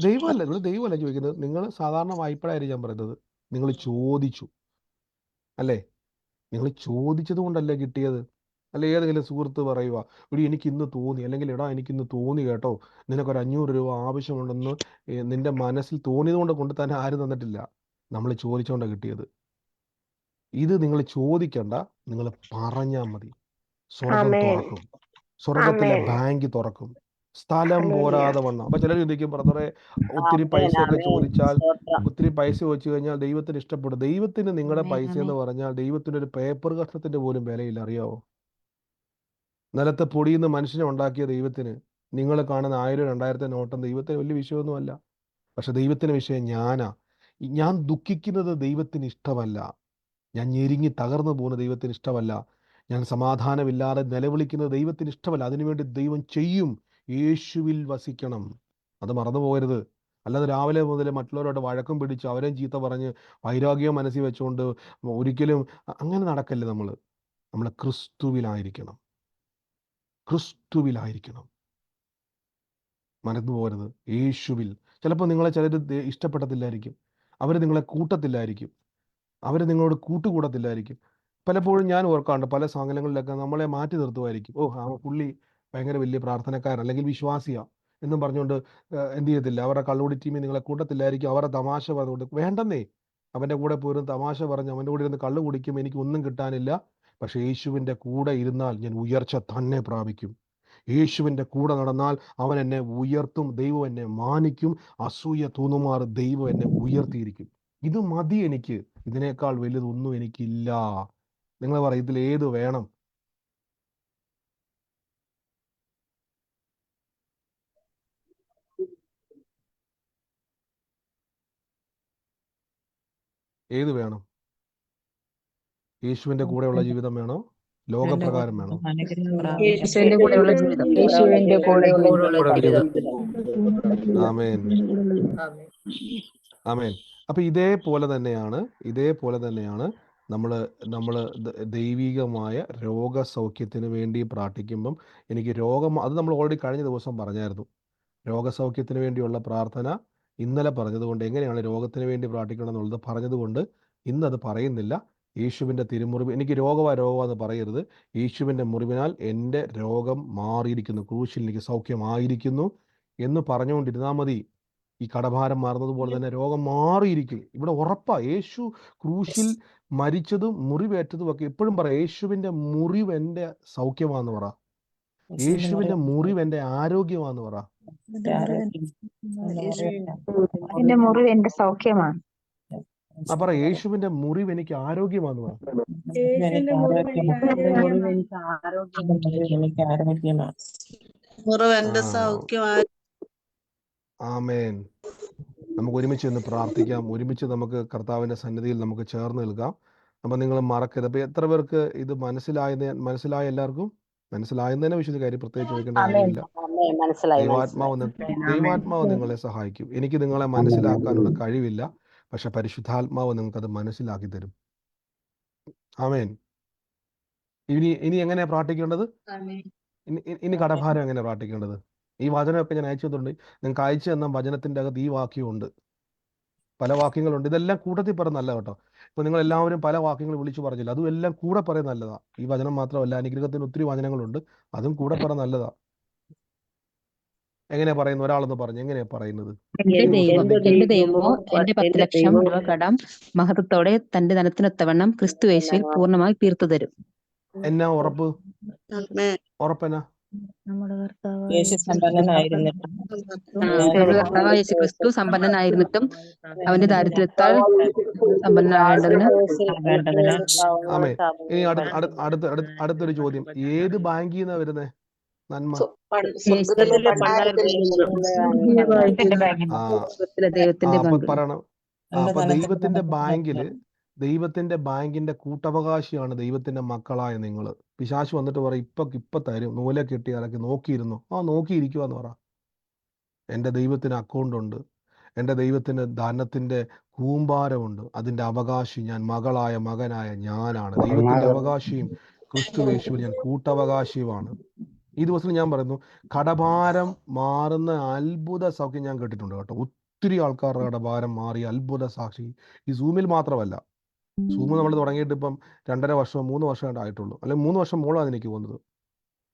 ദൈവമല്ല ചോദിക്കുന്നത്. നിങ്ങൾ സാധാരണ വായ്പയായിരിക്കും ഞാൻ പറയുന്നത്. നിങ്ങൾ ചോദിച്ചു അല്ലേ? നിങ്ങൾ ചോദിച്ചത് കൊണ്ടല്ലേ കിട്ടിയത്? അല്ല ഏതെങ്കിലും സുഹൃത്ത് പറയുക, ഒരു എനിക്ക് ഇന്ന് തോന്നി, അല്ലെങ്കിൽ എടാ എനിക്കിന്ന് തോന്നി കേട്ടോ, നിനക്കൊരു 500 രൂപ ആവശ്യമുണ്ടെന്ന് നിന്റെ മനസ്സിൽ തോന്നിയത് കൊണ്ട് തന്നെ ആരും തന്നിട്ടില്ല. നമ്മൾ ചോദിച്ചുകൊണ്ടാണ് കിട്ടിയത്. ഇത് നിങ്ങൾ ചോദിക്കണ്ട, നിങ്ങൾ പറഞ്ഞാൽ മതി. സ്വർഗം ആമേൻ. തുറക്കും, സ്വർഗത്തിലെ ആമേൻ. ബാങ്ക് തുറക്കും, സ്ഥലം ഹല്ലേലൂയ. പോരാതെ വണ്ണം. അപ്പൊ ചിലർ ചിന്തിക്കും, ബ്രദറെ ഒത്തിരി പൈസയൊക്കെ ചോദിച്ചാൽ, ഒത്തിരി പൈസ വെച്ച് കഴിഞ്ഞാൽ ദൈവത്തിന് ഇഷ്ടപ്പെടും. ദൈവത്തിന് നിങ്ങളുടെ പൈസ എന്ന് പറഞ്ഞാൽ ദൈവത്തിന് ഒരു പേപ്പർ കഷ്ണത്തിന്റെ പോലും വിലയില്ല, അറിയാവോ? നിലത്തെ പൊടിയിൽ നിന്ന് മനുഷ്യനെ ഉണ്ടാക്കിയ ദൈവത്തിന് നിങ്ങൾ കാണുന്ന 1000 2000 നോട്ടം ദൈവത്തിന് വലിയ വിഷയമൊന്നുമല്ല. പക്ഷെ ദൈവത്തിന് വിഷയം ഞാൻ ദുഃഖിക്കുന്നത് ദൈവത്തിന് ഇഷ്ടമല്ല. ഞാൻ ഞെരുങ്ങി തകർന്നു പോകുന്ന ദൈവത്തിന് ഇഷ്ടമല്ല. ഞാൻ സമാധാനമില്ലാതെ നിലവിളിക്കുന്നത് ദൈവത്തിന് ഇഷ്ടമല്ല. അതിനുവേണ്ടി ദൈവം ചെയ്യും. യേശുവിൽ വസിക്കണം, അത് മറന്നു പോകരുത്. അല്ലാതെ രാവിലെ മുതൽ മറ്റുള്ളവരോട് വഴക്കം പിടിച്ച് അവരെയും ചീത്ത പറഞ്ഞ് വൈരാഗ്യം മനസ്സിൽ വെച്ചുകൊണ്ട് ഒരിക്കലും അങ്ങനെ നടക്കല്ലേ. നമ്മൾ ക്രിസ്തുവിലായിരിക്കണം, ക്രിസ്തുവിലായിരിക്കണം. മറന്നു പോകരുത്, യേശുവിൽ. ചിലപ്പോൾ നിങ്ങളെ ചിലർ ഇഷ്ടപ്പെടത്തില്ലായിരിക്കും, അവർ നിങ്ങളെ കൂട്ടത്തില്ലായിരിക്കും, അവർ നിങ്ങളോട് കൂട്ടുകൂടത്തില്ലായിരിക്കും. പലപ്പോഴും ഞാൻ ഓർക്കാറുണ്ട്, പല സാഹചര്യങ്ങളിലൊക്കെ നമ്മളെ മാറ്റി നിർത്തുമായിരിക്കും. ആ പുള്ളി ഭയങ്കര വലിയ പ്രാർത്ഥനക്കാരൻ അല്ലെങ്കിൽ വിശ്വാസിയാ എന്നും പറഞ്ഞുകൊണ്ട് എന്ത് ചെയ്യത്തില്ല, അവരുടെ കള്ളുകൂടി ടീമിൽ നിങ്ങളെ കൂട്ടത്തില്ലായിരിക്കും. അവരുടെ തമാശ പറഞ്ഞുകൊണ്ട് വേണ്ടെന്നേ, അവൻ്റെ കൂടെ പോരും തമാശ പറഞ്ഞ് അവൻ്റെ കൂടെ ഇരുന്ന് കള്ളു കുടിക്കും, എനിക്ക് ഒന്നും കിട്ടാനില്ല. പക്ഷെ യേശുവിൻ്റെ കൂടെ ഇരുന്നാൽ ഞാൻ ഉയർച്ച തന്നെ പ്രാപിക്കും. യേശുവിൻ്റെ കൂടെ നടന്നാൽ അവൻ എന്നെ ഉയർത്തും, ദൈവം എന്നെ മാനിക്കും. അസൂയ തോന്നുമാറ് ദൈവം എന്നെ ഉയർത്തിയിരിക്കും. ഇത് മതി എനിക്ക്, ഇതിനേക്കാൾ വലുതൊന്നും എനിക്കില്ല. നിങ്ങൾ പറയും, ഇതിൽ ഏത് വേണം? ഏത് വേണം? യേശുവിൻ്റെ കൂടെയുള്ള ജീവിതം വേണോ, ലോകപ്രകാരം വേണോ? യേശുവിന്റെ കൂടെയുള്ള ജീവിതം. യേശുവിന്റെ കൂടെയുള്ള ജീവിതം. ആമേൻ, ആമേൻ. അപ്പൊ ഇതേപോലെ തന്നെയാണ് നമ്മൾ ദൈവികമായ രോഗസൗഖ്യത്തിന് വേണ്ടി പ്രാർത്ഥിക്കുമ്പം എനിക്ക് രോഗം, അത് നമ്മൾ ഓൾറെഡി കഴിഞ്ഞ ദിവസം പറഞ്ഞായിരുന്നു. രോഗസൗഖ്യത്തിന് വേണ്ടിയുള്ള പ്രാർത്ഥന ഇന്നലെ പറഞ്ഞതുകൊണ്ട്, എങ്ങനെയാണ് രോഗത്തിന് വേണ്ടി പ്രാർത്ഥിക്കണം എന്നുള്ളത് പറഞ്ഞതുകൊണ്ട് ഇന്നത് പറയുന്നില്ല. യേശുവിൻ്റെ തിരുമുറിവ്, എനിക്ക് രോഗമെന്ന് പറയരുത്. യേശുവിൻ്റെ മുറിവിനാൽ എൻ്റെ രോഗം മാറിയിരിക്കുന്നു, ക്രൂശിൽ എനിക്ക് സൗഖ്യമായിരിക്കുന്നു എന്ന് പറഞ്ഞുകൊണ്ടിരുന്നാൽ മതി. ഈ കടഭാരം മാറുന്നതുപോലെ തന്നെ രോഗം മാറിയിരിക്കും. ഇവിടെ ഉറപ്പാ, യേശു ക്രൂശിൽ മരിച്ചതും മുറിവേറ്റതും ഒക്കെ എപ്പോഴും പറ, യേശുവിൻ്റെ മുറിവ് എൻ്റെ സൗഖ്യമാണെന്ന് പറ, യേശുവിൻ്റെ മുറിവ് എൻ്റെ ആരോഗ്യമാണെന്ന് പറ. എന്റെ മുറിവ് എന്റെ സൗഖ്യമാണ്. പറ, യേശുവിൻ്റെ മുറിവ് എനിക്ക് ആരോഗ്യമാണെന്ന് പറ. യേശുവിന്റെ മുറിവ് എനിക്ക് ആരോഗ്യമാണ്. മുറിവ് എന്റെ സൗഖ്യമായി. ആമേൻ. നമുക്ക് ഒരുമിച്ച് ഇന്ന് പ്രാർത്ഥിക്കാം. ഒരുമിച്ച് നമുക്ക് കർത്താവിൻ്റെ സന്നിധിയിൽ നമുക്ക് ചേർന്ന് നിൽക്കാം. അപ്പം നിങ്ങൾ മറക്കരുത്. അപ്പം എത്ര പേർക്ക് ഇത് മനസ്സിലായ? എല്ലാവർക്കും മനസ്സിലായെന്ന് തന്നെ വിശ്വസിച്ച കാര്യം പ്രത്യേകിച്ച് ചോദിക്കേണ്ട കാര്യമില്ല. ദൈവാത്മാവ് നിങ്ങളെ സഹായിക്കും. എനിക്ക് നിങ്ങളെ മനസ്സിലാക്കാനുള്ള കഴിവില്ല, പക്ഷെ പരിശുദ്ധാത്മാവ് നിങ്ങൾക്കത് മനസ്സിലാക്കി തരും. ആമേൻ. ഇനി എങ്ങനെയാ പ്രാർത്ഥിക്കേണ്ടത്? ഇനി കടഭാരം എങ്ങനെയാ പ്രാർത്ഥിക്കേണ്ടത്? ഈ വചനമൊക്കെ ഞാൻ അയച്ചു തന്നിട്ടുണ്ട്. നിങ്ങൾക്ക് അയച്ചു തന്ന വചനത്തിൻ്റെ അകത്ത് ഈ വാക്യമുണ്ട്, പല വാക്യങ്ങളുണ്ട്. ഇതെല്ലാം കൂട്ടത്തിൽ പറയുന്നല്ല കേട്ടോ. ഇപ്പൊ നിങ്ങൾ എല്ലാവരും പല വാക്യങ്ങൾ വിളിച്ചു പറഞ്ഞില്ല, അതും എല്ലാം കൂടെ പറയുന്ന നല്ലതാ. ഈ വചനം മാത്രമല്ല, അനുഗ്രഹത്തിന് ഒത്തിരി വചനങ്ങളുണ്ട്, അതും കൂടെ പറയുന്ന നല്ലതാ. എങ്ങനെയാ പറയുന്നത്? ഒരാളെന്ന് പറഞ്ഞു, എങ്ങനെയാ പറയുന്നത്? എന്റെ ദൈവമോ എന്റെ 10 ലക്ഷം രൂപ കടം മഹത്വത്തോടെ തന്റെ ധനത്തിനൊത്തവണ്ണം ക്രിസ്തു യേശുവിൽ പൂർണ്ണമായി തീർത്തു തരും. എന്നാ ഉറപ്പ്? ഉറപ്പെന്നാ? യേശു ക്രിസ്തു സമ്പന്നനായിരുന്നിട്ടും അവന്റെ ദാരിദ്ര്യത്താൽ സമ്പന്നനാകേണ്ടതിന്. ആമേൻ. ഇനി അടുത്തൊരു ചോദ്യം, ഏത് ബാങ്കിൽ നിന്നാ വരുന്നേ നന്മ? പറയണം. അപ്പൊ ദൈവത്തിന്റെ ബാങ്കിന്റെ കൂട്ടവകാശിയാണ് ദൈവത്തിന്റെ മക്കളായ നിങ്ങൾ. പിശാച് വന്നിട്ട് പറ, ഇപ്പൊ തരും, നൂലെ കെട്ടി ഇറക്കി നോക്കിയിരുന്നു. നോക്കിയിരിക്കുവാന്ന് പറ. എൻ്റെ ദൈവത്തിന് അക്കൗണ്ട് ഉണ്ട്, എൻ്റെ ദൈവത്തിന് ധനത്തിന്റെ കൂമ്പാരമുണ്ട്, അതിന്റെ അവകാശി ഞാൻ, മകനായ ഞാനാണ്. ദൈവത്തിന്റെ അവകാശിയും ക്രിസ്തു യേശുവിൽ ഞാൻ കൂട്ടവകാശിയുമാണ്. ഈ ദിവസം ഞാൻ പറയുന്നു, കടഭാരം മാറുന്ന അത്ഭുത സൗഖ്യം ഞാൻ കേട്ടിട്ടുണ്ട് കേട്ടോ. ഒത്തിരി ആൾക്കാരുടെ കടഭാരം മാറിയ അത്ഭുത സാക്ഷി ഈ സൂമിൽ മാത്രമല്ല. സൂമ് നമ്മൾ തുടങ്ങിയിട്ട് ഇപ്പം 2.5 വർഷം 3 വർഷം ആയിട്ടുള്ളൂ, അല്ലെങ്കിൽ 3 വർഷം മോളാണ് എനിക്ക് പോകുന്നത്.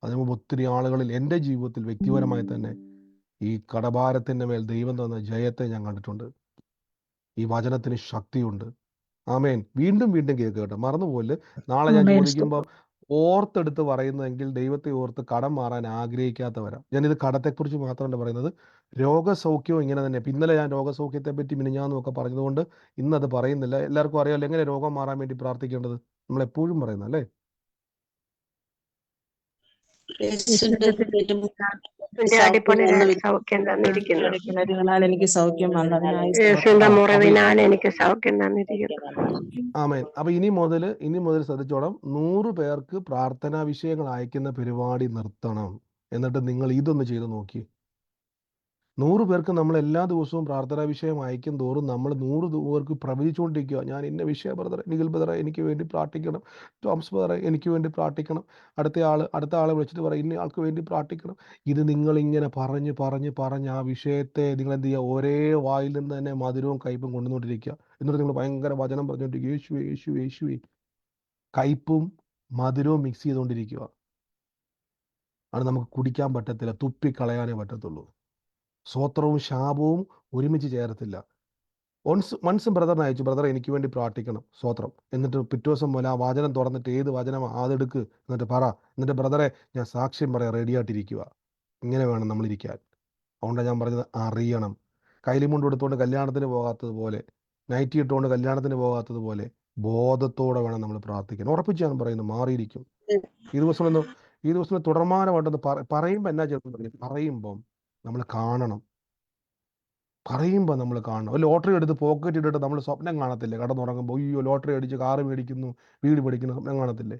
അതിന് മുമ്പ് ഒത്തിരി ആളുകളിൽ എൻ്റെ ജീവിതത്തിൽ വ്യക്തിപരമായി തന്നെ ഈ കടഭാരത്തിൻ്റെ മേൽ ദൈവം തന്ന ജയത്തെ ഞാൻ കണ്ടിട്ടുണ്ട്. ഈ വചനത്തിന് ശക്തിയുണ്ട്. ആമേൻ. വീണ്ടും വീണ്ടും കേൾക്കുക കേട്ടോ, മറന്നുപോലെ. നാളെ ഞാൻ ചോദിക്കുമ്പോൾ ഓർത്തെടുത്ത് പറയുന്നതെങ്കിൽ ദൈവത്തെ ഓർത്ത് കടം മാറാൻ ആഗ്രഹിക്കാത്തവരാ. ഞാനിത് കടത്തെക്കുറിച്ച് മാത്രമല്ല പറയുന്നത്, രോഗസൗഖ്യവും ഇങ്ങനെ തന്നെ. ഇന്നലെ ഞാൻ രോഗസൗഖ്യത്തെ പറ്റി മിനിഞ്ഞാന്നൊക്കെ പറഞ്ഞതുകൊണ്ട് ഇന്നത് പറയുന്നില്ല. എല്ലാവർക്കും അറിയാമല്ലോ എങ്ങനെ രോഗം മാറാൻ വേണ്ടി പ്രാർത്ഥിക്കേണ്ടത്, നമ്മൾ എപ്പോഴും പറയുന്നത് അല്ലേ? യേശുവിന്റെ പേരും അടിപ്പണിനാൽ സൗഖ്യം തന്നിരിക്കുന്നു. കിണറുകളാൽ എനിക്ക് സൗഖ്യം വന്നതിനായി യേശുവിന്റെ ആ, അപ്പൊ മുറിവിനാൽ എനിക്ക് സൗഖ്യം തന്നിരിക്കുന്നു. ആമേൻ. അപ്പൊ ഇനി മുതൽ ശ്രദ്ധിച്ചോണം, 100 പേർക്ക് പ്രാർത്ഥനാ വിഷയങ്ങൾ അയക്കുന്ന പരിപാടി നിർത്തണം. എന്നിട്ട് നിങ്ങൾ ഇതൊന്ന് ചെയ്ത് നോക്കി. 100 പേർക്ക് നമ്മൾ എല്ലാ ദിവസവും പ്രാർത്ഥനാ വിഷയം അയക്കും തോറും നമ്മൾ 100 പേർക്ക് പ്രവചിച്ചുകൊണ്ടിരിക്കുക. ഞാൻ ഇന്ന വിഷയ ബ്രദറെ, നിഖിൽ ബ്രദറെ എനിക്ക് വേണ്ടി പ്രാർത്ഥിക്കണം, ടോംസ് ബ്രദറെ എനിക്ക് വേണ്ടി പ്രാർത്ഥിക്കണം, അടുത്ത ആളെ വിളിച്ചിട്ട് പറയും ഇന്ന ആൾക്ക് വേണ്ടി പ്രാർത്ഥിക്കണം. ഇത് നിങ്ങളിങ്ങനെ പറഞ്ഞ് ആ വിഷയത്തെ നിങ്ങൾ എന്ത് ചെയ്യുക, ഒരേ വായിൽ നിന്ന് തന്നെ മധുരവും കയ്പും കൊണ്ടുവന്നുകൊണ്ടിരിക്കുക. എന്നിട്ട് നിങ്ങൾ ഭയങ്കര വചനം പറഞ്ഞുകൊണ്ടിരിക്കുക, യേശുവേ യേശുവേ യേശുവേ. കയ്പും മധുരവും മിക്സ് ചെയ്തുകൊണ്ടിരിക്കുക. അത് നമുക്ക് കുടിക്കാൻ പറ്റത്തില്ല, തുപ്പിക്കളയാനേ പറ്റത്തുള്ളൂ. സ്വോത്രവും ശാപവും ഒരുമിച്ച് ചേരത്തില്ല. വൺസും ബ്രദറിനെ അയച്ചു, ബ്രദറെ എനിക്ക് വേണ്ടി പ്രാർത്ഥിക്കണം, സ്വോത്രം. എന്നിട്ട് പിറ്റേ ദിവസം പോലെ ആ വചനം തുറന്നിട്ട് ഏത് വചനമാണ് അതെടുക്ക്, എന്നിട്ട് പറ. എന്നിട്ട് ബ്രദറെ ഞാൻ സാക്ഷ്യം പറയാൻ റെഡിയായിട്ടിരിക്കുക. ഇങ്ങനെ വേണം നമ്മളിരിക്കാൻ. അതുകൊണ്ടാണ് ഞാൻ പറഞ്ഞത്, അറിയണം. കൈലിമുണ്ട് എടുത്തുകൊണ്ട് കല്യാണത്തിന് പോകാത്തതുപോലെ, നൈറ്റി ഇട്ടുകൊണ്ട് കല്യാണത്തിന് പോകാത്തതുപോലെ ബോധത്തോടെ വേണം നമ്മൾ പ്രാർത്ഥിക്കാൻ. ഉറപ്പിച്ചാണ് പറയുന്നത്, മാറിയിരിക്കും. ഈ ദിവസം തുടർമാനമായിട്ടൊന്ന് പറയുമ്പോൾ എന്നാ ചെയ്യുന്നത്, പറയുമ്പം നമ്മൾ കാണണം. ഒരു ലോട്ടറി എടുത്ത് പോക്കറ്റ് ഇട്ടിട്ട് നമ്മൾ സ്വപ്നം കാണത്തില്ലേ? കടന്നുറങ്ങുമ്പോൾ അയ്യോ ലോട്ടറി അടിച്ച് കാറ് മേടിക്കുന്നു, വീട് മേടിക്കുന്നു, സ്വപ്നം കാണത്തില്ലേ?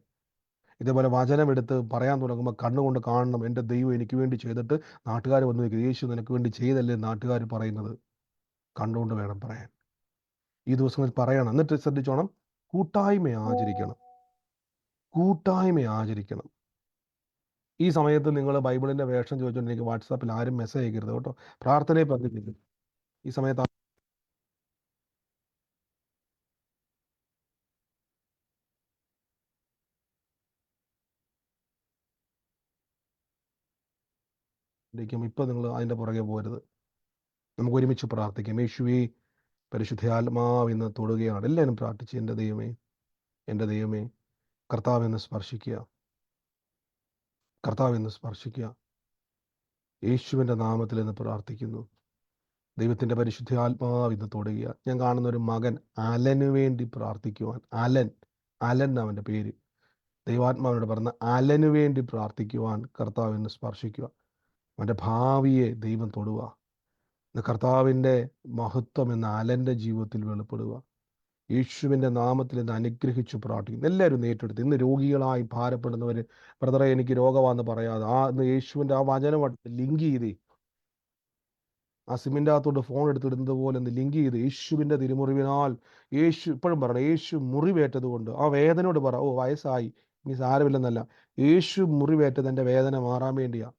ഇതേപോലെ വചനം എടുത്ത് പറയാൻ തുടങ്ങുമ്പോൾ കണ്ണുകൊണ്ട് കാണണം, എൻ്റെ ദൈവം എനിക്ക് വേണ്ടി ചെയ്തിട്ട് നാട്ടുകാർ വന്ന് നിൽക്കും, യേശു നിനക്ക് വേണ്ടി ചെയ്തല്ലേ നാട്ടുകാർ പറയുന്നത്. കണ്ടുകൊണ്ട് വേണം പറയാൻ. ഈ ദിവസങ്ങളിൽ പറയണം. എന്നിട്ട് ശ്രദ്ധിച്ചോണം, കൂട്ടായ്മ ആചരിക്കണം. ഈ സമയത്ത് നിങ്ങൾ ബൈബിളിൻ്റെ വേഷം ചോദിച്ചുകൊണ്ട് എനിക്ക് വാട്സാപ്പിൽ ആരും മെസ്സേജ് അയക്കരുത് കേട്ടോ. പ്രാർത്ഥനയെ പങ്കിട്ടില്ല ഈ സമയത്ത്. ഇപ്പം നിങ്ങൾ അതിൻ്റെ പുറകെ പോകരുത്. നമുക്ക് ഒരുമിച്ച് പ്രാർത്ഥിക്കാം. യേശുവേ, പരിശുദ്ധാത്മാവ് ഇന്ന് തൊടുകയാണ്. എല്ലാവരും പ്രാർത്ഥിച്ച്, എൻ്റെ ദൈവമേ കർത്താവെന്ന് സ്പർശിക്കുക. യേശുവിൻ്റെ നാമത്തിൽ എന്ന് പ്രാർത്ഥിക്കുന്നു. ദൈവത്തിൻ്റെ പരിശുദ്ധാത്മാവ് ഇന്ന് തൊടുക. ഞാൻ കാണുന്ന ഒരു മകൻ അലന് വേണ്ടി പ്രാർത്ഥിക്കുവാൻ, അലൻ അവൻ്റെ പേര്, ദൈവാത്മാവിനോട് പറഞ്ഞ അലന് വേണ്ടി പ്രാർത്ഥിക്കുവാൻ കർത്താവിനെ സ്പർശിക്കുക. അവൻ്റെ ഭാവിയെ ദൈവം തൊടുക. കർത്താവിൻ്റെ മഹത്വം എന്ന അലൻ്റെ ജീവിതത്തിൽ വെളിപ്പെടുക. യേശുവിൻ്റെ നാമത്തിൽ ഇന്ന് അനുഗ്രഹിച്ചു പ്രാർത്ഥിക്കുന്നു. എല്ലാവരും ഏറ്റെടുത്ത് ഇന്ന് രോഗികളായി ഭാരപ്പെടുന്നവർ, ബ്രദറെ എനിക്ക് രോഗമാണെന്ന് പറയാതെ ഇന്ന് യേശുവിൻ്റെ ആ വചനമായിട്ട് ലിങ്ക് ചെയ്തേ. ആ സിമിൻ്റെ അകത്തോട്ട് ഫോൺ എടുത്തിടുന്നത് പോലെ ഒന്ന് ലിങ്ക് ചെയ്ത്, യേശുവിൻ്റെ തിരുമുറിവിനാൽ, ഇപ്പോഴും പറയണം, യേശു മുറിവേറ്റത് കൊണ്ട് ആ വേദനയോട് പറ, വയസ്സായി ഇനി സാരമില്ലെന്നല്ല, യേശു മുറിവേറ്റത് എൻ്റെ വേദന മാറാൻ വേണ്ടിയാ.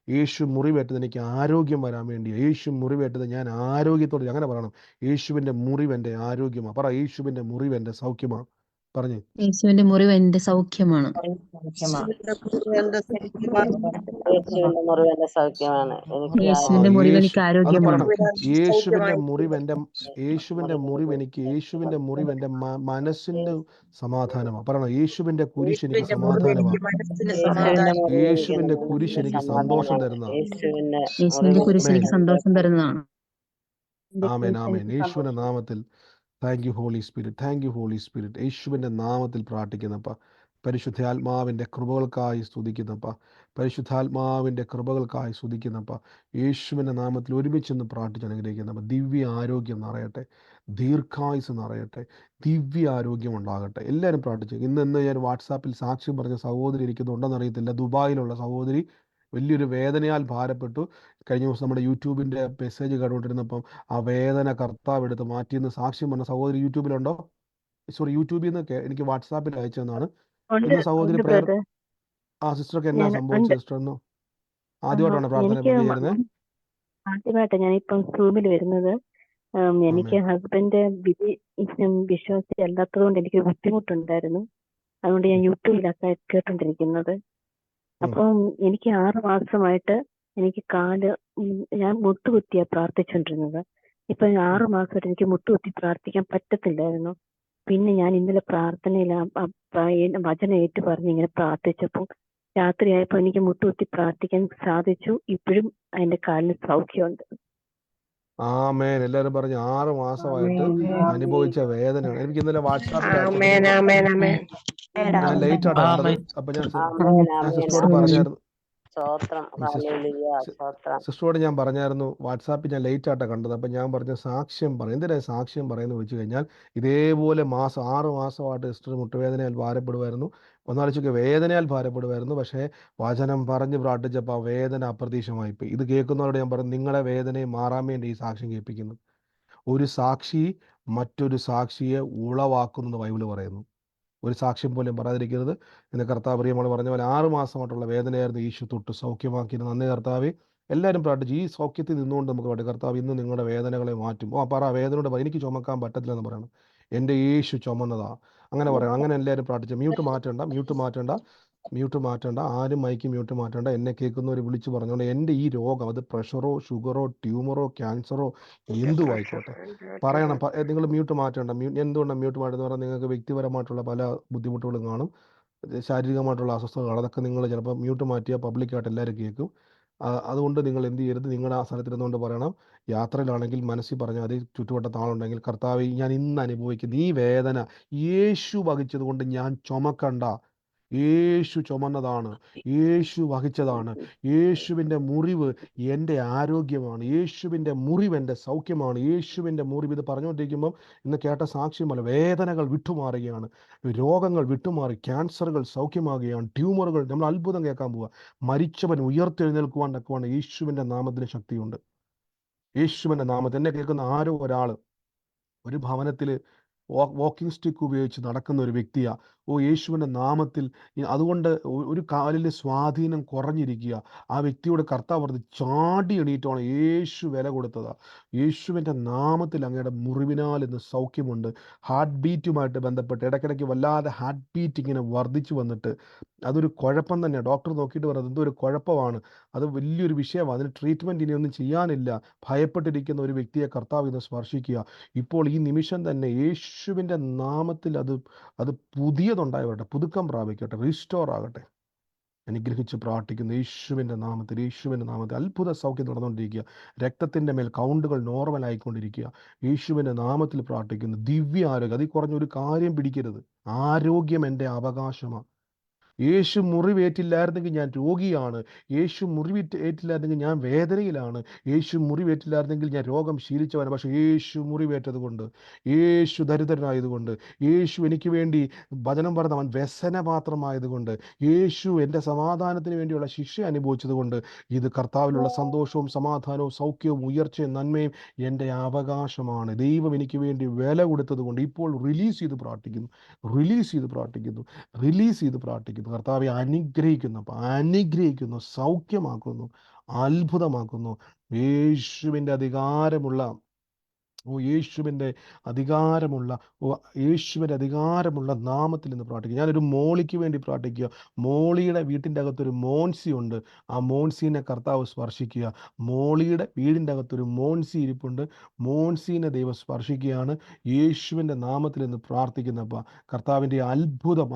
യേശു മുറിവേറ്റത് എനിക്ക് ആരോഗ്യം വരാൻ വേണ്ടിയാ. യേശു മുറിവേറ്റത് ഞാൻ ആരോഗ്യത്തോടെ, അങ്ങനെ പറയണം, യേശുവിൻ്റെ മുറിവ് എൻ്റെ ആരോഗ്യമാണ്. പറ, യേശുവിൻ്റെ മുറിവ് എൻ്റെ സൗഖ്യമാണ്. പറഞ്ഞു, യേശുവിന്റെ മുറിവ് എന്റെ സൗഖ്യമാണ്. യേശുവിന്റെ മുറിവ് എനിക്ക് ആരോഗ്യമാണ്. യേശുവിൻ്റെ മുറിവ് എൻ്റെ മനസ്സിന്റെ സമാധാനമാണ്. പറയണം, യേശുവിൻ്റെ കുരിശ് എനിക്ക് സമാധാനമാണ്. യേശുവിൻ്റെ കുരിശ് എനിക്ക് സന്തോഷം തരുന്നതാണ്. യേശുവിന്റെ കുരിശ് എനിക്ക് സന്തോഷം തരുന്നതാണ്. ആമേൻ. യേശുവിന്റെ നാമത്തിൽ താങ്ക് യു ഹോളി സ്പിരിറ്റ്. യേശുവിൻ്റെ നാമത്തിൽ പ്രാർത്ഥിക്കുന്നപ്പ, പരിശുദ്ധാത്മാവിൻ്റെ കൃപകൾക്കായി സ്തുതിക്കുന്നപ്പ, യേശുവിൻ്റെ നാമത്തിൽ ഒരുമിച്ചൊന്ന് പ്രാർത്ഥിച്ച് അനുഗ്രഹിക്കുന്നപ്പ, ദിവ്യ ആരോഗ്യം നിറയട്ടെ, ദീർഘായുസ് നിറയട്ടെ, ദിവ്യ ആരോഗ്യം ഉണ്ടാകട്ടെ. എല്ലാവരും പ്രാർത്ഥിച്ചു. ഇന്ന് ഞാൻ വാട്സാപ്പിൽ സാക്ഷ്യം പറഞ്ഞ സഹോദരി ഇരിക്കുന്നുണ്ടെന്ന് അറിയത്തില്ല. ദുബായിലുള്ള സഹോദരി വലിയൊരു വേദനയാൽ ഭാരപ്പെട്ടു. കഴിഞ്ഞ ദിവസം നമ്മുടെ യൂട്യൂബിൻ്റെ മെസ്സേജ് കേട്ടുകൊണ്ടിരുന്നപ്പം ആ വേദന കർത്താവ് എടുത്ത് മാറ്റിയെന്ന് സാക്ഷ്യം പറഞ്ഞ സഹോദരി യൂട്യൂബിലുണ്ടോ? യൂട്യൂബിൽ നിന്ന് എനിക്ക് വാട്സാപ്പിൽ അയച്ചതെന്നാണ്. ഇന്ന് സഹോദരി പ്രയർ, സിസ്റ്റർക്ക് എന്നാ സംഭവിച്ചത് സിസ്റ്റർ? എന്ന് ആദ്യമായിട്ടാണ് പ്രാർത്ഥന പങ്കുചേരുന്നത്? ആദ്യമായിട്ട് ഞാനിപ്പം സൂമിൽ വരുന്നത്. എനിക്ക് ഹസ്ബൻഡ് വിശ്വാസി അല്ലാത്തത് കൊണ്ട് എനിക്ക് ബുദ്ധിമുട്ടുണ്ടായിരുന്നു. അതുകൊണ്ട് ഞാൻ യൂട്യൂബിലൊക്കെ കേട്ടോണ്ടിരിക്കുന്നത്. അപ്പം എനിക്ക് 6 മാസമായിട്ട് എനിക്ക് ഞാൻ മുട്ടുകുത്തിയാ പ്രാർത്ഥിച്ചോണ്ടിരുന്നത്. ഇപ്പൊ 6 മാസമായിട്ട് എനിക്ക് മുട്ടുകുത്തി പ്രാർത്ഥിക്കാൻ പറ്റത്തില്ലായിരുന്നു. പിന്നെ ഞാൻ ഇന്നലെ പ്രാർത്ഥനയിൽ വചനം ഏറ്റു പറഞ്ഞ് ഇങ്ങനെ പ്രാർത്ഥിച്ചപ്പോൾ രാത്രിയായപ്പോൾ എനിക്ക് മുട്ടുകുത്തി പ്രാർത്ഥിക്കാൻ സാധിച്ചു. ഇപ്പോഴും അതിന്റെ കാലിന് സൗഖ്യമുണ്ട്. ആമേൻ. എല്ലാവരും പറഞ്ഞു 6 മാസമായിട്ട് അനുഭവിച്ച വേദനയാണ്. എനിക്ക് ഇന്നലെ വാട്സാപ്പിൽ ആമേൻ ആമേൻ ആമേൻ. ഞാൻ ലേറ്റ് ആയിട്ടാണ് കണ്ടത്. അപ്പൊ ഞാൻ സിസ്റ്ററോട് പറഞ്ഞായിരുന്നു, സിസ്റ്ററോട് ഞാൻ പറഞ്ഞായിരുന്നു വാട്സാപ്പിൽ ഞാൻ ലേറ്റ് ആയിട്ടാണ് കണ്ടത്. അപ്പം ഞാൻ പറഞ്ഞ സാക്ഷ്യം പറയും. എന്തിനാണ് സാക്ഷ്യം പറയുന്നത് വെച്ച് കഴിഞ്ഞാൽ ഇതേപോലെ 6 മാസമായിട്ട് സിസ്റ്റർ മുട്ടുവേദനയാൽ ഭാരപ്പെടുമായിരുന്നു. ഒന്നാലോചിക്കുക, വേദനയാൽ ഭാരപ്പെടുമായിരുന്നു. പക്ഷേ വചനം പറഞ്ഞ് പ്രാർത്ഥിച്ചപ്പോൾ ആ വേദന അപ്രതീക്ഷമായിപ്പോയി. ഇത് കേൾക്കുന്നവരോട് ഞാൻ പറഞ്ഞു, നിങ്ങളെ വേദനയെ മാറാൻ വേണ്ടി ഈ സാക്ഷ്യം കേൾപ്പിക്കുന്നു. ഒരു സാക്ഷി മറ്റൊരു സാക്ഷിയെ ഉളവാക്കുന്നു ബൈബിൾ പറയുന്നു. ഒരു സാക്ഷ്യം പോലും പറയാതിരിക്കരുത് എന്ന് കർത്താവ് പ്രിയമാണ് പറഞ്ഞ പോലെ 6 മാസമായിട്ടുള്ള വേദനയായിരുന്നു യേശു തൊട്ട് സൗഖ്യമാക്കിയത്. നന്ദി കർത്താവേ. എല്ലാവരും പ്രാർത്ഥിച്ചു ഈ സൗഖ്യത്തിൽ നിന്നുകൊണ്ട് നമുക്ക് പാടി, കർത്താവ് ഇന്ന് നിങ്ങളുടെ വേദനകളെ മാറ്റും. പറ, വേദനയോട് എനിക്ക് ചുമക്കാൻ പറ്റത്തില്ലെന്ന് പറയണം. എൻ്റെ യേശു ചുമന്നതാ, അങ്ങനെ പറയണം. അങ്ങനെ എല്ലാവരും പ്രാർത്ഥിച്ചു. മ്യൂട്ട് മാറ്റണ്ട, ആരും മൈക്ക് മ്യൂട്ട് മാറ്റണ്ട. എന്നെ കേൾക്കുന്നവർ വിളിച്ച് പറഞ്ഞുകൊണ്ട് എൻ്റെ ഈ രോഗം, അത് പ്രഷറോ ഷുഗറോ ട്യൂമറോ ക്യാൻസറോ എന്തുമായിക്കോട്ടെ പറയണം. നിങ്ങൾ മ്യൂട്ട് മാറ്റണ്ട. എന്തുകൊണ്ടാണ് മ്യൂട്ട് മാറ്റുന്നത് പറഞ്ഞാൽ നിങ്ങൾക്ക് വ്യക്തിപരമായിട്ടുള്ള പല ബുദ്ധിമുട്ടുകളും കാണും, ശാരീരികമായിട്ടുള്ള അസ്വസ്ഥതകൾ. അതൊക്കെ നിങ്ങൾ ചിലപ്പോൾ മ്യൂട്ട് മാറ്റിയാൽ പബ്ലിക്കായിട്ട് എല്ലാവരും കേൾക്കും. അതുകൊണ്ട് നിങ്ങൾ എന്ത് ചെയ്യരുത്, നിങ്ങളുടെ ആ സ്ഥലത്തിരുന്നുകൊണ്ട് പറയണം. യാത്രയിലാണെങ്കിൽ മനസ്സിൽ പറഞ്ഞാൽ അത് ചുറ്റുവട്ടത്ത് ആളുണ്ടെങ്കിൽ, കർത്താവ് ഞാൻ ഇന്ന് അനുഭവിക്കുന്ന ഈ വേദന യേശു വഹിച്ചത് കൊണ്ട് ഞാൻ ചുമക്കണ്ട. യേശു ചുമന്നതാണ്, യേശു വഹിച്ചതാണ്. യേശുവിൻ്റെ മുറിവ് എൻ്റെ ആരോഗ്യമാണ്, യേശുവിൻ്റെ മുറിവ് എൻ്റെ സൗഖ്യമാണ്, യേശുവിൻ്റെ മുറിവ്. ഇത് പറഞ്ഞുകൊണ്ടിരിക്കുമ്പം ഇന്ന് കേട്ട സാക്ഷ്യം പോലെ വേദനകൾ വിട്ടുമാറുകയാണ്, രോഗങ്ങൾ വിട്ടുമാറി, ക്യാൻസറുകൾ സൗഖ്യമാകുകയാണ്, ട്യൂമറുകൾ. നമ്മൾ അത്ഭുതം കേൾക്കാൻ പോവുക. മരിച്ചവൻ ഉയർത്തെഴുന്നേൽക്കുവാൻ തക്കവണ്ണം യേശുവിൻ്റെ നാമത്തിന് ശക്തിയുണ്ട്. യേശുവിൻ്റെ നാമത്തിൽ എന്നെ കേൾക്കുന്ന ആരോ ഒരാൾ ഒരു ഭവനത്തിൽ വാക്കിംഗ് സ്റ്റിക്ക് ഉപയോഗിച്ച് നടക്കുന്ന ഒരു വ്യക്തിയാണ്. യേശുവിൻ്റെ നാമത്തിൽ അതുകൊണ്ട് ഒരു കാലിൽ സ്വാധീനം കുറഞ്ഞിരിക്കുക. ആ വ്യക്തിയോട് കർത്താവ് പറഞ്ഞ് ചാടി എണീറ്റോണം, യേശു വില കൊടുത്തതാ. യേശുവിൻ്റെ നാമത്തിൽ അങ്ങയുടെ മുറിവിനാൽ ഇന്ന് സൗഖ്യമുണ്ട്. ഹാർട്ട് ബീറ്റുമായിട്ട് ബന്ധപ്പെട്ട് ഇടയ്ക്കിടയ്ക്ക് വല്ലാതെ ഹാർട്ട് ബീറ്റ് ഇങ്ങനെ വർദ്ധിച്ചു വന്നിട്ട് അതൊരു കുഴപ്പം തന്നെയാണ്. ഡോക്ടർ നോക്കിയിട്ട് പറഞ്ഞത് എന്തോ ഒരു കുഴപ്പമാണ്, അത് വലിയൊരു വിഷയമാണ്, അതിന് ട്രീറ്റ്മെൻറ്റ് ഇനി ഒന്നും ചെയ്യാനില്ല. ഭയപ്പെട്ടിരിക്കുന്ന ഒരു വ്യക്തിയെ കർത്താവ് ഇന്ന് സ്പർശിക്കുക. ഇപ്പോൾ ഈ നിമിഷം തന്നെ യേശുവിൻ്റെ നാമത്തിൽ അത് പുതിയതുണ്ടായി വരട്ടെ, പുതുക്കം പ്രാപിക്കട്ടെ, റീസ്റ്റോർ ആകട്ടെ. അനുഗ്രഹിച്ച് പ്രാർത്ഥിക്കുന്നു യേശുവിൻ്റെ നാമത്തിൽ. യേശുവിൻ്റെ നാമത്തിൽ അത്ഭുത സൗഖ്യം നടന്നുകൊണ്ടിരിക്കുക. രക്തത്തിൻ്റെ മേൽ കൗണ്ടുകൾ നോർമൽ ആയിക്കൊണ്ടിരിക്കുക. യേശുവിൻ്റെ നാമത്തിൽ പ്രാർത്ഥിക്കുന്നു. ദിവ്യ ആരോഗ്യം, അതിൽ കുറഞ്ഞൊരു കാര്യം പിടിക്കരുത്. ആരോഗ്യം എൻ്റെ അവകാശമാണ്. യേശു മുറിവേറ്റില്ലായിരുന്നെങ്കിൽ ഞാൻ രോഗിയാണ്, യേശു മുറിവേറ്റില്ലായിരുന്നെങ്കിൽ ഞാൻ വേദനയിലാണ്, യേശു മുറിവേറ്റില്ലായിരുന്നെങ്കിൽ ഞാൻ രോഗം ശീലിച്ചവനാണ്. പക്ഷേ യേശു മുറിവേറ്റത് കൊണ്ട്, യേശു ദരിദ്രനായതുകൊണ്ട്, യേശു എനിക്ക് വേണ്ടി വചനം പറഞ്ഞ അവൻ വ്യസനപാത്രമായതുകൊണ്ട്, യേശു എൻ്റെ സമാധാനത്തിന് വേണ്ടിയുള്ള ശിക്ഷ അനുഭവിച്ചതുകൊണ്ട്, ഇത് കർത്താവിലുള്ള സന്തോഷവും സമാധാനവും സൗഖ്യവും ഉയർച്ചയും നന്മയും എൻ്റെ അവകാശമാണ്. ദൈവം എനിക്ക് വേണ്ടി വില കൊടുത്തത് കൊണ്ട് ഇപ്പോൾ റിലീസ് ചെയ്ത് പ്രാർത്ഥിക്കുന്നു. കർത്താവെ അനുഗ്രഹിക്കുന്നു, സൗഖ്യമാക്കുന്നു, അത്ഭുതമാക്കുന്നു. യേശുവിൻ്റെ അധികാരമുള്ള നാമത്തിൽ നിന്ന് പ്രാർത്ഥിക്കുക. ഞാനൊരു മോളിക്ക് വേണ്ടി പ്രാർത്ഥിക്കുക. മോളിയുടെ വീട്ടിൻ്റെ അകത്തൊരു മോൻസി ഉണ്ട്. ആ മോൻസീനെ കർത്താവ് സ്പർശിക്കുക. മോളിയുടെ വീടിൻ്റെ അകത്തൊരു മോൻസി ഇരിപ്പുണ്ട്. മോൻസീനെ ദൈവം സ്പർശിക്കുകയാണ്. യേശുവിൻ്റെ നാമത്തിൽ നിന്ന് പ്രാർത്ഥിക്കുന്നപ്പോൾ കർത്താവിൻ്റെ അത്ഭുതം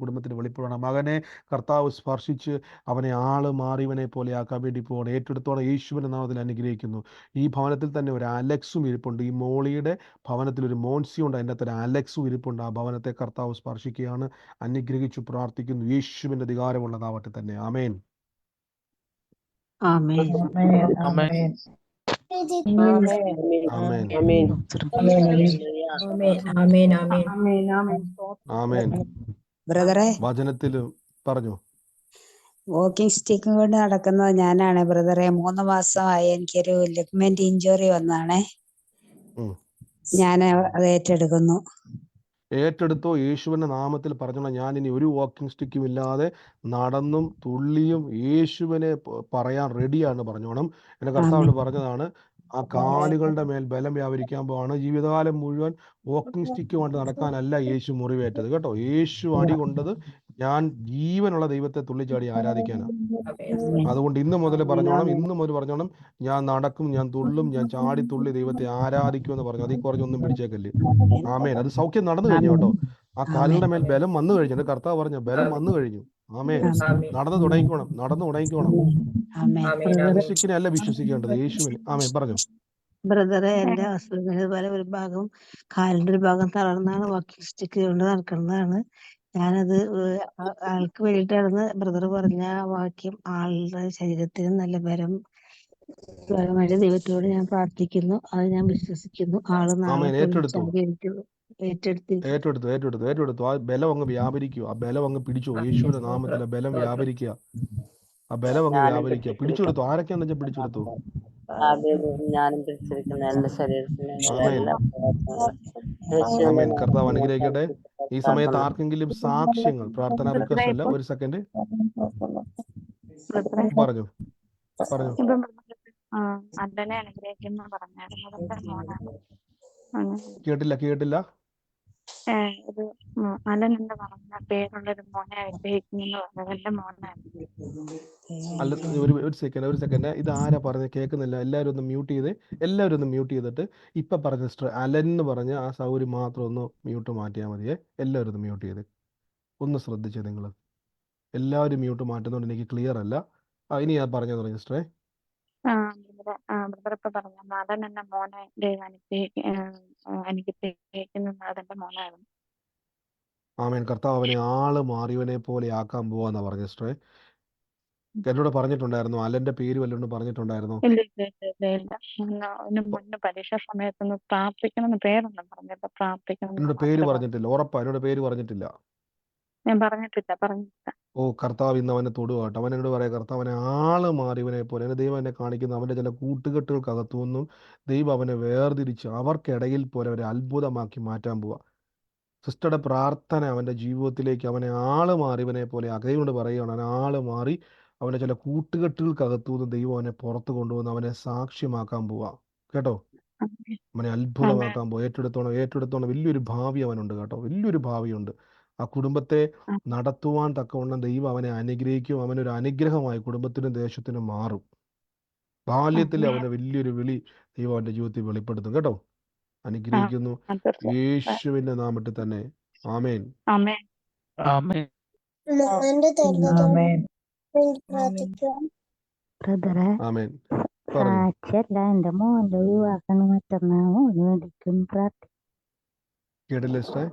കുടുംബത്തിന് വെളിപ്പെടണം. മകനെ കർത്താവ് സ്പർശിച്ച് അവനെ ആള് മാറിയവനെ പോലെ ആക്കാൻ വേണ്ടി പോകണം. ഏറ്റെടുത്തോളം യേശുവിൻ്റെ നാമത്തിൽ അനുഗ്രഹിക്കുന്നു. ഈ ഭവനത്തിൽ തന്നെ ഒരു അലക്സും ഇരിപ്പുണ്ട്. ഈ മോളിയുടെ ഭവനത്തിൽ ഒരു മോൻസി ഉണ്ട്, അതിൻ്റെ അകത്ത് ഒരു അലക്സും ഇരിപ്പുണ്ട്. ആ ഭവനത്തെ കർത്താവ് സ്പർശിക്കുകയാണ്. അനുഗ്രഹിച്ചു പ്രാർത്ഥിക്കുന്നു. യേശുവിൻ്റെ അധികാരമുള്ളതാവട്ടെ തന്നെ. ആമേൻ. ആമേൻ. ആമേൻ. ആമേൻ. ബ്രദറെ, വചനത്തിൽ പറഞ്ഞു. വാക്കിംഗ് സ്റ്റിക്കും കൊണ്ട് നടക്കുന്നത് ഞാനാണ് ബ്രദറെ. 3 മാസമായി എനിക്കൊരു ലിഗ്മെന്റ് ഇഞ്ചുറി വന്നാണേ. ഞാൻ അത് ഏറ്റെടുത്തോ യേശുവിൻ്റെ നാമത്തിൽ പറഞ്ഞോളാം. ഞാൻ ഇനി ഒരു വാക്കിംഗ് സ്റ്റിക്കും ഇല്ലാതെ നടന്നും തുള്ളിയും യേശുവിനെ പറയാൻ റെഡിയാണ് പറഞ്ഞോണം. എൻ്റെ കർത്താവിനോട് പറഞ്ഞതാണ്, ആ കാലുകളുടെ മേൽ ബലം വ്യാപരിക്കാൻ പോവാണ്. ജീവിതകാലം മുഴുവൻ വാക്കിംഗ് സ്റ്റിക്കുമായിട്ട് നടക്കാനല്ല യേശു മുറിവേറ്റത് കേട്ടോ. യേശു അടി കൊണ്ടത് ഞാൻ ജീവനുള്ള ദൈവത്തെ തുള്ളിച്ചാടി ആരാധിക്കാനാണ്. അതുകൊണ്ട് ഇന്ന് മുതൽ പറഞ്ഞോണം, ഞാൻ നടക്കും, ഞാൻ തുള്ളും, ഞാൻ ചാടി തുള്ളി ദൈവത്തെ ആരാധിക്കും എന്ന് പറഞ്ഞു. അതിൽ കുറഞ്ഞൊന്നും പിടിച്ചേക്കല്ലേ. ആമേൻ. അത് സൗഖ്യം നടന്നു കഴിഞ്ഞു കേട്ടോ. ആ കാലുകളുടെ മേൽ ബലം വന്നു കഴിഞ്ഞു. എൻ്റെ കർത്താവ് പറഞ്ഞ ബലം വന്നു കഴിഞ്ഞു. ആമേൻ. നടന്നു തുടങ്ങിക്കോണം. മ്യൂസിക്കിനെ അല്ല വിശ്വസിക്കേണ്ടത്, യേശുവിന്. ആമേൻ. പറഞ്ഞു. ബ്രദറെ, എന്റെ ഹസ്ബൻഡിന് ഇതുപോലെ ഒരു ഭാഗം കാലിന്റെ ഒരു ഭാഗം തളർന്നാണ് വാക്കിംഗ് സ്റ്റിക്ക് കൊണ്ട് നടക്കുന്നതാണ്. ഞാനത് ആൾക്ക് വേണ്ടിയിട്ടാണെന്ന് ബ്രദർ പറഞ്ഞ ആ വാക്യം ആളുടെ ശരീരത്തിന് നല്ല ബലമായിട്ട് ദൈവത്തോട് ഞാൻ പ്രാർത്ഥിക്കുന്നു. അത് ഞാൻ വിശ്വസിക്കുന്നു. ആള് നാളെ ഏറ്റെടുത്തു. ആ ബലം അങ്ങ് വ്യാപരിക്കുക. ആ ബലം അങ്ങ് പിടിച്ചു. യേശുവിന്റെ നാമത്തിൽ ആ ബലം വ്യാപരിക്കുക. ആ ബലം അങ്ങ് വ്യാപരിക്കുക. പിടിച്ചെടുത്തു. ആരൊക്കെയാന്ന് വെച്ചാൽ പിടിച്ചെടുത്തു. ഞാനും പിടിച്ചിരിക്കുന്ന എന്റെ ശരീരത്തിന് ആമേൻ. കർത്താവ് അനുഗ്രഹിക്കട്ടെ. ഈ സമയത്ത് ആർക്കെങ്കിലും സാക്ഷ്യങ്ങൾ, പ്രാർത്ഥനാ റിക്വസ്റ്റ് അല്ല. ഒരു സെക്കൻഡ് പറഞ്ഞു. കേട്ടില്ല. അല്ല, ഒരു സെക്കൻഡ്. ഇത് ആരാ പറഞ്ഞത്? കേൾക്കുന്നില്ല. എല്ലാവരും ഒന്ന് മ്യൂട്ട് ചെയ്തിട്ട് ഇപ്പൊ പറഞ്ഞ സിസ്റ്റർ അലൻ എന്ന് പറഞ്ഞ ആ സൗകര്യം മാത്രം ഒന്ന് മ്യൂട്ട് മാറ്റിയാൽ മതിയേ. എല്ലാവരും ഒന്ന് മ്യൂട്ട് ചെയ്ത് ഒന്ന് ശ്രദ്ധിച്ചേ. നിങ്ങൾ എല്ലാവരും മ്യൂട്ട് മാറ്റുന്നതുകൊണ്ട് എനിക്ക് ക്ലിയർ അല്ല. ഇനി ഞാൻ പറഞ്ഞു തുടങ്ങി സിസ്റ്ററെ. ആമേൻ. കർത്താവ് അവനെ ആള് മാറിയവനെ പോലെ ആക്കാൻ പോവാന്നാ പറഞ്ഞ സിസ്റ്ററെ. എന്നോട് പറഞ്ഞിട്ടുണ്ടായിരുന്നു. അലന്റെ പേര് വല്ലതും പറഞ്ഞിട്ടുണ്ടായിരുന്നോ? പരീക്ഷാ സമയത്തൊന്ന് പ്രാർത്ഥിക്കണം പേരൊന്നും പറഞ്ഞില്ല. എന്നോട് പേര് പറഞ്ഞിട്ടില്ല. ഉറപ്പാ എന്നോട് പേര് പറഞ്ഞിട്ടില്ല. ഞാൻ പറഞ്ഞിട്ടില്ല. ഓ, കർത്താവ് ഇന്ന് അവനെ തൊടുകട്ടോ. അവൻ എന്നോട് പറയാം, കർത്താവനെ ആള് മാറിയവനെ പോലെ. എന്നെ ദൈവം എന്നെ കാണിക്കുന്നു. അവന്റെ ചില കൂട്ടുകെട്ടുകൾക്കകത്തുനിന്നും ദൈവം അവനെ വേർതിരിച്ച് അവർക്കിടയിൽ പോലെ അവരെ അത്ഭുതമാക്കി മാറ്റാൻ പോവാ. സിസ്റ്ററുടെ പ്രാർത്ഥന അവന്റെ ജീവിതത്തിലേക്ക് അവനെ ആള് മാറിയവനെ പോലെ അകയോട് പറയുകയാണ്. അവൻ ആള് മാറി അവന്റെ ചില കൂട്ടുകെട്ടുകൾക്കകത്തുനിന്ന് ദൈവം അവനെ പുറത്ത് കൊണ്ടുവന്ന് അവനെ സാക്ഷ്യമാക്കാൻ പോവാ കേട്ടോ. അവനെ അത്ഭുതമാക്കാൻ പോവാ. ഏറ്റെടുത്തോണം. വലിയൊരു ഭാവി അവനുണ്ട് കേട്ടോ. വലിയൊരു ഭാവിയുണ്ട്. ആ കുടുംബത്തെ നടത്തുവാൻ തക്കവണ്ണം ദൈവം അവനെ അനുഗ്രഹിക്കും. അവനൊരു അനുഗ്രഹമായി കുടുംബത്തിനും ദേശത്തിനും മാറും. ബാല്യത്തിൽ അവന് വലിയൊരു വിളി ദൈവം അവന്റെ ജീവിതത്തിൽ വെളിപ്പെടുത്തും കേട്ടോ. അനുഗ്രഹിക്കുന്നു യേശുവിന്റെ നാമത്തിൽ തന്നെ. ആമേൻ. ബ്രദറെ, ആമേൻ. പറഞ്ഞു. സാക്ഷ്യല്ല, എന്റെ മോന്റെ വിവാഹമാണ് മറ്റന്നാൾ. വേണ്ടിക്കും പ്രാർത്ഥിക്കും. കേട്ടില്ല സിസ്റ്ററെ.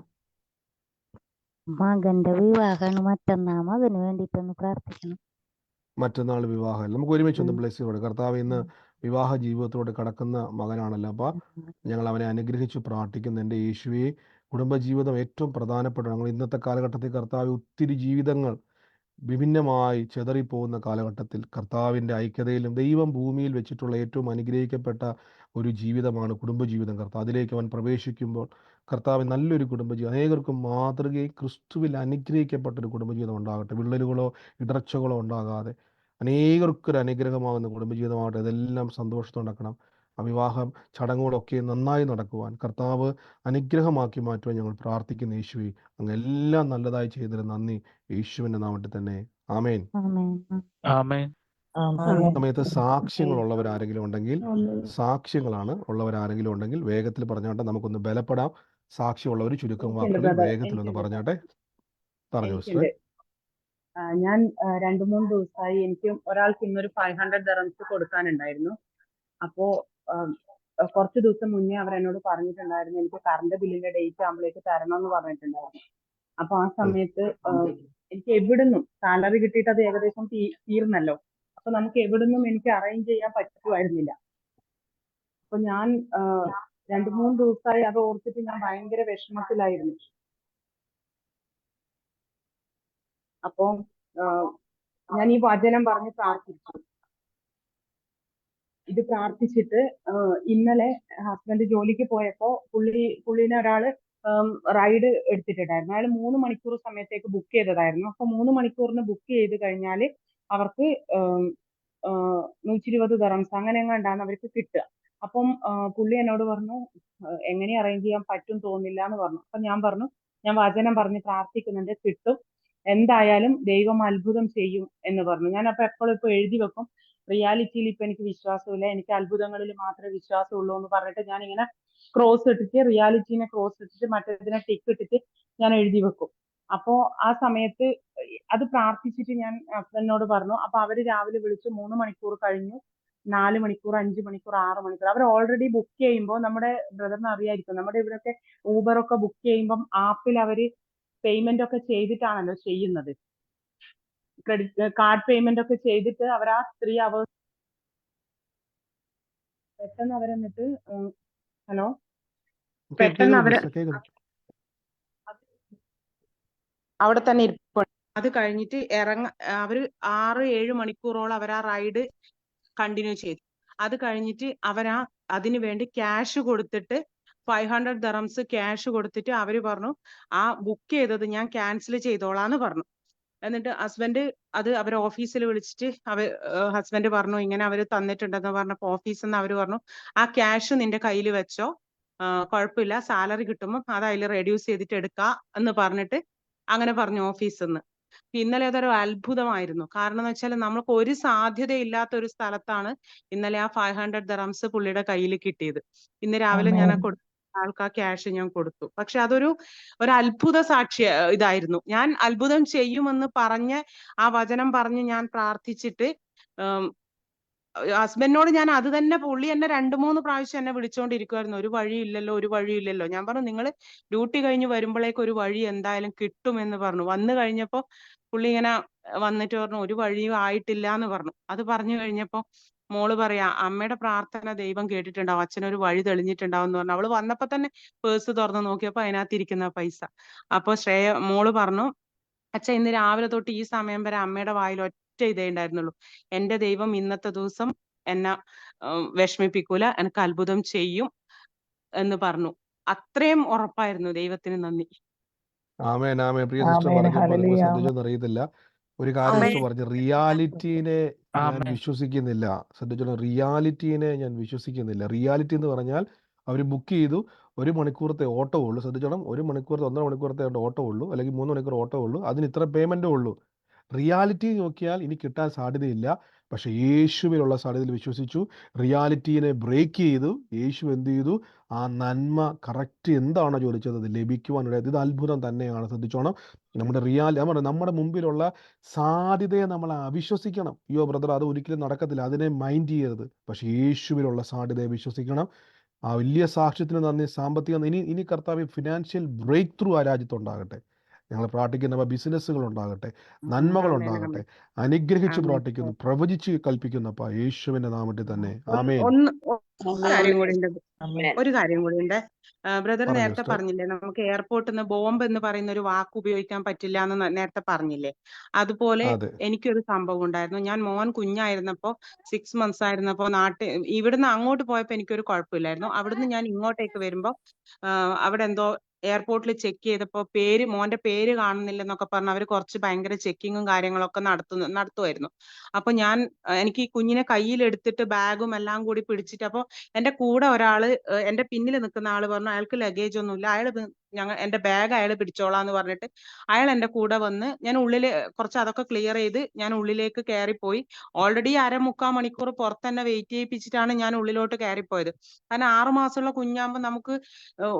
മകന്റെ വിവാഹമാണ് മറ്റന്നാൾ. മകന് വേണ്ടിയിട്ടൊന്ന് പ്രാർത്ഥിക്കണം. മറ്റന്നാൾ വിവാഹം. നമുക്ക് ഒരുമിച്ച് ഒന്ന് ബ്ലെസ് ചെയ്യണം. കർത്താവ് ഇന്ന് വിവാഹ ജീവിതത്തോടെ കടക്കുന്ന മകനാണല്ലോ. അപ്പൊ ഞങ്ങൾ അവനെ അനുഗ്രഹിച്ച് പ്രാർത്ഥിക്കുന്നു. എൻ്റെ യേശുവേ, കുടുംബജീവിതം ഏറ്റവും പ്രധാനപ്പെട്ട. ഞങ്ങൾ ഇന്നത്തെ കാലഘട്ടത്തിൽ കർത്താവ് ഒത്തിരി ജീവിതങ്ങൾ വിഭിന്നമായി ചെതറിപ്പോകുന്ന കാലഘട്ടത്തിൽ കർത്താവിൻ്റെ ഐക്യതയിലും ദൈവം ഭൂമിയിൽ വെച്ചിട്ടുള്ള ഏറ്റവും അനുഗ്രഹിക്കപ്പെട്ട ഒരു ജീവിതമാണ് കുടുംബജീവിതം. കർത്താവ് അതിലേക്ക് അവൻ പ്രവേശിക്കുമ്പോൾ കർത്താവ് നല്ലൊരു കുടുംബജീവിതം, അനേകർക്കും മാതൃകയും ക്രിസ്തുവിൽ അനുഗ്രഹിക്കപ്പെട്ടൊരു കുടുംബജീവിതം ഉണ്ടാകട്ടെ. വിള്ളലുകളോ ഇടർച്ചകളോ ഉണ്ടാകാതെ അനേകർക്കൊരു അനുഗ്രഹമാകുന്ന കുടുംബജീവിതമാകട്ടെ. അതെല്ലാം സന്തോഷത്തോടെ നടക്കണം. ആ വിവാഹം ചടങ്ങുകളൊക്കെ നന്നായി നടക്കുവാൻ കർത്താവ് അനുഗ്രഹമാക്കി മാറ്റുവാൻ ഞങ്ങൾ പ്രാർത്ഥിക്കുന്ന യേശുവേ, അങ്ങ് എല്ലാം നല്ലതായി ചെയ്തതിന് നന്ദി. യേശുവിന്റെ നാമത്തിൽ തന്നെ. ആമേൻ. സമയത്ത് സാക്ഷ്യങ്ങളുള്ളവരാരെങ്കിലും ഉണ്ടെങ്കിൽ വേഗത്തിൽ പറഞ്ഞാട്ടെ. നമുക്കൊന്ന് ബലപ്പെടാം. സാക്ഷ്യമുള്ളവർ ചുരുക്കം വാക്കുകളിൽ വേഗത്തിലൊന്ന് പറഞ്ഞാട്ടെ. പറഞ്ഞു സിസ്റ്റർ. ഞാൻ 2-3 ദിവസമായി എനിക്ക് ഒരാൾക്ക് ഇന്നൊരു 500 dirhams കൊടുക്കാനുണ്ടായിരുന്നു. അപ്പോ കുറച്ച് ദിവസം മുന്നേ അവർ എന്നോട് പറഞ്ഞിട്ടുണ്ടായിരുന്നു എനിക്ക് കറണ്ട് ബില്ലിന്റെ ഡേറ്റ് ആകുമ്പോഴേക്ക് തരണം എന്ന് പറഞ്ഞിട്ടുണ്ടായിരുന്നു. അപ്പൊ ആ സമയത്ത് എനിക്ക് എവിടുന്നും സാലറി കിട്ടിയിട്ട് അത് ഏകദേശം തീർന്നല്ലോ. അപ്പൊ നമുക്ക് എവിടുന്നും എനിക്ക് അറേഞ്ച് ചെയ്യാൻ പറ്റുമായിരുന്നില്ല. അപ്പൊ ഞാൻ 2-3 ദിവസമായി അത് ഓർത്തിട്ട് ഞാൻ ഭയങ്കര വിഷമത്തിലായിരുന്നു. അപ്പൊ ഞാൻ ഈ വചനം പറഞ്ഞ് പ്രാർത്ഥിച്ചു. ഇത് പ്രാർത്ഥിച്ചിട്ട് ഇന്നലെ ഹസ്ബൻഡ് ജോലിക്ക് പോയപ്പോ പുള്ളിനെ ഒരാള് റൈഡ് എടുത്തിട്ടുണ്ടായിരുന്നു. അയാൾ 3 മണിക്കൂർ സമയത്തേക്ക് ബുക്ക് ചെയ്തതായിരുന്നു. അപ്പൊ 3 മണിക്കൂറിന് ബുക്ക് ചെയ്ത് കഴിഞ്ഞാല് അവർക്ക് 120 dirhams അങ്ങനെ എങ്ങാണ്ടാണ് അവർക്ക് കിട്ടുക. അപ്പം പുള്ളി എന്നോട് പറഞ്ഞു എങ്ങനെ അറേഞ്ച് ചെയ്യാൻ പറ്റും തോന്നില്ല എന്ന് പറഞ്ഞു. അപ്പൊ ഞാൻ പറഞ്ഞു ഞാൻ വചനം പറഞ്ഞ് പ്രാർത്ഥിക്കുന്നുണ്ട്, കിട്ടും, എന്തായാലും ദൈവം അത്ഭുതം ചെയ്യും എന്ന് പറഞ്ഞു. ഞാൻ അപ്പൊ എപ്പോഴും ഇപ്പൊ എഴുതി വെക്കും, റിയാലിറ്റിയിൽ ഇപ്പൊ എനിക്ക് വിശ്വാസമില്ല, എനിക്ക് അത്ഭുതങ്ങളിൽ മാത്രമേ വിശ്വാസമുള്ളൂ എന്ന് പറഞ്ഞിട്ട് ഞാൻ ഇങ്ങനെ ക്രോസ് ഇട്ടിട്ട് റിയാലിറ്റീനെ ക്രോസ് ഇട്ടിട്ട് മറ്റേതിനെ ടിക്ക് ഇട്ടിട്ട് ഞാൻ എഴുതി വെക്കും. അപ്പോ ആ സമയത്ത് അത് പ്രാർത്ഥിച്ചിട്ട് ഞാൻ ഹസ്ബൻഡിനോട് പറഞ്ഞു. അപ്പൊ അവര് രാവിലെ വിളിച്ചു 3 മണിക്കൂർ കഴിഞ്ഞു, 4 മണിക്കൂർ, 5 മണിക്കൂർ, 6 മണിക്കൂർ. അവർ ഓൾറെഡി ബുക്ക് ചെയ്യുമ്പോൾ നമ്മുടെ ബ്രദറിന് അറിയായിരിക്കും, നമ്മുടെ ഇവിടെയൊക്കെ ഊബർ ഒക്കെ ബുക്ക് ചെയ്യുമ്പോൾ ആപ്പിൽ അവര് പേയ്മെന്റ് ഒക്കെ ചെയ്തിട്ടാണല്ലോ ചെയ്യുന്നത്. ക്രെഡിറ്റ് കാർഡ് പേയ്മെന്റ് ഒക്കെ ചെയ്തിട്ട് അവർ ആ 3 hours പെട്ടെന്ന് അവരെന്നിട്ട് ഹലോ പെട്ടെന്ന് അവര് അവിടെ തന്നെ ഇരിപ്പുണ്ട്. അത് കഴിഞ്ഞിട്ട് അവര് 6-7 മണിക്കൂറോളം അവർ ആ റൈഡ് കണ്ടിന്യൂ ചെയ്തു. അത് കഴിഞ്ഞിട്ട് അതിനു വേണ്ടി ക്യാഷ് കൊടുത്തിട്ട് 500 dirhams ക്യാഷ് കൊടുത്തിട്ട് അവര് പറഞ്ഞു ആ ബുക്ക് ചെയ്തത് ഞാൻ ക്യാൻസൽ ചെയ്തോളാന്ന് പറഞ്ഞു. എന്നിട്ട് ഹസ്ബൻഡ് അത് അവരെ ഓഫീസിൽ വിളിച്ചിട്ട് ഹസ്ബൻഡ് പറഞ്ഞു ഇങ്ങനെ അവര് തന്നിട്ടുണ്ടെന്ന് പറഞ്ഞപ്പോ ഓഫീസിൽ നിന്ന് അവര് പറഞ്ഞു ആ ക്യാഷ് നിന്റെ കയ്യിൽ വെച്ചോ, കുഴപ്പമില്ല, സാലറി കിട്ടുമ്പോൾ അത് അതിൽ റെഡ്യൂസ് ചെയ്തിട്ട് എടുക്കാം എന്ന് പറഞ്ഞിട്ട് അങ്ങനെ പറഞ്ഞു ഓഫീസിൽ നിന്ന്. ഇന്നലെ അതൊരു അത്ഭുതമായിരുന്നു. കാരണം എന്ന് വെച്ചാൽ നമ്മൾക്ക് ഒരു സാധ്യതയില്ലാത്ത ഒരു സ്ഥലത്താണ് ഇന്നലെ ആ 500 dirhams പുള്ളിയുടെ കയ്യിൽ കിട്ടിയത്. ഇന്ന് രാവിലെ ഞാൻ ആൾക്ക് ആ ക്യാഷ് ഞാൻ കൊടുത്തു. പക്ഷെ അതൊരു അത്ഭുത ഇതായിരുന്നു. ഞാൻ അത്ഭുതം ചെയ്യുമെന്ന് പറഞ്ഞ് ആ വചനം പറഞ്ഞ് ഞാൻ പ്രാർത്ഥിച്ചിട്ട് ഹസ്ബൻഡിനോട് ഞാൻ അത് തന്നെ, പുള്ളി എന്നെ 2-3 പ്രാവശ്യം എന്നെ വിളിച്ചോണ്ടിരിക്കുവായിരുന്നു, ഒരു വഴിയില്ലല്ലോ. ഞാൻ പറഞ്ഞു നിങ്ങൾ ഡ്യൂട്ടി കഴിഞ്ഞ് വരുമ്പോഴേക്ക് ഒരു വഴി എന്തായാലും കിട്ടുമെന്ന് പറഞ്ഞു. വന്നു കഴിഞ്ഞപ്പോ പുള്ളി ഇങ്ങനെ വന്നിട്ട് പറഞ്ഞു ഒരു വഴിയും ആയിട്ടില്ല എന്ന് പറഞ്ഞു. അത് പറഞ്ഞു കഴിഞ്ഞപ്പോ മോള് പറയാ അമ്മയുടെ പ്രാർത്ഥന ദൈവം കേട്ടിട്ടുണ്ടാവും, അച്ഛനൊരു വഴി തെളിഞ്ഞിട്ടുണ്ടാവും എന്ന് പറഞ്ഞു. അവള് വന്നപ്പോ തന്നെ പേഴ്സ് തുറന്ന് നോക്കിയപ്പോ അതിനകത്തിരിക്കുന്ന പൈസ. അപ്പൊ മോള് പറഞ്ഞു അച്ഛൻ ഇന്ന് രാവിലെ തൊട്ട് ഈ സമയം വരെ അമ്മയുടെ വായിൽ ഒറ്റ ഇതേ ഉണ്ടായിരുന്നുള്ളൂ, എന്റെ ദൈവം ഇന്നത്തെ ദിവസം എന്നെ വിഷമിപ്പിക്കൂല, എനിക്ക് അത്ഭുതം ചെയ്യും എന്ന് പറഞ്ഞു. അത്രയും ഉറപ്പായിരുന്നു. ദൈവത്തിന് നന്ദി. ആമേൻ ആമേൻ. പ്രിയ സിസ്റ്റർ പറഞ്ഞപ്പോൾ നിങ്ങൾ ശ്രദ്ധിച്ചോന്ന് അറിയത്തില്ല, ഒരു കാര്യം സിസ്റ്റർ പറഞ്ഞു, റിയാലിറ്റീനെ ഞാൻ വിശ്വസിക്കുന്നില്ല. ശ്രദ്ധിച്ചോ, റിയാലിറ്റീനെ ഞാൻ വിശ്വസിക്കുന്നില്ല. റിയാലിറ്റി എന്ന് പറഞ്ഞാൽ അവർ ബുക്ക് ചെയ്തു, 1 മണിക്കൂറത്തെ ഓട്ടോ ഉള്ളൂ. ശ്രദ്ധിച്ചോണം, 1 മണിക്കൂറത്തെ 1.5 മണിക്കൂറത്തെ ഓട്ടോ ഉള്ളൂ, അല്ലെങ്കിൽ 3 മണിക്കൂർ ഓട്ടോ ഉള്ളൂ, അതിന് ഇത്ര പേയ്മെന്റേ ഉള്ളൂ. റിയാലിറ്റി നോക്കിയാൽ ഇനി കിട്ടാൻ സാധ്യതയില്ല. പക്ഷെ യേശുവിലുള്ള സാധ്യതയിൽ വിശ്വസിച്ചു, റിയാലിറ്റീനെ ബ്രേക്ക് ചെയ്തു. യേശു എന്ത് ചെയ്തു? ആ നന്മ കറക്റ്റ് എന്താണോ ചോദിച്ചത് അത് ലഭിക്കുവാനിടയത്. ഇത് അത്ഭുതം തന്നെയാണ്. ശ്രദ്ധിച്ചോണം, നമ്മുടെ മുമ്പിലുള്ള സാധ്യതയെ നമ്മൾ അവിശ്വസിക്കണം. അയ്യോ ബ്രദർ അത് ഒരിക്കലും നടക്കത്തില്ല, അതിനെ മൈൻഡ് ചെയ്യരുത്. പക്ഷെ യേശുവിലുള്ള സാധ്യതയെ വിശ്വസിക്കണം. ആ വലിയ സാക്ഷ്യത്തിന് നന്ദി. സാമ്പത്തിക ഇനി കർത്താവ് ഫിനാൻഷ്യൽ ബ്രേക്ക് ത്രൂ ആ രാജ്യത്തുണ്ടാകട്ടെ. ഞങ്ങൾ പ്രാർത്ഥിക്കുന്ന ബിസിനസ്സുകൾ ഉണ്ടാകട്ടെ, നന്മകൾ ഉണ്ടാകട്ടെ. അനുഗ്രഹിച്ച് പ്രാർത്ഥിക്കുന്നു, പ്രവചിച്ച് കൽപ്പിക്കുന്നപ്പ യേശുവിന്റെ നാമത്തിൽ തന്നെ ആമേൻ. ഒരു കാര്യം കൂടി ഉണ്ട്. ബ്രദർ നേരത്തെ പറഞ്ഞില്ലേ നമുക്ക് എയർപോർട്ടിൽ നിന്ന് ബോംബ് എന്ന് പറയുന്ന ഒരു വാക്ക് ഉപയോഗിക്കാൻ പറ്റില്ല എന്ന് നേരത്തെ പറഞ്ഞില്ലേ, അതുപോലെ എനിക്കൊരു സംഭവം ഉണ്ടായിരുന്നു. ഞാൻ മോൻ കുഞ്ഞായിരുന്നപ്പോ 6 months ആയിരുന്നപ്പോ ഇവിടുന്ന് അങ്ങോട്ട് പോയപ്പോ എനിക്കൊരു കുഴപ്പമില്ലായിരുന്നു. അവിടുന്ന് ഞാൻ ഇങ്ങോട്ടേക്ക് വരുമ്പോ അവിടെ എന്തോ എയർപോർട്ടിൽ ചെക്ക് ചെയ്തപ്പോ മോന്റെ പേര് കാണുന്നില്ലെന്നൊക്കെ പറഞ്ഞ് അവര് കുറച്ച് ഭയങ്കര ചെക്കിങ്ങും കാര്യങ്ങളൊക്കെ നടത്തുമായിരുന്നു. അപ്പൊ എനിക്ക് ഈ കുഞ്ഞിനെ കയ്യിലെടുത്തിട്ട് ബാഗും എല്ലാം കൂടി പിടിച്ചിട്ട്, അപ്പൊ എന്റെ കൂടെ ഒരാള്, എന്റെ പിന്നിൽ നിൽക്കുന്ന ആള് പറഞ്ഞു അയാൾക്ക് ലഗേജ് ഒന്നുമില്ല, എന്റെ ബാഗ് അയാൾ പിടിച്ചോളാന്ന് പറഞ്ഞിട്ട് അയാൾ എന്റെ കൂടെ വന്ന് ഞാൻ ഉള്ളില് കുറച്ച് അതൊക്കെ ക്ലിയർ ചെയ്ത് ഞാൻ ഉള്ളിലേക്ക് കയറിപ്പോയി. ഓൾറെഡി 1/4 മണിക്കൂർ പുറത്ത് തന്നെ വെയിറ്റ് ചെയ്യിപ്പിച്ചിട്ടാണ് ഞാൻ ഉള്ളിലോട്ട് കയറിപ്പോയത്. കാരണം 6 മാസമുള്ള കുഞ്ഞാകുമ്പോൾ നമുക്ക്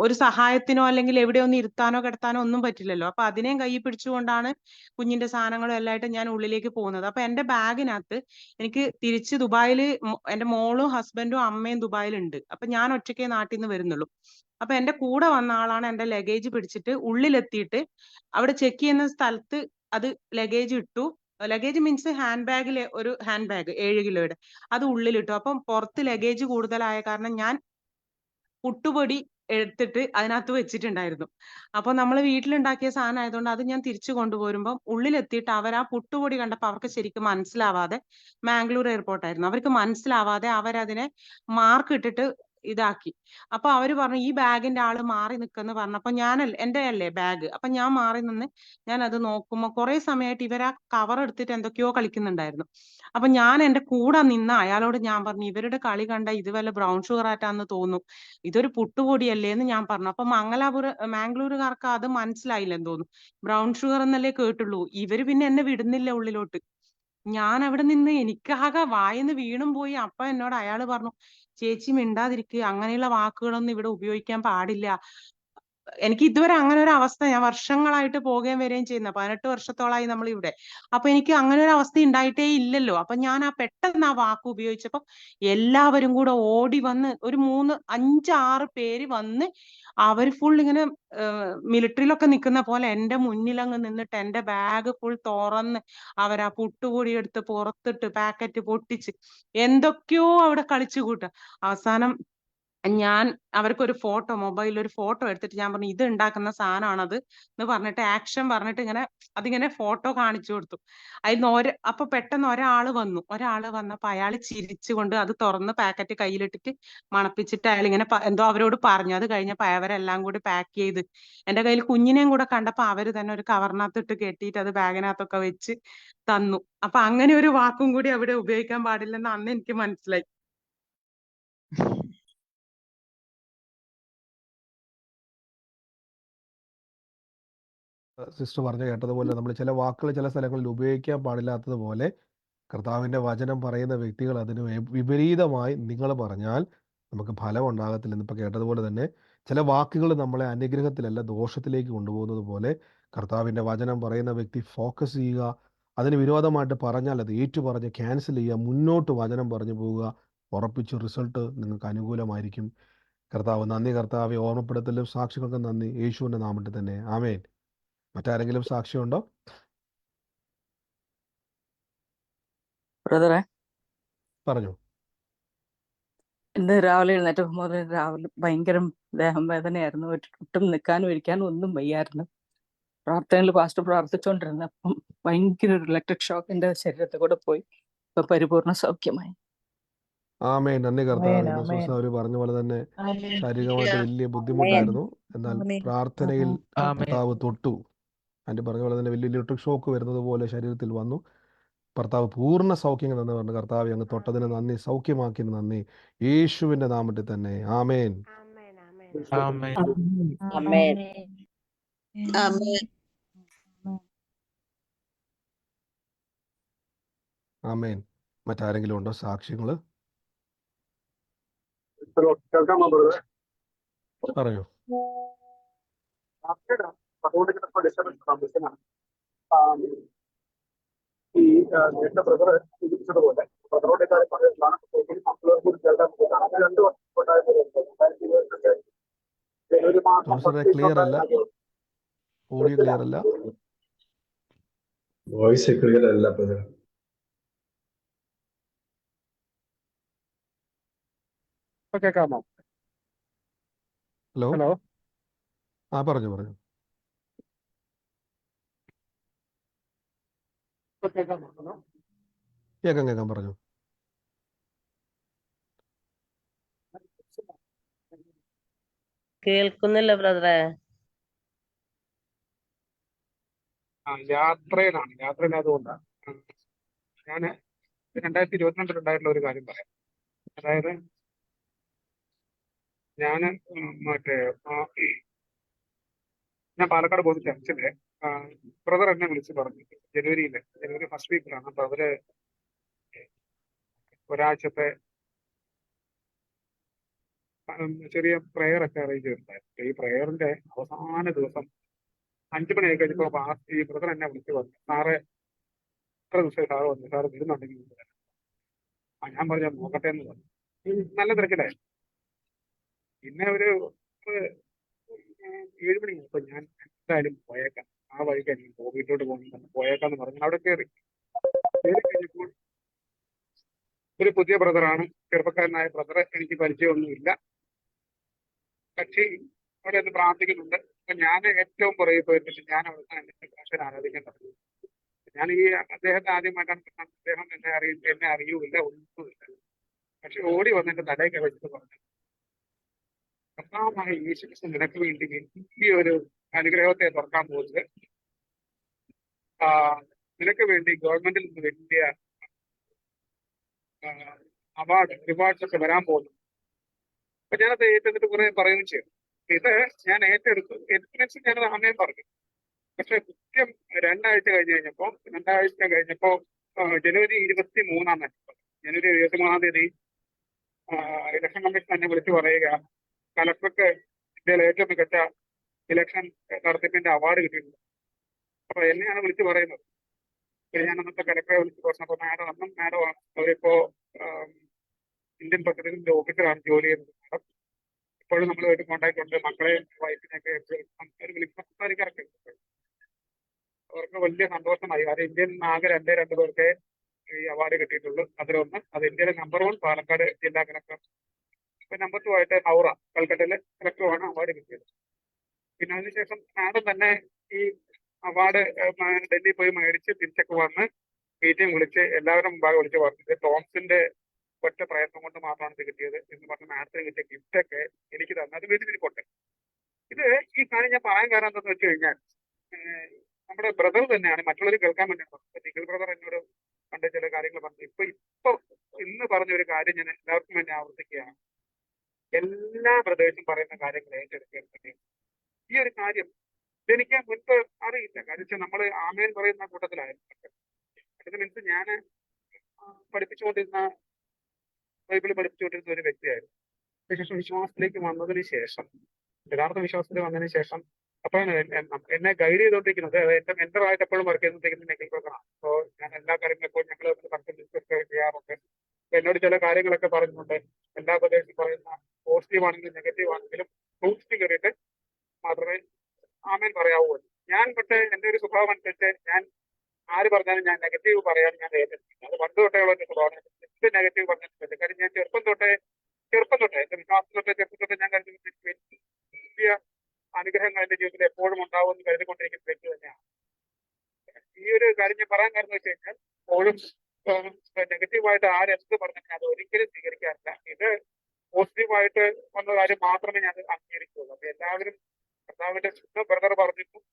ഒരു സഹായത്തിനോ അല്ലെങ്കിൽ എവിടെ ഒന്ന് ഇരുത്താനോ കിടത്താനോ ഒന്നും പറ്റില്ലല്ലോ. അപ്പൊ അതിനെയും കൈ പിടിച്ചുകൊണ്ടാണ് കുഞ്ഞിന്റെ സാധനങ്ങളും എല്ലായിട്ട് ഞാൻ ഉള്ളിലേക്ക് പോകുന്നത്. അപ്പൊ എന്റെ ബാഗിനകത്ത് എനിക്ക് തിരിച്ച് ദുബായിൽ എന്റെ മോളും ഹസ്ബൻഡും അമ്മയും ദുബായിലുണ്ട്. അപ്പൊ ഞാൻ ഒറ്റയ്ക്കേ നാട്ടിൽ നിന്ന് വരുന്നുള്ളൂ. അപ്പൊ എന്റെ കൂടെ വന്ന ആളാണ് എന്റെ ലഗേജ് പിടിച്ചിട്ട് ഉള്ളിലെത്തിയിട്ട് അവിടെ ചെക്ക് ചെയ്യുന്ന സ്ഥലത്ത് അത് ലഗേജ് ഇട്ടു. ലഗേജ് മീൻസ് ഹാൻഡ് ബാഗിലെ ഒരു ഹാൻഡ് ബാഗ് 7 കിലോയുടെ അത് ഉള്ളിലിട്ടു. അപ്പം പുറത്ത് ലഗേജ് കൂടുതലായ കാരണം ഞാൻ പുട്ടുപൊടി എടുത്തിട്ട് അതിനകത്ത് വെച്ചിട്ടുണ്ടായിരുന്നു. അപ്പൊ നമ്മൾ വീട്ടിലുണ്ടാക്കിയ സാധനം ആയതുകൊണ്ട് അത് ഞാൻ തിരിച്ചു കൊണ്ടുപോരുമ്പോൾ ഉള്ളിലെത്തിയിട്ട് അവർ ആ പുട്ടുപൊടി കണ്ടപ്പോൾ അവർക്ക് ശരിക്കും മനസ്സിലാവാതെ, മാംഗ്ലൂർ എയർപോർട്ടായിരുന്നു, അവർക്ക് മനസ്സിലാവാതെ അവരതിനെ മാർക്ക് ഇട്ടിട്ട് ഇതാക്കി. അപ്പൊ അവര് പറഞ്ഞു ഈ ബാഗിന്റെ ആള് മാറി നിൽക്കെന്ന് പറഞ്ഞപ്പോ എന്റെ അല്ലേ ബാഗ്. അപ്പൊ ഞാൻ മാറി നിന്ന് ഞാൻ അത് നോക്കുമ്പോ കുറെ സമയമായിട്ട് ഇവരാ കവർ എടുത്തിട്ട് എന്തൊക്കെയോ കളിക്കുന്നുണ്ടായിരുന്നു. അപ്പൊ ഞാൻ എന്റെ കൂടെ നിന്ന് അയാളോട് ഞാൻ പറഞ്ഞു ഇവരുടെ കളി കണ്ട ഇത് വല്ല ബ്രൗൺ ഷുഗർ ആയിട്ടാന്ന് തോന്നും, ഇതൊരു പുട്ടുപൊടിയല്ലേ എന്ന് ഞാൻ പറഞ്ഞു. അപ്പൊ മാംഗ്ലൂരുകാർക്ക് അത് മനസ്സിലായില്ലെന്ന് തോന്നുന്നു. ബ്രൗൺ ഷുഗർ എന്നല്ലേ കേട്ടുള്ളൂ. ഇവര് പിന്നെ എന്നെ വിടുന്നില്ല ഉള്ളിലോട്ട്. ഞാൻ അവിടെ നിന്ന് എനിക്കാകെ വായിന്ന് വീണും പോയി. അപ്പൊ എന്നോട് അയാള് പറഞ്ഞു ചേച്ചി മിണ്ടാതിരിക്കുക, അങ്ങനെയുള്ള വാക്കുകളൊന്നും ഇവിടെ ഉപയോഗിക്കാൻ പാടില്ല. എനിക്ക് ഇതുവരെ അങ്ങനെ ഒരു അവസ്ഥ, ഞാൻ വർഷങ്ങളായിട്ട് പോകുകയും വരികയും ചെയ്യുന്ന 18 വർഷത്തോളമായി നമ്മൾ ഇവിടെ. അപ്പൊ എനിക്ക് അങ്ങനെ ഒരു അവസ്ഥ ഉണ്ടായിട്ടേ ഇല്ലല്ലോ. അപ്പൊ ഞാൻ പെട്ടെന്ന് ആ വാക്ക് ഉപയോഗിച്ചപ്പോ എല്ലാവരും കൂടെ ഓടി വന്ന് ഒരു 3, 5, 6 പേര് വന്ന് അവർ ഫുൾ ഇങ്ങനെ മിലിറ്ററിയിലൊക്കെ നിൽക്കുന്ന പോലെ എന്റെ മുന്നിൽ അങ്ങ് നിന്നിട്ട് എന്റെ ബാഗ് ഫുൾ തുറന്ന് അവരാ പുട്ടുപൊടി എടുത്ത് പുറത്തിട്ട് പാക്കറ്റ് പൊട്ടിച്ച് എന്തൊക്കെയോ അവിടെ കളിച്ചു കൂട്ടുക. അവസാനം ഞാൻ അവർക്കൊരു ഫോട്ടോ, മൊബൈലിൽ ഒരു ഫോട്ടോ എടുത്തിട്ട് ഞാൻ പറഞ്ഞു ഇത് ഉണ്ടാക്കുന്ന സാധനമാണത് എന്ന് പറഞ്ഞിട്ട് ആക്ഷൻ പറഞ്ഞിട്ട് അതിങ്ങനെ ഫോട്ടോ കാണിച്ചു കൊടുത്തു. അപ്പൊ പെട്ടെന്ന് ഒരാള് വന്നപ്പോ അയാൾ ചിരിച്ചുകൊണ്ട് അത് തുറന്ന് പാക്കറ്റ് കയ്യിലിട്ടിട്ട് മണപ്പിച്ചിട്ട് അയാൾ ഇങ്ങനെ എന്തോ അവരോട് പറഞ്ഞു. അത് കഴിഞ്ഞപ്പോ അവരെല്ലാം കൂടി പാക്ക് ചെയ്ത് എന്റെ കയ്യിൽ കുഞ്ഞിനെയും കൂടെ കണ്ടപ്പോ അവര് തന്നെ ഒരു കവറിനകത്തിട്ട് കെട്ടിയിട്ട് അത് ബാഗിനകത്തൊക്കെ വെച്ച് തന്നു. അപ്പൊ അങ്ങനെ ഒരു വാക്കും കൂടി അവിടെ ഉപയോഗിക്കാൻ പാടില്ലെന്ന് അന്ന് എനിക്ക് മനസ്സിലായി. സിസ്റ്റർ പറഞ്ഞു കേട്ടതുപോലെ നമ്മൾ ചില വാക്കുകൾ ചില സ്ഥലങ്ങളിൽ ഉപയോഗിക്കാൻ പാടില്ലാത്തതുപോലെ കർത്താവിൻ്റെ വചനം പറയുന്ന വ്യക്തികൾ അതിന് വിപരീതമായി നിങ്ങൾ പറഞ്ഞാൽ നമുക്ക് ഫലം ഉണ്ടാകത്തില്ല. എന്നിപ്പോൾ കേട്ടതുപോലെ തന്നെ ചില വാക്കുകൾ നമ്മളെ അനുഗ്രഹത്തിലല്ല ദോഷത്തിലേക്ക് കൊണ്ടുപോകുന്നത് പോലെ കർത്താവിൻ്റെ വചനം പറയുന്ന വ്യക്തി ഫോക്കസ് ചെയ്യുക. അതിന് വിരോധമായിട്ട് പറഞ്ഞാൽ അത് ഏറ്റുപറഞ്ഞ് ക്യാൻസൽ ചെയ്യുക, മുന്നോട്ട് വചനം പറഞ്ഞു പോവുക. ഉറപ്പിച്ച് റിസൾട്ട് നിങ്ങൾക്ക് അനുകൂലമായിരിക്കും. കർത്താവ് നന്ദി. കർത്താവെ ഓർമ്മപ്പെടുത്തലും സാക്ഷികൾക്ക് നന്ദി. യേശുവിൻ്റെ നാമത്തിൽ തന്നെ ആമേൻ. മറ്റാരെങ്കിലും സാക്ഷ്യമുണ്ടോ? ബ്രദറെ, പറഞ്ഞു. ഇന്ന് രാവിലെ എഴുന്നേറ്റപ്പോൾ മുതൽ രാവിലെ ഭയങ്കര ദേഹം വേദനയായിരുന്നു. ഒട്ടും നിൽക്കാനും ഇരിക്കാനും ഒന്നും വയ്യായിരുന്നു. പ്രാർത്ഥനയിൽ പാസ്റ്റർ പ്രാർത്ഥിച്ചുകൊണ്ടിരുന്നപ്പം ഭയങ്കര ഒരു ഇലക്ട്രിക് ഷോക്ക് എൻ്റെ ശരീരത്തിൽ കൂടെ പോയി. ഇപ്പൊ പരിപൂർണ സൗഖ്യമായി. ആമേൻ. നന്ദി കർത്താവേ. അവർ പറഞ്ഞ പോലെ തന്നെ ശാരീരികമായിട്ട് വലിയ ബുദ്ധിമുട്ടായിരുന്നു. എന്നാൽ പ്രാർത്ഥനയിൽ കർത്താവ് തൊട്ടു. ആൻറ്റി പറഞ്ഞ പോലെ തന്നെ വലിയ ഇലക്ട്രിക് ഷോക്ക് വരുന്നത് പോലെ ശരീരത്തിൽ വന്നു. കർത്താവ് പൂർണ്ണ സൗഖ്യം എന്ന് പറഞ്ഞു. കർത്താവ് അങ്ങ് തൊട്ടതിന് നന്ദി, സൗഖ്യമാക്കിയതിന് നന്ദി. യേശുവിൻ്റെ നാമത്തിൽ തന്നെ ആമേൻ. ആമേൻ. മറ്റാരെങ്കിലും ഉണ്ടോ സാക്ഷ്യങ്ങൾ? കേൾക്കാമോ ബ്രദറെ? പറയൂ. അതുകൊണ്ട് ചിലപ്പോൾ ഡിസ്റ്റർബൻസ് സംഭവിച്ചതാണ്. ഈ നേരത്തെ ബ്രദർ സൂചിപ്പിച്ചതുപോലെ ബ്രദറോടെ കാര്യം പറയുന്നതാണ് മറ്റുള്ളവർക്ക് കേൾക്കാൻ പറ്റുന്നതാണ്. 2 വർഷം ജനുവരി മാസം ക്ലിയർ അല്ല, ഓഡിയോ ക്ലിയർ അല്ല, വോയിസ് ക്ലിയർ അല്ല. കേൾക്കാമോ? ഹലോ. ഹലോ, പറഞ്ഞു. കേൾക്കാമോ? ഹലോ, കേൾക്കാം പറഞ്ഞു. കേൾക്കുന്നില്ല ബ്രദറെ. യാത്രയിലായതുകൊണ്ടാണ്. ഞാൻ 2022 ഉണ്ടായിട്ടുള്ള ഒരു കാര്യം പറയാം. അതായത് ഞാൻ പാലക്കാട് പോകുന്ന ചർച്ചില് ബ്രദർ എന്നെ വിളിച്ച് പറഞ്ഞു ജനുവരി ഫസ്റ്റ് വീക്കിലാണ്. അപ്പൊ അവര് ഒരാഴ്ചത്തെ ചെറിയ പ്രെയർ ഒക്കെ അറേഞ്ച് ചെയ്തിട്ടുണ്ടായിരുന്നു. ഈ പ്രെയറിന്റെ അവസാന ദിവസം 5 മണിയായി കഴിഞ്ഞപ്പോ ഈ ബ്രദർ എന്നെ വിളിച്ച് പറഞ്ഞു, സാറ് ഇത്ര ദിവസമായി സാറ് വന്നു, സാറ് വരുന്നുണ്ടെങ്കിൽ ഞാൻ പറഞ്ഞു നോക്കട്ടെ എന്ന് പറഞ്ഞു. നല്ല തിരക്കിലായി. പിന്നെ ഒരു 7 മണി കഴിഞ്ഞപ്പോൾ ഞാൻ എന്തായാലും പോയേക്കാം, ആ വഴിക്ക് എനിക്ക് വീട്ടിലോട്ട് പോകുന്നു, പോയേക്കാന്ന് പറഞ്ഞു അവിടെ കയറി കഴിഞ്ഞപ്പോൾ ഒരു പുതിയ ബ്രദറാണ്, ചെറുപ്പക്കാരനായ ബ്രദറെ എനിക്ക് പരിചയമൊന്നുമില്ല. പക്ഷേ അവിടെ ഒന്ന് പ്രാർത്ഥിക്കുന്നുണ്ട്. അപ്പൊ ഞാൻ ഏറ്റവും പുറകെ പോയിട്ട് ഞാൻ അവിടെ ഭാഷ ആരാധിക്കാൻ തുടങ്ങി. ഞാൻ ഈ അദ്ദേഹത്തെ ആദ്യമായിട്ടാണ്, അദ്ദേഹം എന്നെ അറിയൂല, ഒന്നുമില്ല. പക്ഷെ ഓടി വന്നിട്ട് തലയൊക്കെ വെച്ചിട്ട് പറഞ്ഞു, കർത്താവായ യേശു ക്രിസ്തു നിനക്ക് വേണ്ടി വലിയൊരു അനുഗ്രഹത്തെ തുറക്കാൻ പോകുന്നത്. നിനക്ക് വേണ്ടി ഗവൺമെന്റിൽ നിന്ന് വലിയ റിവാർഡ്സ് ഒക്കെ വരാൻ പോകുന്നു. അപ്പൊ ഞാനത് ഏറ്റെടുത്തിട്ട് കുറെ പറയുകയും ചെയ്തു. ഇത് ഞാൻ ഏറ്റെടുത്തു. മീൻസ് ഞാനത് അമ്മയും പറഞ്ഞു. പക്ഷെ കൃത്യം രണ്ടാഴ്ച കഴിഞ്ഞപ്പോ ജനുവരി 23 ജനുവരി 23 ഇലക്ഷൻ കമ്മീഷൻ എന്നെ വിളിച്ചു പറയുക, കലക്ടർക്ക് ഇന്ത്യയിലെ ഏറ്റവും മികച്ച ഇലക്ഷൻ നടത്തിപ്പിന്റെ അവാർഡ് കിട്ടിയിട്ടുണ്ട്. അപ്പൊ എന്നെയാണ് വിളിച്ചു പറയുന്നത്. ഞാൻ അന്നത്തെ കലക്ടറെ വിളിച്ച് പറഞ്ഞപ്പോ മാഡം അവരിപ്പോ ഇന്ത്യൻ പ്രസിഡന്റിന്റെ ഓഫീസറാണ് ജോലി ചെയ്യുന്നത്. മാഡം ഇപ്പോഴും നമ്മളുമായിട്ട് കോൺടാക്ട് ഉണ്ട്. മക്കളെയും വൈഫിനെയൊക്കെ വിളിച്ച് സംസാരിക്കാറൊക്കെ. അവർക്ക് വലിയ സന്തോഷമായി. അത് ഇന്ത്യൻ ആകെ രണ്ട് പേർക്ക് ഈ അവാർഡ് കിട്ടിയിട്ടുള്ളൂ. അതിലൊന്ന് അത് ഇന്ത്യയിലെ നമ്പർ 1 പാലക്കാട് ജില്ലാ കലക്ടർ, ഇപ്പൊ നമ്പർ 2 ആയിട്ട് ഹൗറ കൽക്കട്ടയിലെ കലക്ടറുമാണ് അവാർഡ് കിട്ടിയത്. പിന്നെ അതിനുശേഷം മാഡം തന്നെ ഈ അവാർഡ് ഡൽഹി പോയി മേടിച്ച് തിരിച്ചൊക്കെ വന്ന് മീറ്റിംഗ് വിളിച്ച് എല്ലാവരും മുമ്പാകെ വിളിച്ച് പറഞ്ഞത് ടോംസിന്റെ ഒറ്റ പ്രയത്നം കൊണ്ട് മാത്രമാണ് ഇത് കിട്ടിയത് എന്ന് പറഞ്ഞ് മാഡത്തിന് കിട്ടിയ ഗിഫ്റ്റൊക്കെ എനിക്ക് തന്നെ അത് വീട്ടിലിരിക്കട്ടെ. ഇത് ഈ കാര്യം ഞാൻ പറയാൻ കാരണം എന്താണെന്ന് വെച്ച് കഴിഞ്ഞാൽ നമ്മുടെ ബ്രദർ തന്നെയാണ് മറ്റുള്ളവർ കേൾക്കാൻ വേണ്ടി പറഞ്ഞത്. നിഖിൽ ബ്രദർ എന്നോട് പണ്ട് ചില കാര്യങ്ങൾ പറഞ്ഞു. ഇപ്പൊ ഇന്ന് പറഞ്ഞ ഒരു കാര്യം ഞാൻ എല്ലാവർക്കും വേണ്ടി ആവർത്തിക്കുകയാണ്. എല്ലാ ബ്രദേഴ്സും പറയുന്ന കാര്യങ്ങൾ ഏറ്റെടുക്കേണ്ടത്. ഈ ഒരു കാര്യം എനിക്ക് മുൻപ് അറിയില്ല. കാര്യം നമ്മൾ ആമേൻ പറയുന്ന കൂട്ടത്തിലായിരുന്നു. അത് മീൻസ് ഞാൻ പഠിപ്പിച്ചുകൊണ്ടിരുന്ന ബൈബിൾ പഠിപ്പിച്ചുകൊണ്ടിരുന്ന ഒരു വ്യക്തിയായിരുന്നു. ശേഷം വിശ്വാസത്തിലേക്ക് വന്നതിന് ശേഷം, യഥാർത്ഥ വിശ്വാസത്തിൽ വന്നതിന് ശേഷം അപ്പോഴാണ് എന്നെ ഗൈഡ് ചെയ്തുകൊണ്ടിരിക്കുന്നത്. എന്റെ മെന്ററായിട്ട് എപ്പോഴും വർക്ക് ചെയ്തുകൊണ്ടിരിക്കുന്നത് നിഖിൽ ബ്രദറാണ്. അപ്പോൾ ഞാൻ എല്ലാ കാര്യങ്ങളും എപ്പോഴും ഞങ്ങൾ ഡിസ്കസ് ചെയ്യാറുണ്ട്. എന്നോട് ചില കാര്യങ്ങളൊക്കെ പറഞ്ഞുകൊണ്ട് എല്ലാ പ്രദേശത്തും പറയുന്ന പോസിറ്റീവ് ആണെങ്കിലും നെഗറ്റീവ് ആണെങ്കിലും ഫ്രൂട്ട്സ് കയറിയിട്ട് മാത്രമേ ആമേൻ പറയാവൂ. ഞാൻ പക്ഷേ എന്റെ ഒരു സ്വഭാവം അനുസരിച്ച് ഞാൻ ആര് പറഞ്ഞാലും ഞാൻ നെഗറ്റീവ് പറയാൻ ഞാൻ ഏറ്റെടുത്തില്ല. അത് പണ്ട് തൊട്ടേ ഉള്ള ഒരു സ്വഭാവം. എന്ത് നെഗറ്റീവ് പറഞ്ഞിട്ടില്ല. കാര്യം ഞാൻ ചെറുപ്പം തൊട്ടേ എന്റെ വിശ്വാസം ചെറുപ്പം തൊട്ടേ ഞാൻ കരുതുന്ന വലിയ അനുഗ്രഹങ്ങൾ എന്റെ ജീവിതത്തിൽ എപ്പോഴും ഉണ്ടാവുമെന്ന് കരുതിക്കൊണ്ടിരിക്കുന്ന വ്യക്തി തന്നെയാണ്. ഈ ഒരു കാര്യം ഞാൻ പറയാൻ കാരണം വെച്ച് കഴിഞ്ഞാൽ എപ്പോഴും നെഗറ്റീവായിട്ട് ആരെന്ത് പറഞ്ഞാൽ അത് ഒരിക്കലും സ്വീകരിക്കാറില്ല. ഇത് പോസിറ്റീവായിട്ട് വന്ന കാര്യം മാത്രമേ ഞാൻ അംഗീകരിക്കുള്ളൂ. അപ്പൊ എല്ലാവരും കർത്താവിന്റെ ശുദ്ധ ബ്രദർ പറഞ്ഞിട്ടും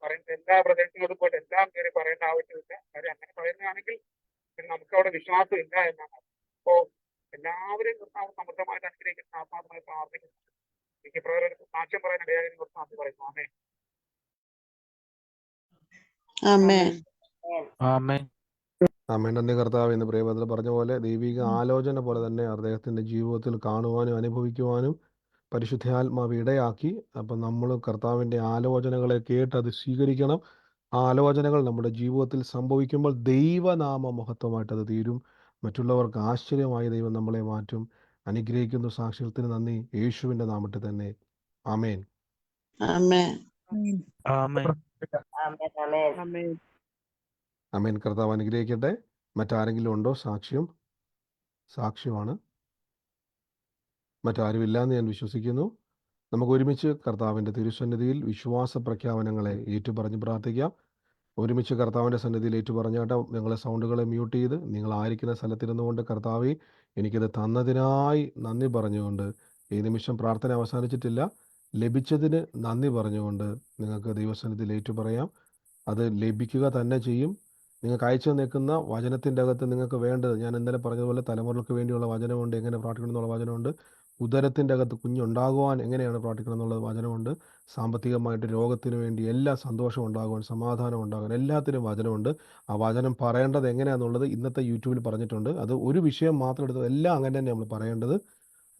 പറയുന്ന എല്ലാ ബ്രദേഴ്സിനോടും പോയിട്ട് എല്ലാം കയറി പറയേണ്ട ആവശ്യമില്ല. കാര്യം അങ്ങനെ പറയുന്നതാണെങ്കിൽ നമുക്ക് അവിടെ വിശ്വാസം ഇല്ല എന്നാണ്. അപ്പോ എല്ലാവരും കർത്താവ് സമൃദ്ധമായിട്ട് അനുഗ്രഹിക്കുന്ന ആത്മാർത്ഥമായി പ്രാർത്ഥിക്കുന്നു. എനിക്ക് പ്രകാരം സാക്ഷ്യം പറയാൻ ഇടയായതിനെ കുറിച്ച് നന്ദി പറയുന്നു. ആമേൻ. നന്ദി കർത്താവ്. എന്ന് പ്രിയപത്ര പറഞ്ഞ പോലെ ദൈവിക ആലോചന പോലെ തന്നെ അദ്ദേഹത്തിന്റെ ജീവിതത്തിൽ കാണുവാനും അനുഭവിക്കുവാനും പരിശുദ്ധാത്മാവ് ഇടയാക്കി. അപ്പം നമ്മൾ കർത്താവിൻ്റെ ആലോചനകളെ കേട്ട് അത് സ്വീകരിക്കണം. ആ ആലോചനകൾ നമ്മുടെ ജീവിതത്തിൽ സംഭവിക്കുമ്പോൾ ദൈവനാമ മഹത്വമായിട്ട് അത് തീരും. മറ്റുള്ളവർക്ക് ആശ്ചര്യമായി ദൈവം നമ്മളെ മാറ്റും. അനുഗ്രഹിക്കുന്ന സാക്ഷ്യത്തിന് നന്ദി. യേശുവിൻ്റെ നാമത്തിൽ തന്നെ. ആമേൻ. ആമേൻ. കർത്താവ് അനുഗ്രഹിക്കട്ടെ. മറ്റാരെങ്കിലും ഉണ്ടോ? സാക്ഷ്യമാണ്. മറ്റാരുമില്ലാന്ന് ഞാൻ വിശ്വസിക്കുന്നു. നമുക്ക് ഒരുമിച്ച് കർത്താവിൻ്റെ തിരുസന്നിധിയിൽ വിശ്വാസ പ്രഖ്യാപനങ്ങളെ ഏറ്റുപറഞ്ഞ് പ്രാർത്ഥിക്കാം. ഒരുമിച്ച് കർത്താവിൻ്റെ സന്നിധിയിൽ ഏറ്റുപറഞ്ഞാട്ട് നിങ്ങളെ സൗണ്ടുകളെ മ്യൂട്ട് ചെയ്ത് നിങ്ങളായിരിക്കുന്ന സ്ഥലത്തിരുന്നുകൊണ്ട് കർത്താവെ എനിക്കത് തന്നതിനായി നന്ദി പറഞ്ഞുകൊണ്ട്, ഈ നിമിഷം പ്രാർത്ഥന അവസാനിച്ചിട്ടില്ല, ലഭിച്ചതിന് നന്ദി പറഞ്ഞുകൊണ്ട് നിങ്ങൾക്ക് ദൈവസന്നിധിയിൽ ഏറ്റുപറയാം. അത് ലഭിക്കുക തന്നെ ചെയ്യും. നിങ്ങൾക്ക് അയച്ചു നിൽക്കുന്ന വചനത്തിൻ്റെ അകത്ത് നിങ്ങൾക്ക് വേണ്ടത്, ഞാൻ ഇന്നലെ പറഞ്ഞതുപോലെ തലമുറകൾക്ക് വേണ്ടിയുള്ള വചനമുണ്ട്, എങ്ങനെ പ്രാർത്ഥിക്കണം എന്നുള്ള വചനമുണ്ട്. ഉദരത്തിൻ്റെ അകത്ത് കുഞ്ഞുണ്ടാകുവാൻ എങ്ങനെയാണ് പ്രാർത്ഥിക്കണം എന്നുള്ള വചനമുണ്ട്. സാമ്പത്തികമായിട്ട് രോഗത്തിന് വേണ്ടി എല്ലാ സന്തോഷം ഉണ്ടാകുവാൻ, സമാധാനം ഉണ്ടാകാൻ എല്ലാത്തിനും വചനമുണ്ട്. ആ വചനം പറയേണ്ടത് എങ്ങനെയാണെന്നുള്ളത് ഇന്നത്തെ യൂട്യൂബിൽ പറഞ്ഞിട്ടുണ്ട്. അത് ഒരു വിഷയം മാത്രം എടുത്ത് എല്ലാം അങ്ങനെ തന്നെ നമ്മൾ പറയേണ്ടത്.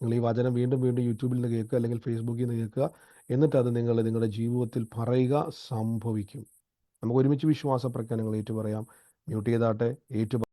നിങ്ങൾ ഈ വചനം വീണ്ടും യൂട്യൂബിൽ നിന്ന് കേൾക്കുക, അല്ലെങ്കിൽ ഫേസ്ബുക്കിൽ നിന്ന് കേൾക്കുക. എന്നിട്ട് അത് നിങ്ങൾ നിങ്ങളുടെ ജീവിതത്തിൽ പറയുക, സംഭവിക്കും. നമുക്ക് ഒരുമിച്ച് വിശ്വാസ പ്രഖ്യാപനങ്ങൾ ഏറ്റുപറയാം. മ്യൂട്ട് ചെയ്താട്ടെ.